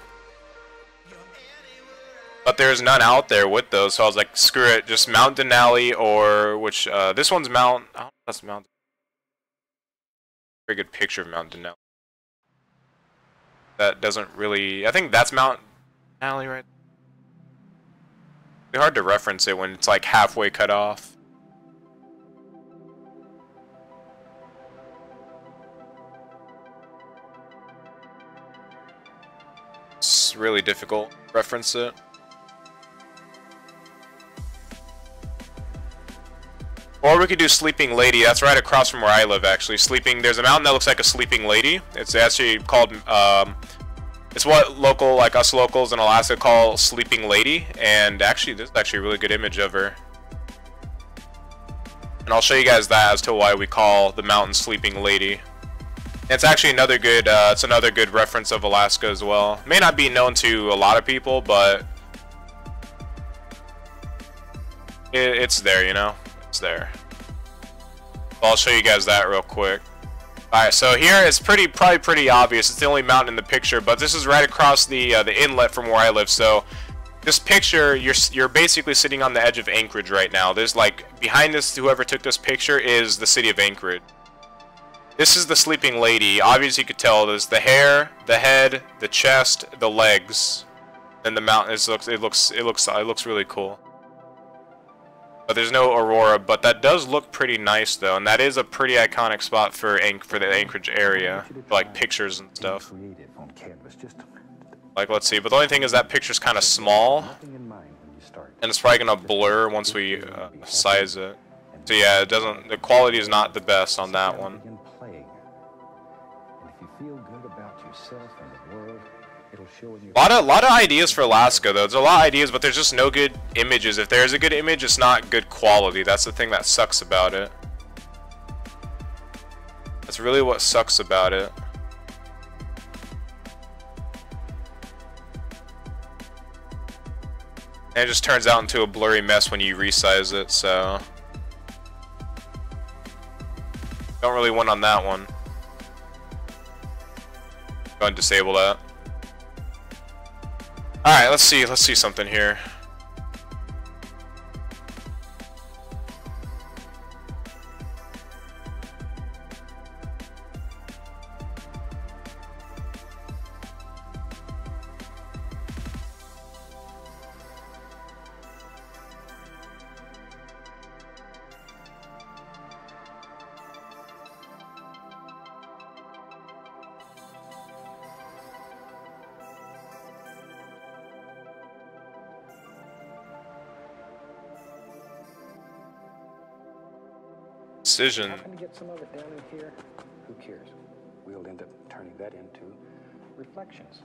But there's none out there with those, so I was like, screw it, just Mount Denali, or which this one's Mount. Oh, that's Mount. Very good picture of Mount Denali. That doesn't really. I think that's Mount Denali, right? It's hard to reference it when it's like halfway cut off. It's really difficult to reference it. Or we could do Sleeping Lady. That's right across from where I live, actually. There's a mountain that looks like a sleeping lady. It's actually called, it's what us locals in Alaska call Sleeping Lady. And actually, this is actually a really good image of her. And I'll show you guys that as to why we call the mountain Sleeping Lady. And it's actually another good, reference of Alaska as well. May not be known to a lot of people, but it's there, you know? It's there. Well, I'll show you guys that real quick. Alright, so here it's probably pretty obvious. It's the only mountain in the picture, but this is right across the inlet from where I live. So this picture, you're basically sitting on the edge of Anchorage right now. There's like behind this, whoever took this picture is the city of Anchorage. This is the sleeping lady. Obviously, you could tell there's the hair, the head, the chest, the legs, and the mountain. It looks really cool. But there's no aurora, but that does look pretty nice though, and that is a pretty iconic spot for the Anchorage area, for, like pictures and stuff. Like, let's see, but the only thing is that picture's kind of small, and it's probably gonna blur once we size it. So yeah, it doesn't. The quality is not the best on that one. A lot of ideas for Alaska though. There's a lot of ideas, but there's just no good images. If there's a good image, it's not good quality. That's the thing that sucks about it. That's really what sucks about it. And it just turns out into a blurry mess when you resize it, so don't really win on that one. Go ahead and disable that. Alright, let's see something here. Decision. How can we get some of it down in here? Who cares? We'll end up turning that into reflections.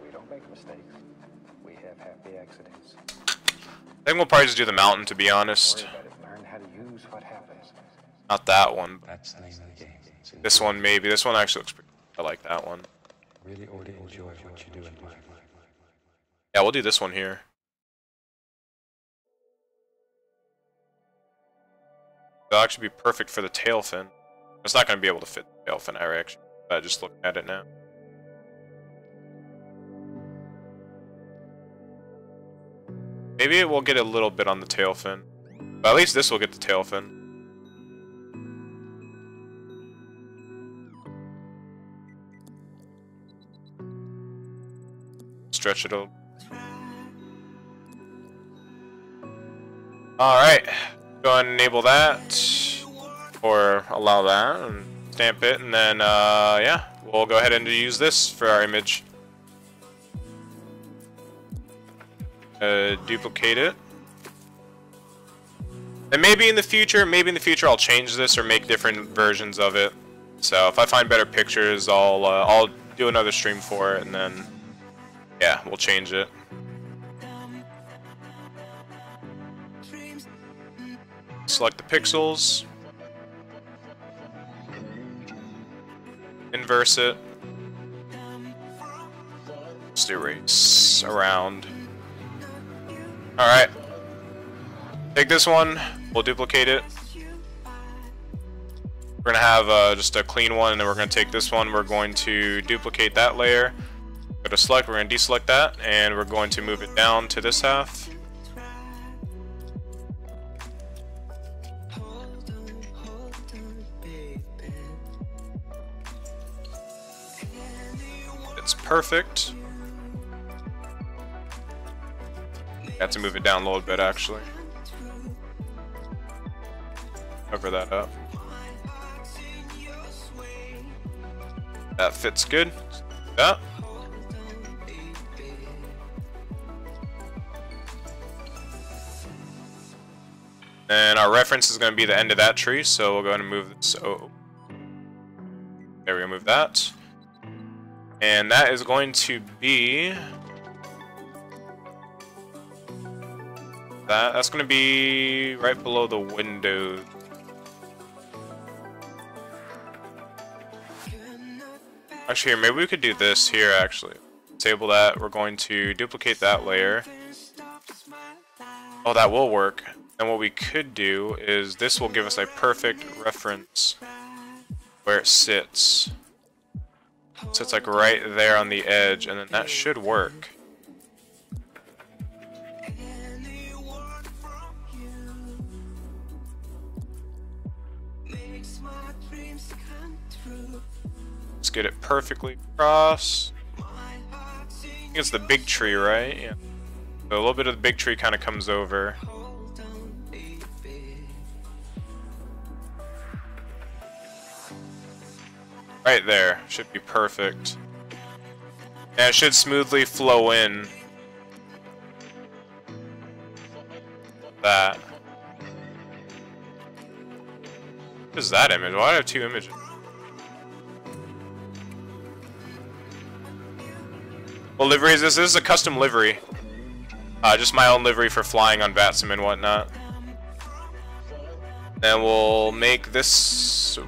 We don't make mistakes. We have happy accidents. I think we'll probably just do the mountain, to be honest. Learn how to use what happens. Not that one. That's the name of the game. This one maybe. This one actually looks pretty. I like that one. Really ought to enjoy what you do in life. Yeah, we'll do this one here. That'll actually be perfect for the tail fin. It's not going to be able to fit the tail fin, I actually. Just looking at it now. Maybe it will get a little bit on the tail fin. But at least this will get the tail fin. Stretch it a little. Alright. Go ahead and enable that, or allow that, and stamp it, and then, yeah, we'll go ahead and use this for our image. Duplicate it. And maybe in the future I'll change this or make different versions of it. So if I find better pictures, I'll do another stream for it, and then, yeah, we'll change it. Select the pixels, inverse it, just erase around. Alright, take this one, we'll duplicate it. We're going to have just a clean one, and then we're going to take this one, we're going to duplicate that layer, go to select, we're going to deselect that, and we're going to move it down to this half. It's perfect. Got to move it down a little bit actually. Cover that up. That fits good. That. And our reference is going to be the end of that tree, so we'll go ahead and move this. Oh, there we go. Move that. And that is going to be that's going to be right below the window. Actually, here, maybe we could do this here actually. Disable that. We're going to duplicate that layer. Oh, that will work. And what we could do is this will give us a perfect reference where it sits. So it's like right there on the edge, and then that should work. Let's get it perfectly across. I think it's the big tree, right? Yeah. So a little bit of the big tree kind of comes over. Right there. Should be perfect. And it should smoothly flow in. That. What is that image? Why do I have two images? Well, liveries, this is a custom livery. Just my own livery for flying on VATSIM and whatnot. And we'll make this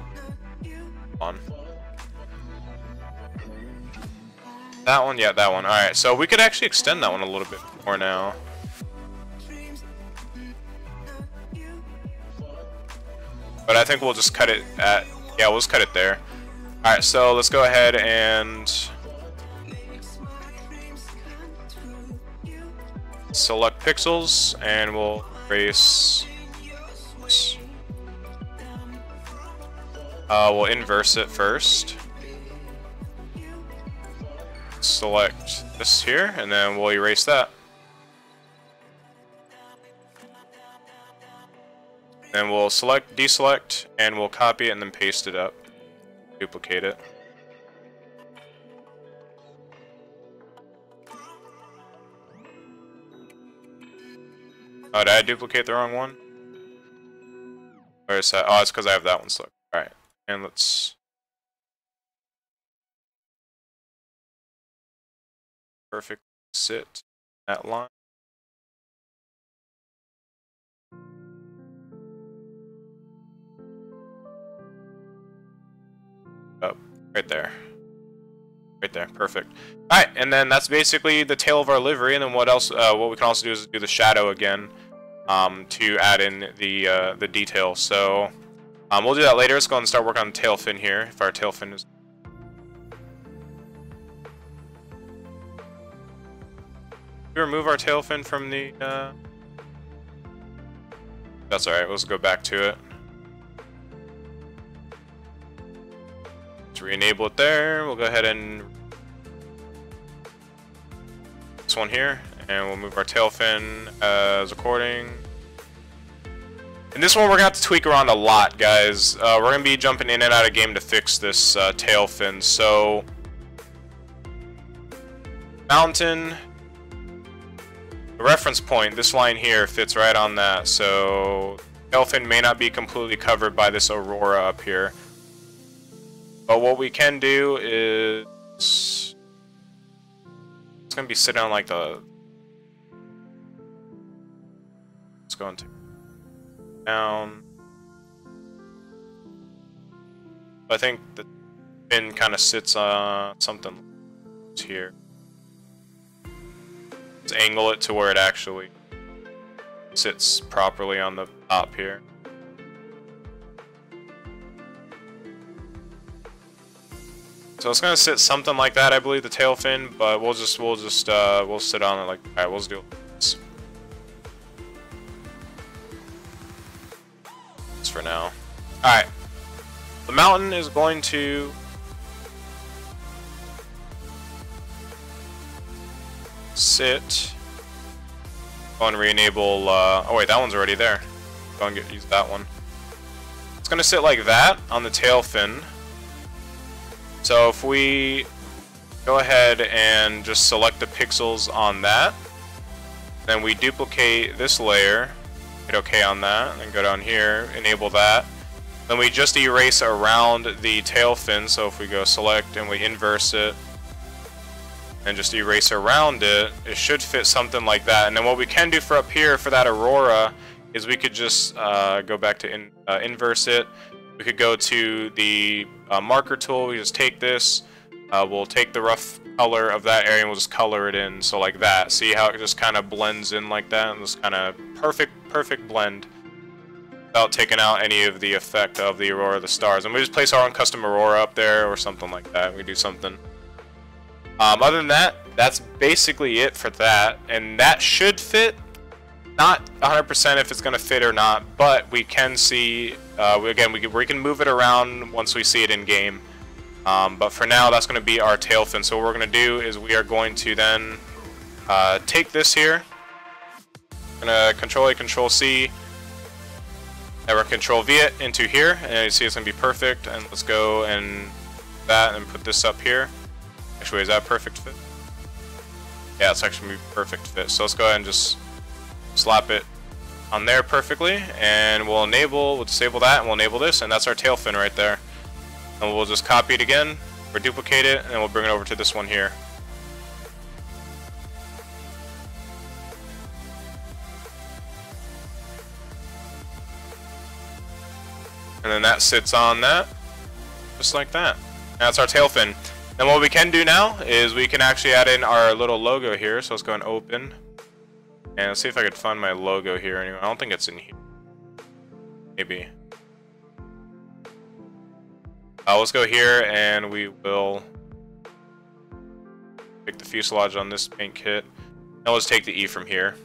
on. That one, yeah, that one. Alright, so we could actually extend that one a little bit more now. But I think we'll just cut it at, yeah, we'll just cut it there. Alright, so let's go ahead and select pixels, and we'll erase. We'll inverse it first. Select this here, and then we'll erase that. Then we'll select, deselect, and we'll copy it and then paste it up. Duplicate it. Oh, did I duplicate the wrong one? Where is that? Oh, it's because I have that one selected. Alright, and let's perfect sit that line. Oh, right there. Right there, perfect. Alright, and then that's basically the tail of our livery, and then what else, what we can also do is do the shadow again, to add in the detail. So, we'll do that later. Let's go ahead and start working on the tail fin here, if our tail fin is... Did we remove our tail fin from the, That's alright, let's go back to it. Let's re-enable it there. We'll go ahead and this one here, and we'll move our tail fin as according. And this one we're gonna have to tweak around a lot, guys. We're gonna be jumping in and out of game to fix this tail fin. So mountain, the reference point, this line here fits right on that. So tail fin may not be completely covered by this aurora up here. But what we can do is it's gonna be sitting on like the. Let's go into down. I think the fin kind of sits on something here. Let's angle it to where it actually sits properly on the top here. So it's gonna sit something like that, I believe, the tail fin, but we'll sit on it like, alright, we'll just do this. That's for now. Alright. The mountain is going to sit. Go and re-enable, oh wait, that one's already there. Go and use that one. It's gonna sit like that on the tail fin. So if we go ahead and just select the pixels on that, then we duplicate this layer, hit OK on that, and then go down here, enable that. Then we just erase around the tail fin, so if we go select and we inverse it, and just erase around it, it should fit something like that. And then what we can do for up here for that aurora is we could just go back to inverse it. We could go to the marker tool, we just take this, we'll take the rough color of that area and we'll just color it in, so like that. See how it just kind of blends in like that, and just kind of perfect blend without taking out any of the effect of the aurora of the stars. And we just place our own custom aurora up there or something like that. We do something. Other than that, that's basically it for that. And that should fit. Not 100% if it's going to fit or not, but we can see, we can move it around once we see it in game. But for now, that's going to be our tail fin. So what we're going to do is we are going to then take this here. We're going to Control A, Control C, and we're Control V it into here, and you see it's going to be perfect. And let's go and that and put this up here. Actually, is that a perfect fit? Yeah, it's actually going to be perfect fit. So let's go ahead and just slap it on there perfectly, and we'll disable that, and we'll enable this, and that's our tail fin right there. And we'll just copy it again, or duplicate it, and we'll bring it over to this one here. And then that sits on that, just like that. And that's our tail fin. And what we can do now is we can actually add in our little logo here. So let's go and open. And let's see if I could find my logo here anyway. I don't think it's in here. Maybe. Let's go here and we will pick the fuselage on this paint kit. Now let's take the E from here.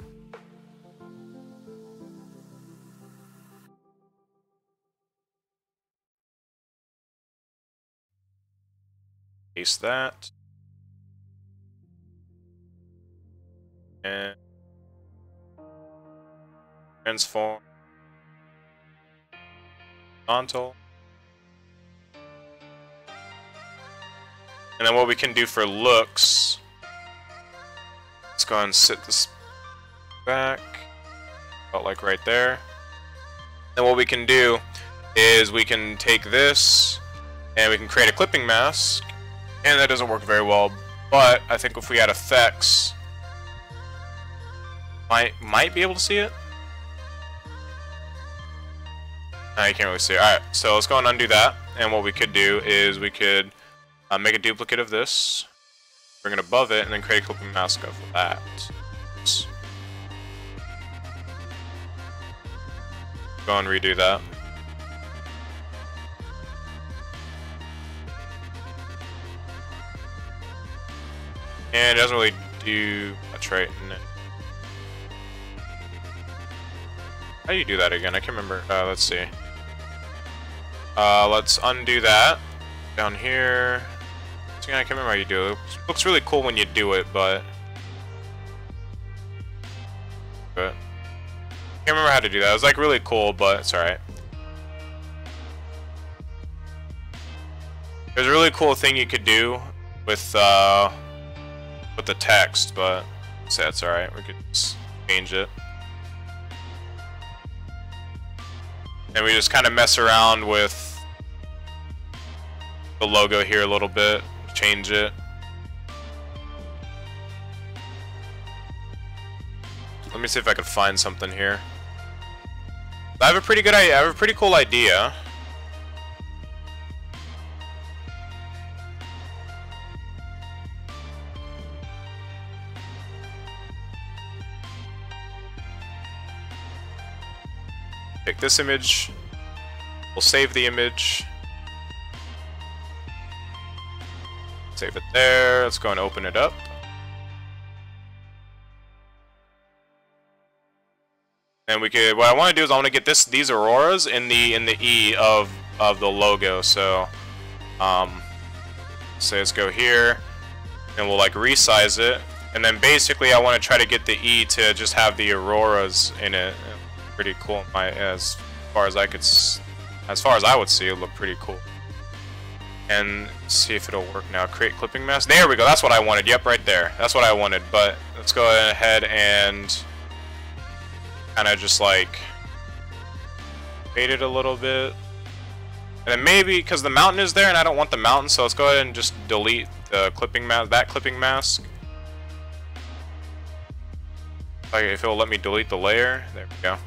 Paste that. And transform horizontal. And then what we can do for looks, let's go ahead and sit this back, about like right there. Then what we can do is we can take this and we can create a clipping mask, and that doesn't work very well, but I think if we add effects, might be able to see it. No, you can't really see it. Alright, so let's go and undo that. And what we could do is we could make a duplicate of this, bring it above it, and then create a clipping mask of that. Oops. Go and redo that. And it doesn't really do much right in it. How do you do that again? I can't remember. Let's see. Let's undo that. Down here. I can't remember how you do it. It looks really cool when you do it, but can't remember how to do that. It was like really cool, but it's alright. There's a really cool thing you could do with the text, but that's alright. We could just change it. And we just kind of mess around with the logo here a little bit, change it. Let me see if I can find something here. I have a pretty good idea. I have a pretty cool idea. Take this image. We'll save the image. Save it there. Let's go and open it up. And we could. What I want to do is I want to get these auroras in the E of the logo. So, say let's go here, and we'll like resize it. And then basically I want to try to get the E to just have the auroras in it. Pretty cool. As far as I would see, it looked pretty cool. And see if it'll work now. Create clipping mask. There we go. That's what I wanted. Yep, right there. That's what I wanted. But let's go ahead and kind of just like fade it a little bit. And then maybe because the mountain is there and I don't want the mountain, so let's go ahead and just delete the clipping mask. That clipping mask. If it'll let me delete the layer. There we go.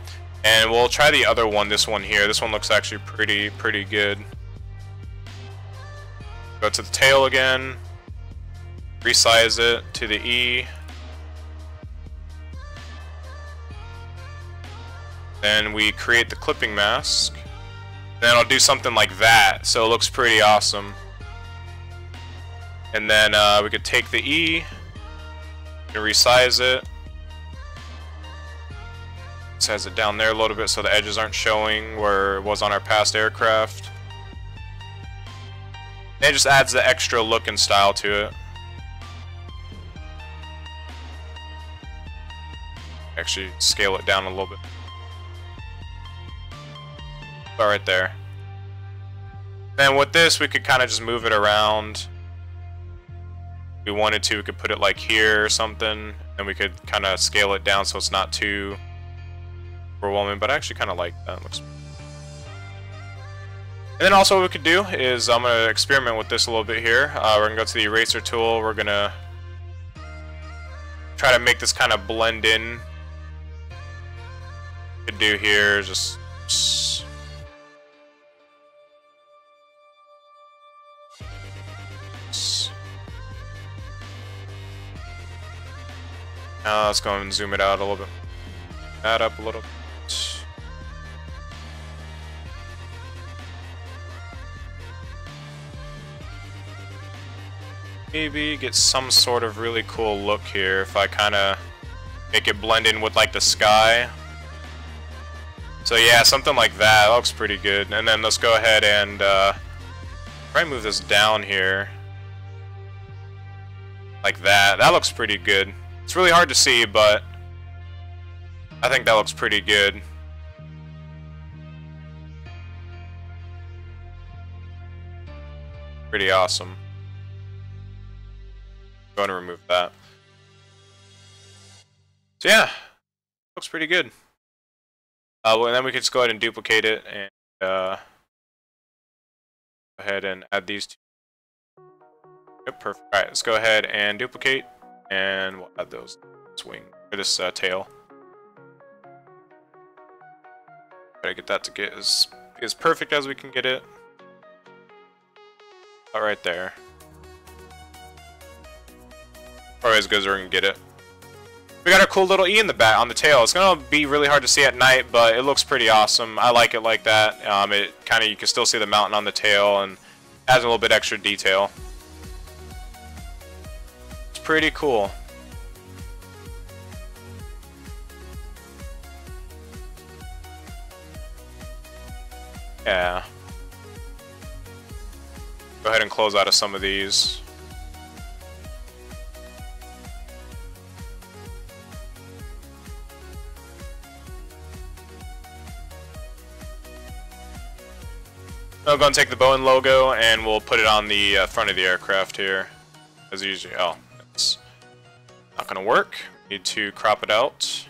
And we'll try the other one. This one here. This one looks actually pretty good. Go to the tail again, resize it to the E. Then we create the clipping mask. Then I'll do something like that, so it looks pretty awesome. And then we could take the E and resize it. Size it down there a little bit so the edges aren't showing where it was on our past aircraft. And it just adds the extra look and style to it. Actually, scale it down a little bit. But right there. Then with this, we could kind of just move it around. If we wanted to, we could put it like here or something, and we could kind of scale it down so it's not too overwhelming. But I actually kind of like that. Looks. And then also what we could do is I'm gonna experiment with this a little bit here. We're gonna go to the eraser tool. We're gonna try to make this kind of blend in. Could do here just. Now let's go and zoom it out a little bit. Add up a little bit. Maybe get some sort of really cool look here if I kind of make it blend in with like the sky. So yeah, something like that. That looks pretty good. And then let's go ahead and try and move this down here. Like that. That looks pretty good. It's really hard to see, but I think that looks pretty good. Pretty awesome. Going to remove that. So yeah, looks pretty good. Well, and then we can just go ahead and duplicate it and go ahead and add these two. Yep, perfect. All right, let's go ahead and duplicate, and we'll add those wing or this tail. Try to get that to get as perfect as we can get it. All right there. Probably as good as we're gonna get it. We got our cool little E in the back on the tail. It's gonna be really hard to see at night, but it looks pretty awesome. I like it like that. It kind of, you can still see the mountain on the tail and adds a little bit extra detail. It's pretty cool. Yeah. Go ahead and close out of some of these. I'll go and take the Boeing logo and we'll put it on the front of the aircraft here. As usually, oh, it's not gonna work. Need to crop it out.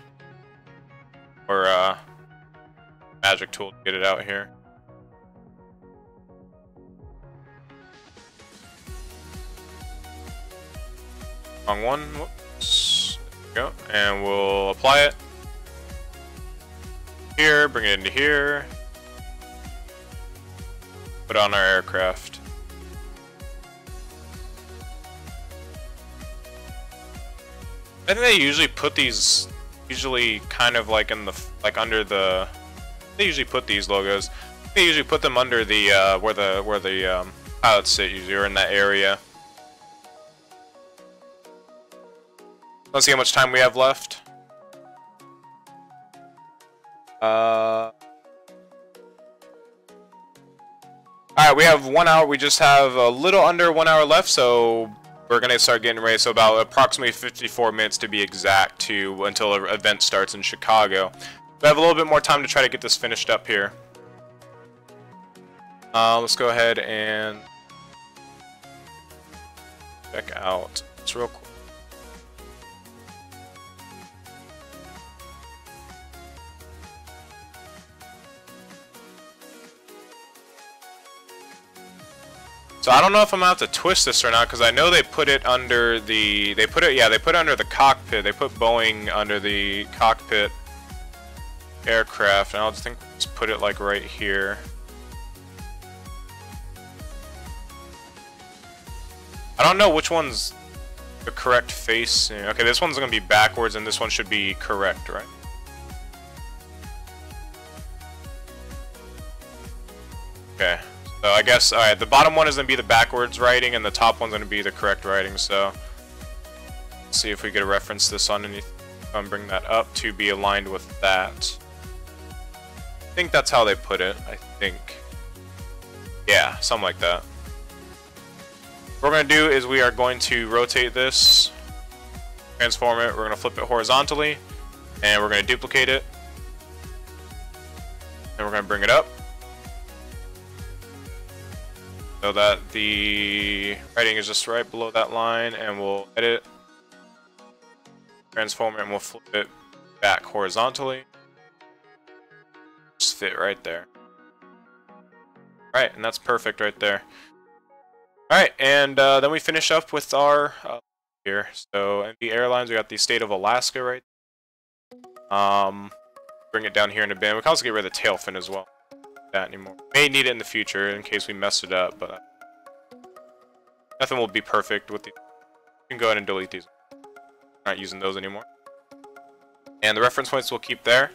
Or magic tool to get it out here. Wrong one. Whoops. There we go. And we'll apply it here, bring it into here. Put on our aircraft. I think they usually put these kind of like in the under the. They usually put these logos. They usually put them under the where the pilots sit usually, or in that area. Let's see how much time we have left. Alright, we have 1 hour. We just have a little under 1 hour left, so we're going to start getting ready. So about approximately 54 minutes to be exact until the event starts in Chicago. We have a little bit more time to try to get this finished up here. Let's go ahead and check out this real quick. So I don't know if I'm gonna have to twist this or not, because I know they put it under the they put it under the cockpit. They put Boeing under the cockpit aircraft, and I'll just just put it like right here. I don't know which one's the correct face. Okay, this one's gonna be backwards, and this one should be correct, right? I guess, alright, the bottom one is going to be the backwards writing, and the top one's going to be the correct writing, so... Let's see if we could reference this underneath, bring that up to be aligned with that. I think that's how they put it, I think. Yeah, something like that. What we're going to do is we are going to rotate this, transform it, we're going to flip it horizontally, and we're going to duplicate it. And we're going to bring it up, so that the writing is just right below that line, and we'll edit, transform it, and we'll flip it back horizontally. Just fit right there. Alright, and that's perfect right there. Alright, and then we finish up with our here. So, MV Airlines, we got the state of Alaska right there. Bring it down here in a bin. We can also get rid of the tail fin as well. That anymore. May need it in the future in case we mess it up, but nothing will be perfect with the. You can go ahead and delete these. Not using those anymore. And the reference points we'll keep there.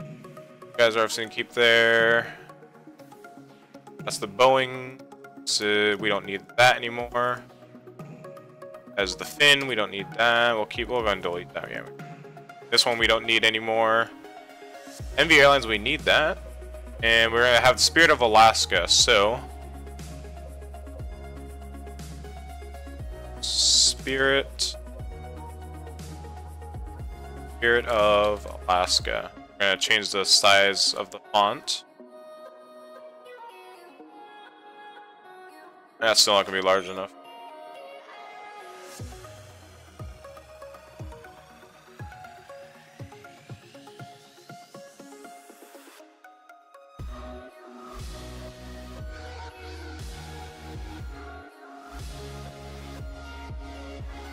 You guys are obviously gonna keep there. That's the Boeing. So we don't need that anymore. As the fin, we don't need that. We'll go and delete that. Yeah. This one we don't need anymore. MV Airlines, we need that. And we're gonna have the Spirit of Alaska, so Spirit of Alaska. We're gonna change the size of the font. That's still not gonna be large enough.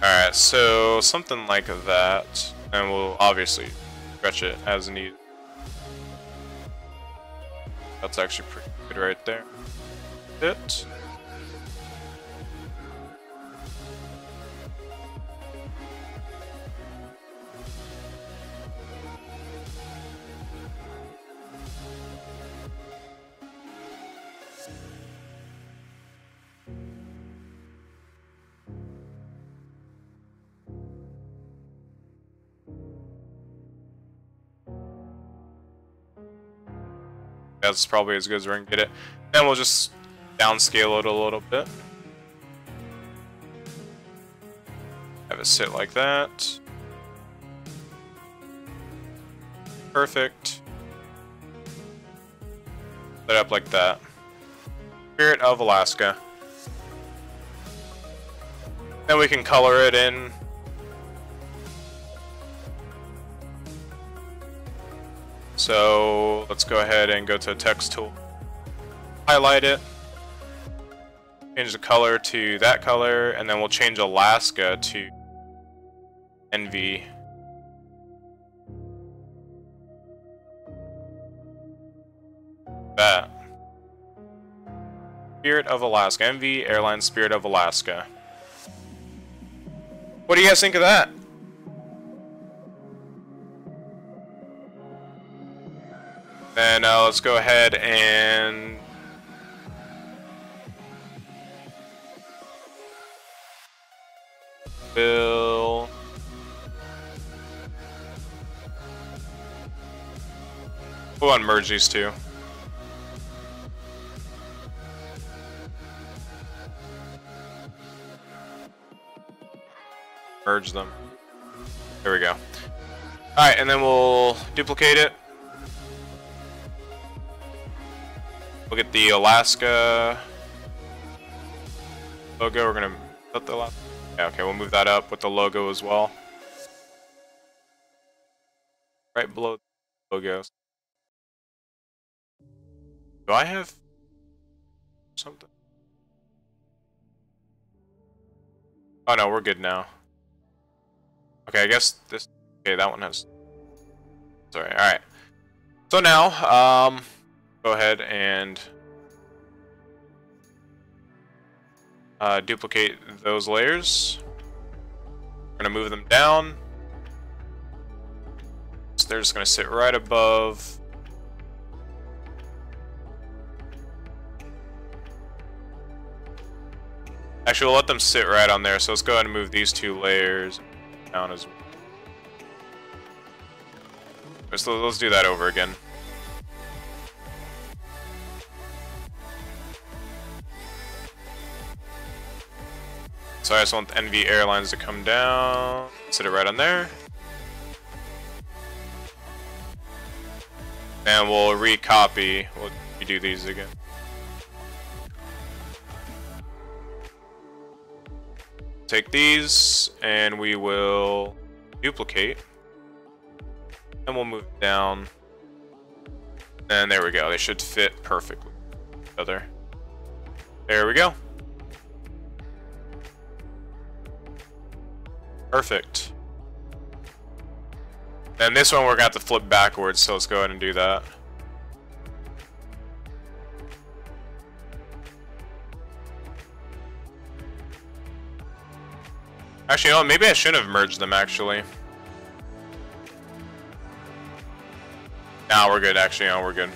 Alright, so something like that, and we'll obviously stretch it as needed. That's actually pretty good right there. It. That's probably as good as we're gonna get it. Then we'll just downscale it a little bit. Have it sit like that. Perfect. Set up like that. Spirit of Alaska. Then we can color it in. So let's go ahead and go to text tool, highlight it, change the color to that color, and then we'll change Alaska to NV. That. Spirit of Alaska, NV Airlines Spirit of Alaska. What do you guys think of that? Then let's go ahead and we'll unmerge these two. Merge them. There we go. Alright, and then we'll duplicate it. We'll get the Alaska logo. We're gonna put the Alaska. Yeah, okay, we'll move that up with the logo as well. Right below the logos. Do I have something? Oh no, we're good now. Okay, I guess this. Okay, that one has. Sorry. All right. So now, go ahead and duplicate those layers. We're gonna move them down. So they're just gonna sit right above Actually, we'll let them sit right on there. So let's go ahead and move these 2 layers down as well. So let's do that over again. So I just want the NV Airlines to come down, sit it right on there. And we'll recopy, we'll redo these again. Take these, and we will duplicate. And we'll move it down. And there we go, they should fit perfectly with each other. There we go. Perfect. And this one we're gonna have to flip backwards, so let's go ahead and do that. Actually, you know what? Maybe I shouldn't have merged them, actually. Nah, we're good, actually. No, we're good.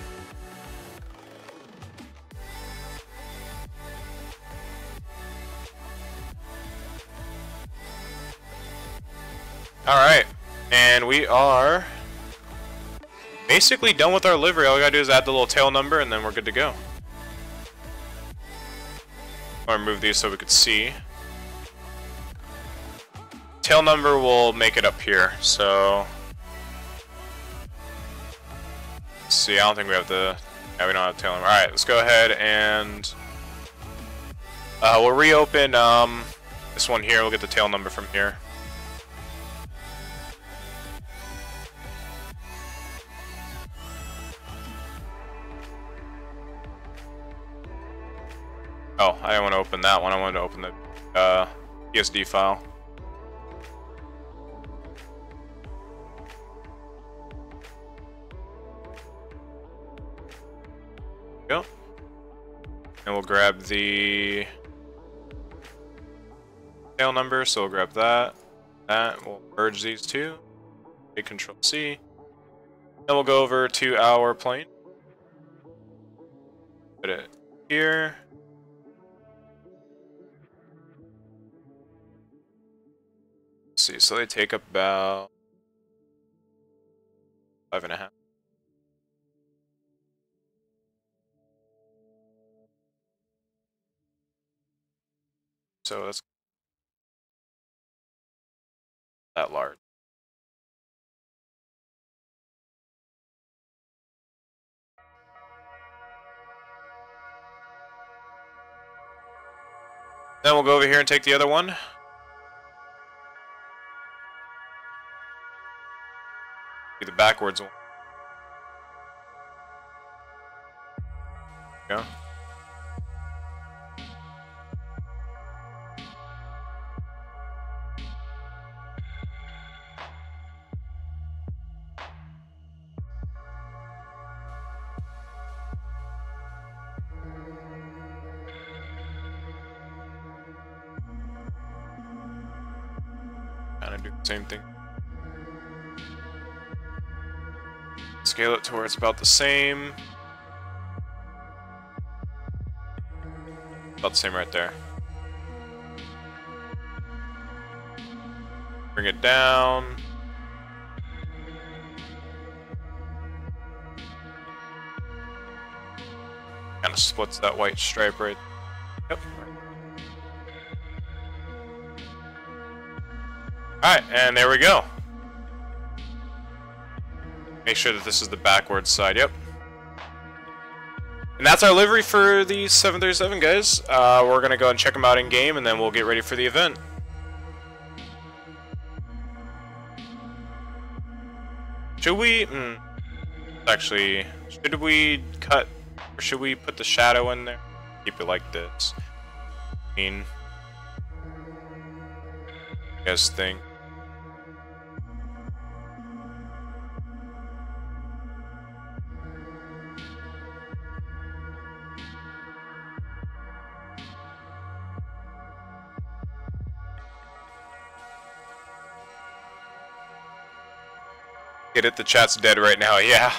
Alright, and we are basically done with our livery. All we gotta do is add the little tail number and then we're good to go. Or move these so we could see. Tail number will make it up here, so... Let's see, I don't think we have the... Yeah, we don't have the tail number. Alright, let's go ahead and... we'll reopen this one here, we'll get the tail number from here. Oh, I didn't want to open that one. I wanted to open the PSD file. Go. And we'll grab the tail number, so we'll grab that. We'll merge these two. Hit Control C. Then we'll go over to our plane. Put it here. See, so they take about 5.5. So that's that large. Then we'll go over here and take the other one. The backwards one. Go. Kind of do the same thing. Scale it to where it's about the same. About the same right there. Bring it down. Kind of splits that white stripe right. Yep. Alright, and there we go. Make sure that this is the backwards side, yep. And that's our livery for the 737, guys. We're gonna go and check them out in game, and then we'll get ready for the event. Should we... Actually, should we cut... Or should we put the shadow in there? Keep it like this. I mean... You guys think? Get it, the chat's dead right now, yeah.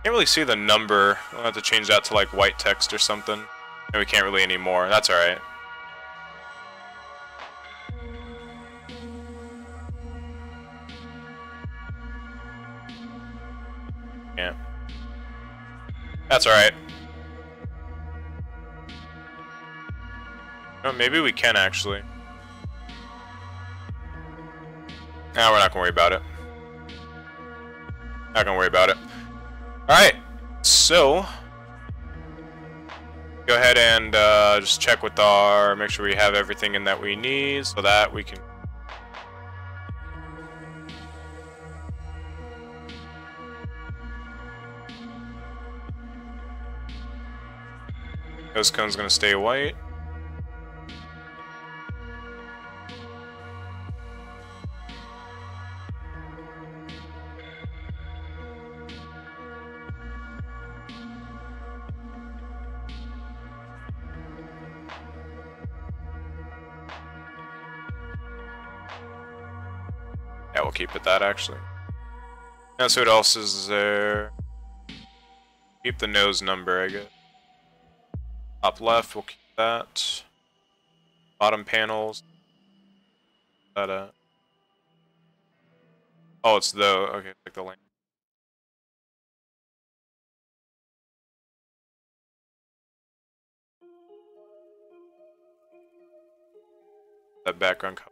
Can't really see the number. We'll have to change that to like white text or something. And we can't really anymore, that's alright. can't. That's alright. Oh, maybe we can actually. Nah, we're not gonna worry about it. Not gonna worry about it. Alright, so go ahead and just check with our, make sure we have everything in that we need so that we can. This cone's gonna stay white. Yeah, we'll keep it that actually. Now, so what else is there? Keep the nose number, I guess. Top left, we'll keep that. Bottom panels. That oh, it's the okay, like the link. That background color.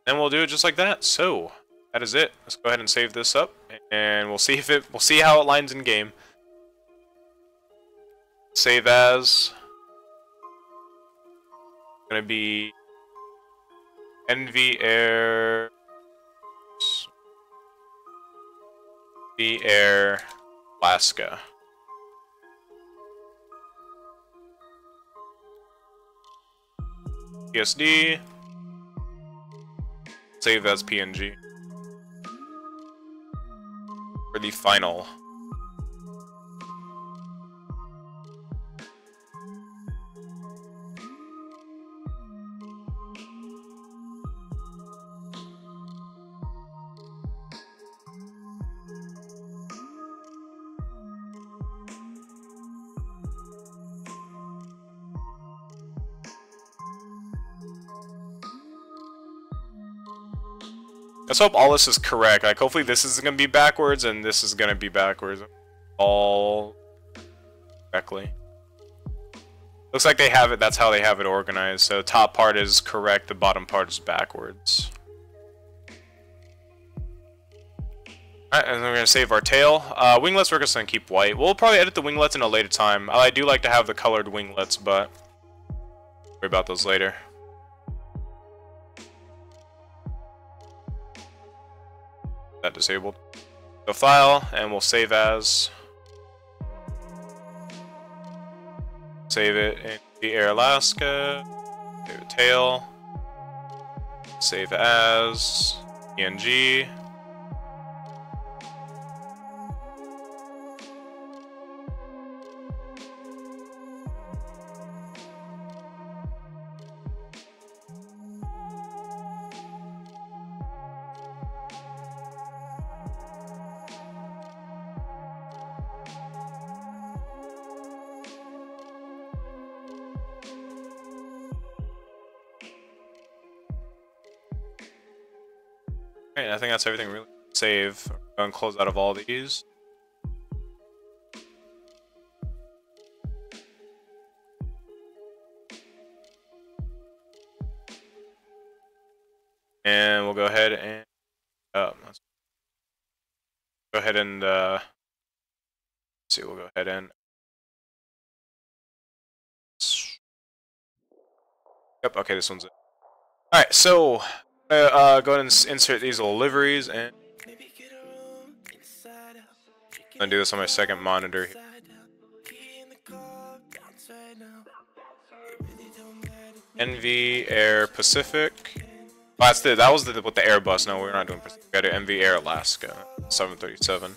And we'll do it just like that. So that is it. Let's go ahead and save this up, and we'll see if we'll see how it lines in game. Save as. Gonna be EVGA Alaska. PSD. Save as PNG for the final. Let's hope all this is correct. Like, hopefully this is going to be backwards and this is going to be backwards. All correctly. Looks like they have it, that's how they have it organized. So top part is correct, the bottom part is backwards. Alright, and we're going to save our tail. Winglets we're just going to keep white. We'll probably edit the winglets in a later time. I do like to have the colored winglets, but worry about those later. That disabled. Go file, and we'll save as. Save it in the Air Alaska. Save a tail. Save as PNG. I think that's everything really. Save. Go and close out of all these. And we'll go ahead and let's go ahead and let's see. We'll go ahead and yep. Okay, this one's it. All right, so. Go ahead and insert these little liveries, and I'm gonna do this on my second monitor here. NV Air Pacific. Oh, that was with the Airbus. No, we're not doing Pacific. We gotta do NV Air Alaska 737.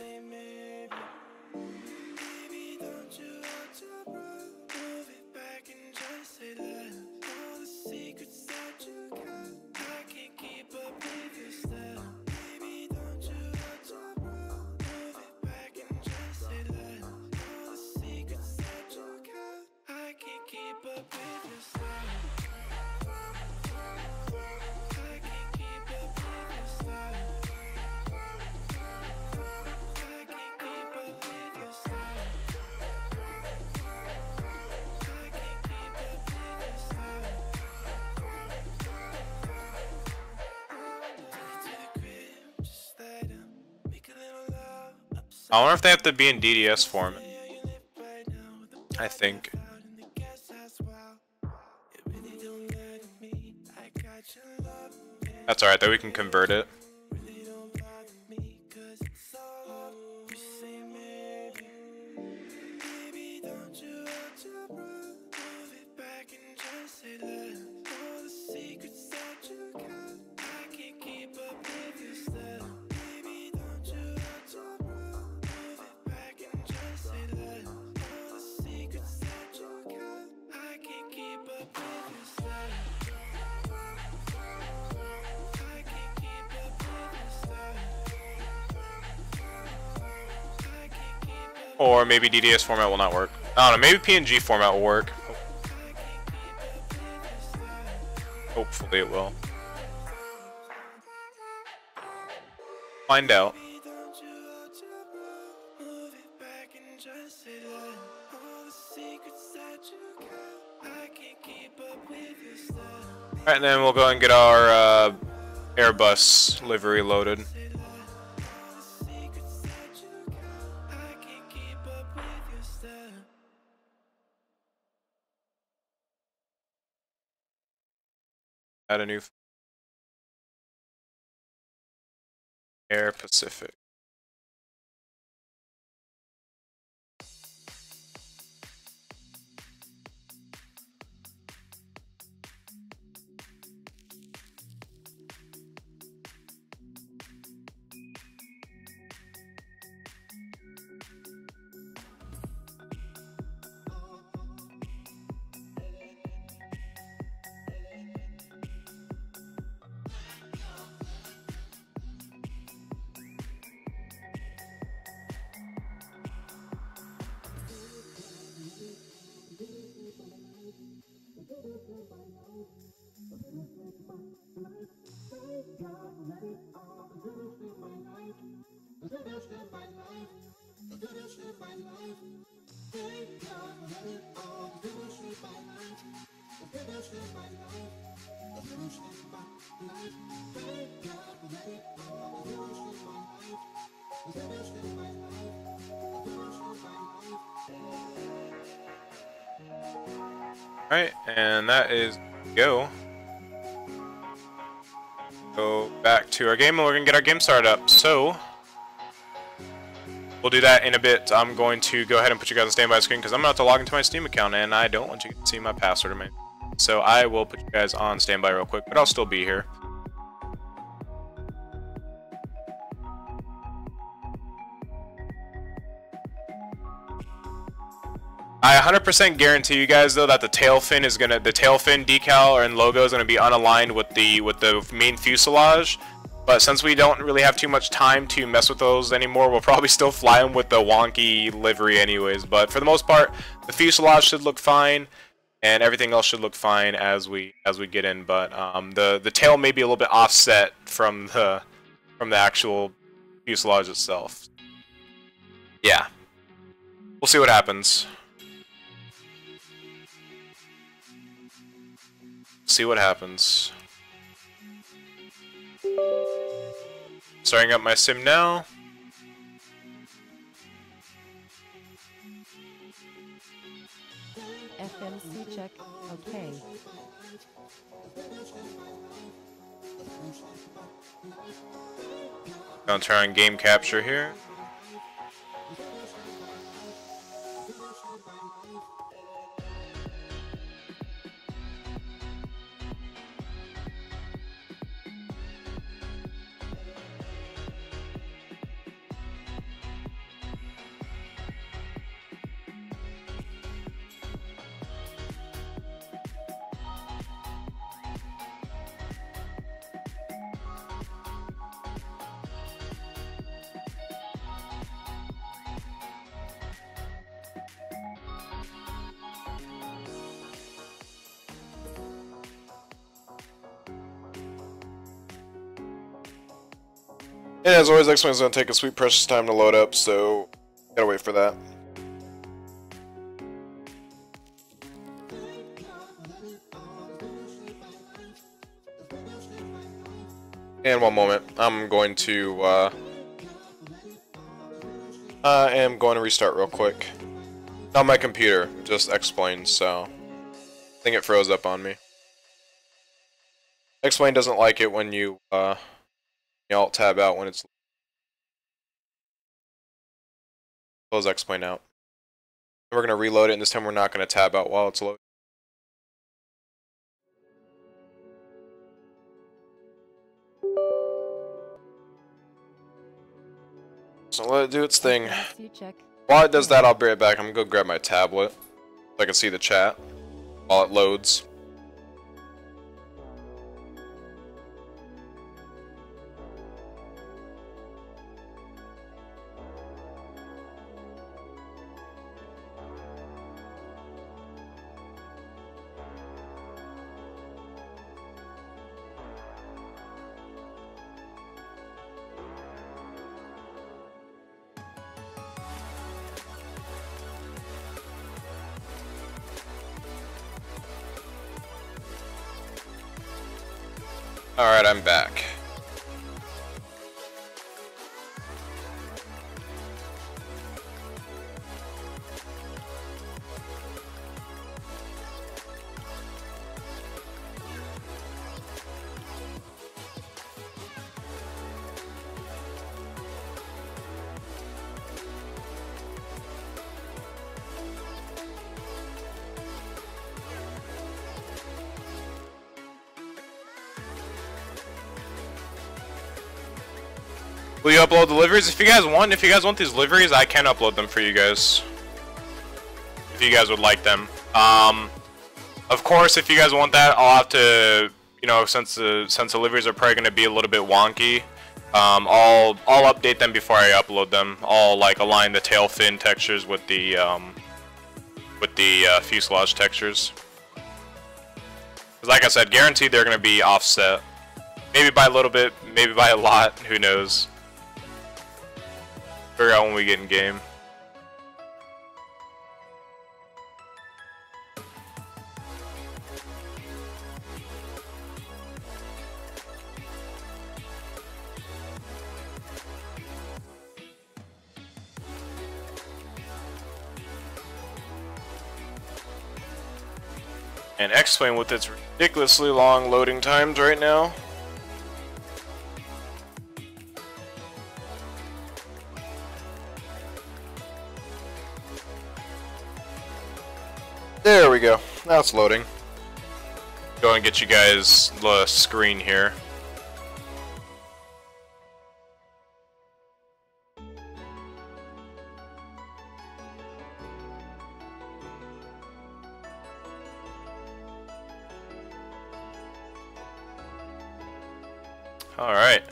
I wonder if they have to be in DDS format. I think. That's alright, though we can convert it. Or maybe DDS format will not work. I don't know, maybe PNG format will work. Hopefully it will. Find out. Alright, then we'll go and get our Airbus livery loaded. Add a new Air Pacific. Alright, and that is go. Go back to our game and we're gonna get our game started up. So we'll do that in a bit. I'm going to go ahead and put you guys on standby screen because I'm about to log into my Steam account and I don't want you to see my password or anything. So I will put you guys on standby real quick, but I'll still be here. I 100% guarantee you guys though that the tail fin decal and logo is gonna be unaligned with the main fuselage. But since we don't really have too much time to mess with those anymore, we'll probably still fly them with the wonky livery anyways. But for the most part, the fuselage should look fine, and everything else should look fine as we get in. But the tail may be a little bit offset from the actual fuselage itself. Yeah, we'll see what happens. See what happens. Starting up my sim now. FMC check. Okay. Gonna turn on game capture here. And as always, X-Wing's gonna take a sweet precious time to load up, so gotta wait for that. And one moment, I'm going to I am going to restart real quick. Not my computer, just X-Plane, so I think it froze up on me. X-Plane doesn't like it when you alt-tab out when it's... Close X-Plane out. We're going to reload it, and this time we're not going to tab out while it's loading. So let it do its thing. While it does that, I'll be right back. I'm going to go grab my tablet so I can see the chat while it loads. Alright, I'm back. Will you upload the liveries? If you guys want these liveries, I can upload them for you guys. If you guys would like them. Of course, if you guys want that, I'll have to, you know, since the liveries are probably going to be a little bit wonky, I'll update them before I upload them. I'll like align the tail fin textures with the fuselage textures. Because like I said, guaranteed they're going to be offset. Maybe by a little bit, maybe by a lot, who knows. Figure out when we get in game. And X-Plane with its ridiculously long loading times right now. There we go. Now it's loading. Go and get you guys the screen here. Alright.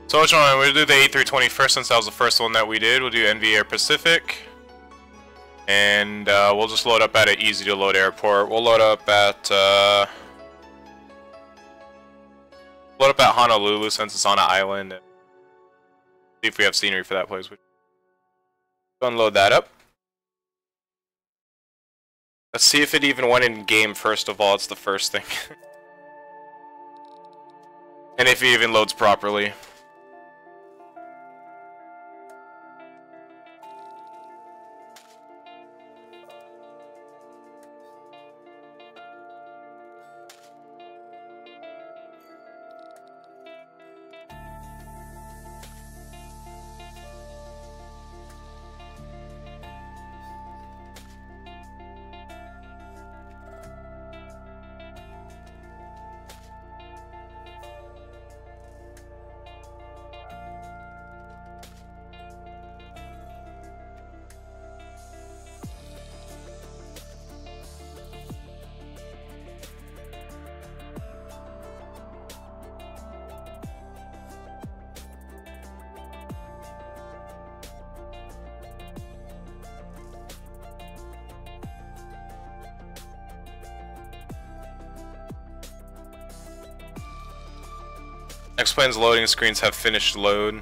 So which one? We'll do the A320 first since that was the first one that we did. We'll do NV Air Pacific. And we'll just load up at an easy to load airport. We'll load up at Honolulu since it's on an island. And see if we have scenery for that place. Go and load that up. Let's see if it even went in game first of all. It's the first thing. And if it even loads properly. X-Plane's loading screens have finished load.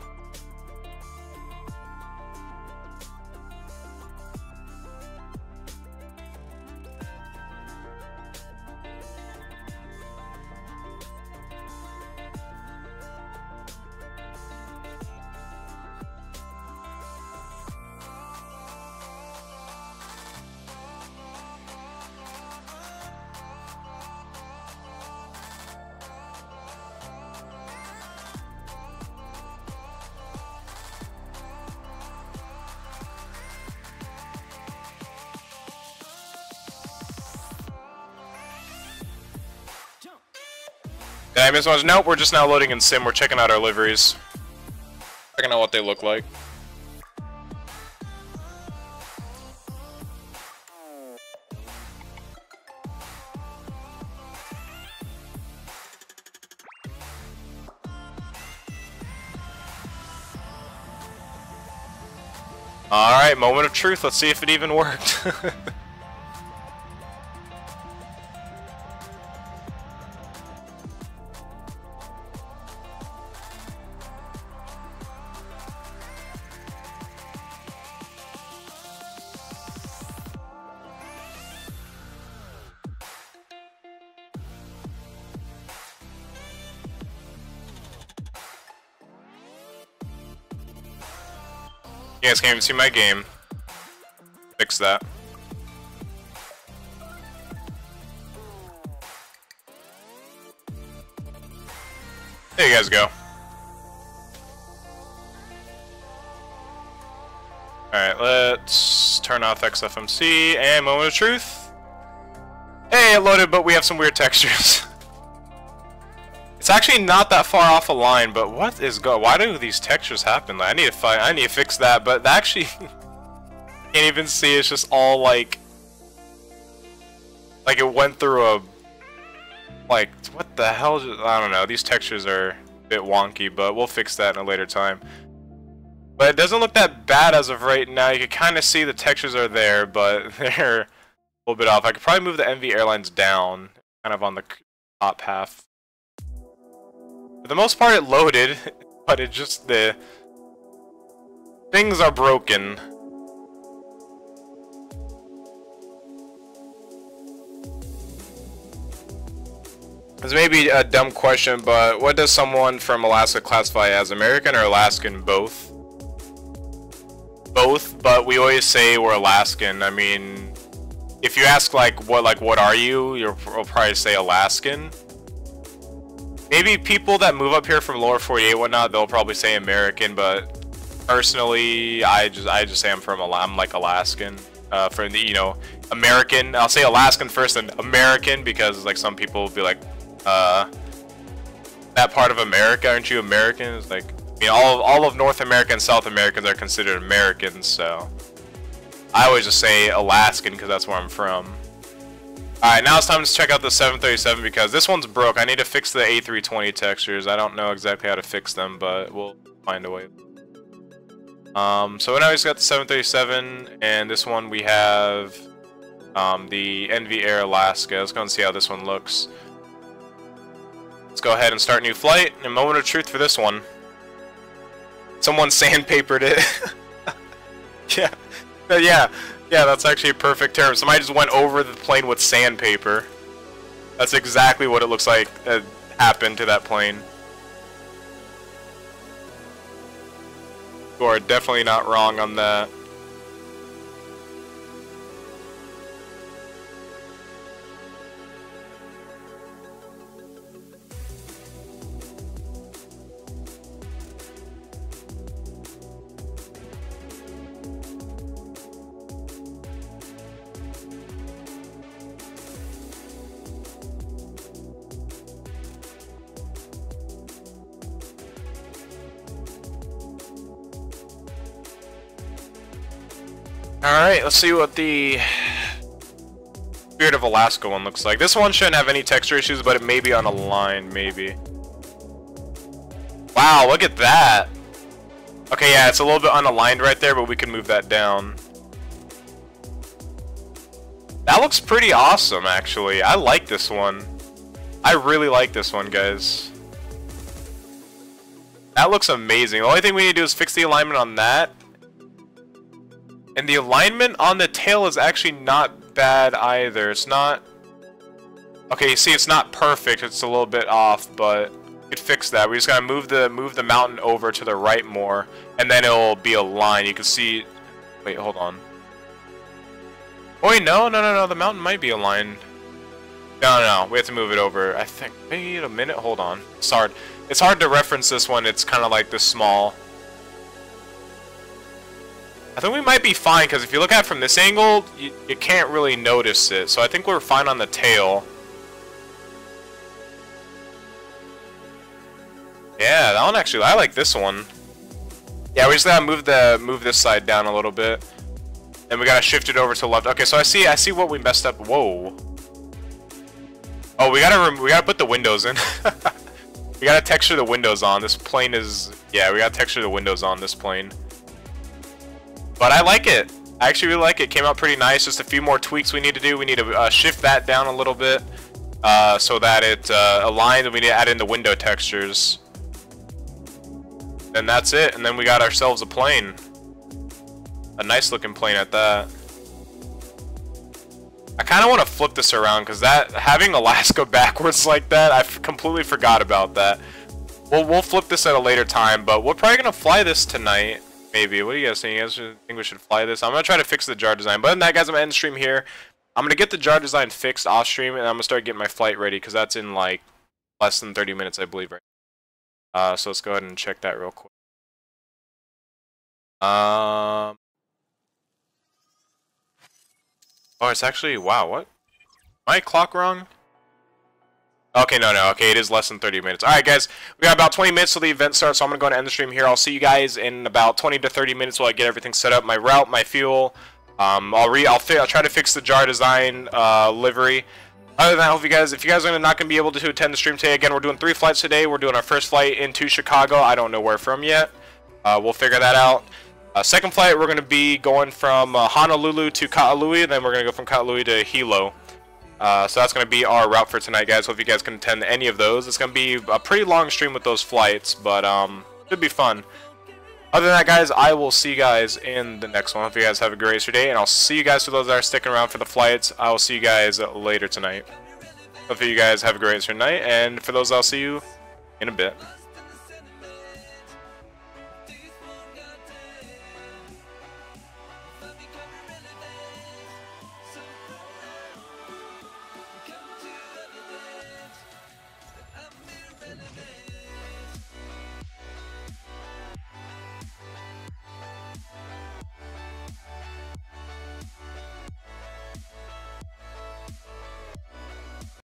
Did I miss one? Nope, we're just now loading in sim. We're checking out our liveries. Checking out what they look like. Alright, moment of truth. Let's see if it even worked. You guys can't even see my game. Fix that. There you guys go. Alright, let's turn off XFMC and moment of truth. Hey, it loaded, but we have some weird textures. It's actually not that far off a line, but what is why do these textures happen? Like, I need to fix that, but actually can't even see. It's just all like it went through a like what the hell? I don't know. These textures are a bit wonky, but we'll fix that in a later time. But it doesn't look that bad as of right now. You can kind of see the textures are there, but they're a little bit off. I could probably move the MV Airlines down, kind of on the top half. For the most part, it loaded, but it just, the things are broken. This may be a dumb question, but what does someone from Alaska classify as, American or Alaskan? Both. Both, but we always say we're Alaskan. I mean, if you ask what are you, you'll probably say Alaskan. Maybe people that move up here from lower 48 and whatnot, they'll probably say American, but personally, I just say I'm like Alaskan. For the, you know, American, I'll say Alaskan first and American, because like some people will be like, that part of America, aren't you American? It's like, I mean, all of North America and South Americans are considered Americans, so I always just say Alaskan because that's where I'm from. Alright, now it's time to check out the 737 because this one's broke. I need to fix the A320 textures. I don't know exactly how to fix them, but we'll find a way. So now we just got the 737, and this one we have the NV Air Alaska. Let's go and see how this one looks. Let's go ahead and start a new flight. And a moment of truth for this one. Someone sandpapered it. Yeah, that's actually a perfect term. Somebody just went over the plane with sandpaper. That's exactly what it looks like happened to that plane. You are definitely not wrong on that. Alright, let's see what the Spirit of Alaska one looks like. This one shouldn't have any texture issues, but it may be on a line, maybe. Wow, look at that! Okay, yeah, it's a little bit unaligned right there, but we can move that down. That looks pretty awesome, actually. I like this one. I really like this one, guys. That looks amazing. The only thing we need to do is fix the alignment on that. And the alignment on the tail is actually not bad either. It's not... Okay, you see, it's not perfect. It's a little bit off, but we could fix that. We just gotta move the mountain over to the right more, and then it'll be aligned. You can see... Wait, hold on. Oh, wait, no. The mountain might be aligned. No. We have to move it over. I think... Wait a minute. Hold on. It's hard. It's hard to reference this one. It's kind of like this small... I think we might be fine, because if you look at it from this angle, you can't really notice it. So I think we're fine on the tail. Yeah, that one actually, I like this one. Yeah, we just gotta move this side down a little bit. And we gotta shift it over to the left. Okay, so I see what we messed up. Whoa. Oh, we gotta put the windows in. We gotta texture the windows on. This plane is, yeah, we gotta texture the windows on this plane. But I like it. I actually really like it. It came out pretty nice. Just a few more tweaks we need to do. We need to shift that down a little bit so that it aligns, and we need to add in the window textures. And that's it. And then we got ourselves a plane. A nice looking plane at that. I kind of want to flip this around because that having Alaska backwards like that, I completely forgot about that. We'll flip this at a later time, but we're probably gonna fly this tonight. Maybe. What do you guys think? You guys think we should fly this? I'm gonna try to fix the jar design. But other than that, guys, I'm gonna end the stream here. I'm gonna get the jar design fixed off stream, and I'm gonna start getting my flight ready because that's in like less than 30 minutes, I believe, right? So let's go ahead and check that real quick. Oh, it's actually, wow, what? Am I clock wrong? Okay, no, okay, it is less than 30 minutes. Alright, guys, we got about 20 minutes till the event starts, so I'm going to go and end the stream here. I'll see you guys in about 20 to 30 minutes while I get everything set up. My route, my fuel, I'll try to fix the jar design livery. Other than that, if you guys are not going to be able to attend the stream today, again, we're doing 3 flights today. We're doing our first flight into Chicago. I don't know where from yet. We'll figure that out. Second flight, we're going to be going from Honolulu to Ka'alui, and then we're going to go from Ka'alui to Hilo. So that's going to be our route for tonight, guys. Hope you guys can attend any of those. It's going to be a pretty long stream with those flights, but should be fun. Other than that, guys, I will see you guys in the next one. Hope you guys have a great rest of your day, and I'll see you guys for those that are sticking around for the flights. I will see you guys later tonight. Hope you guys have a great rest of your night, and for those, I'll see you in a bit.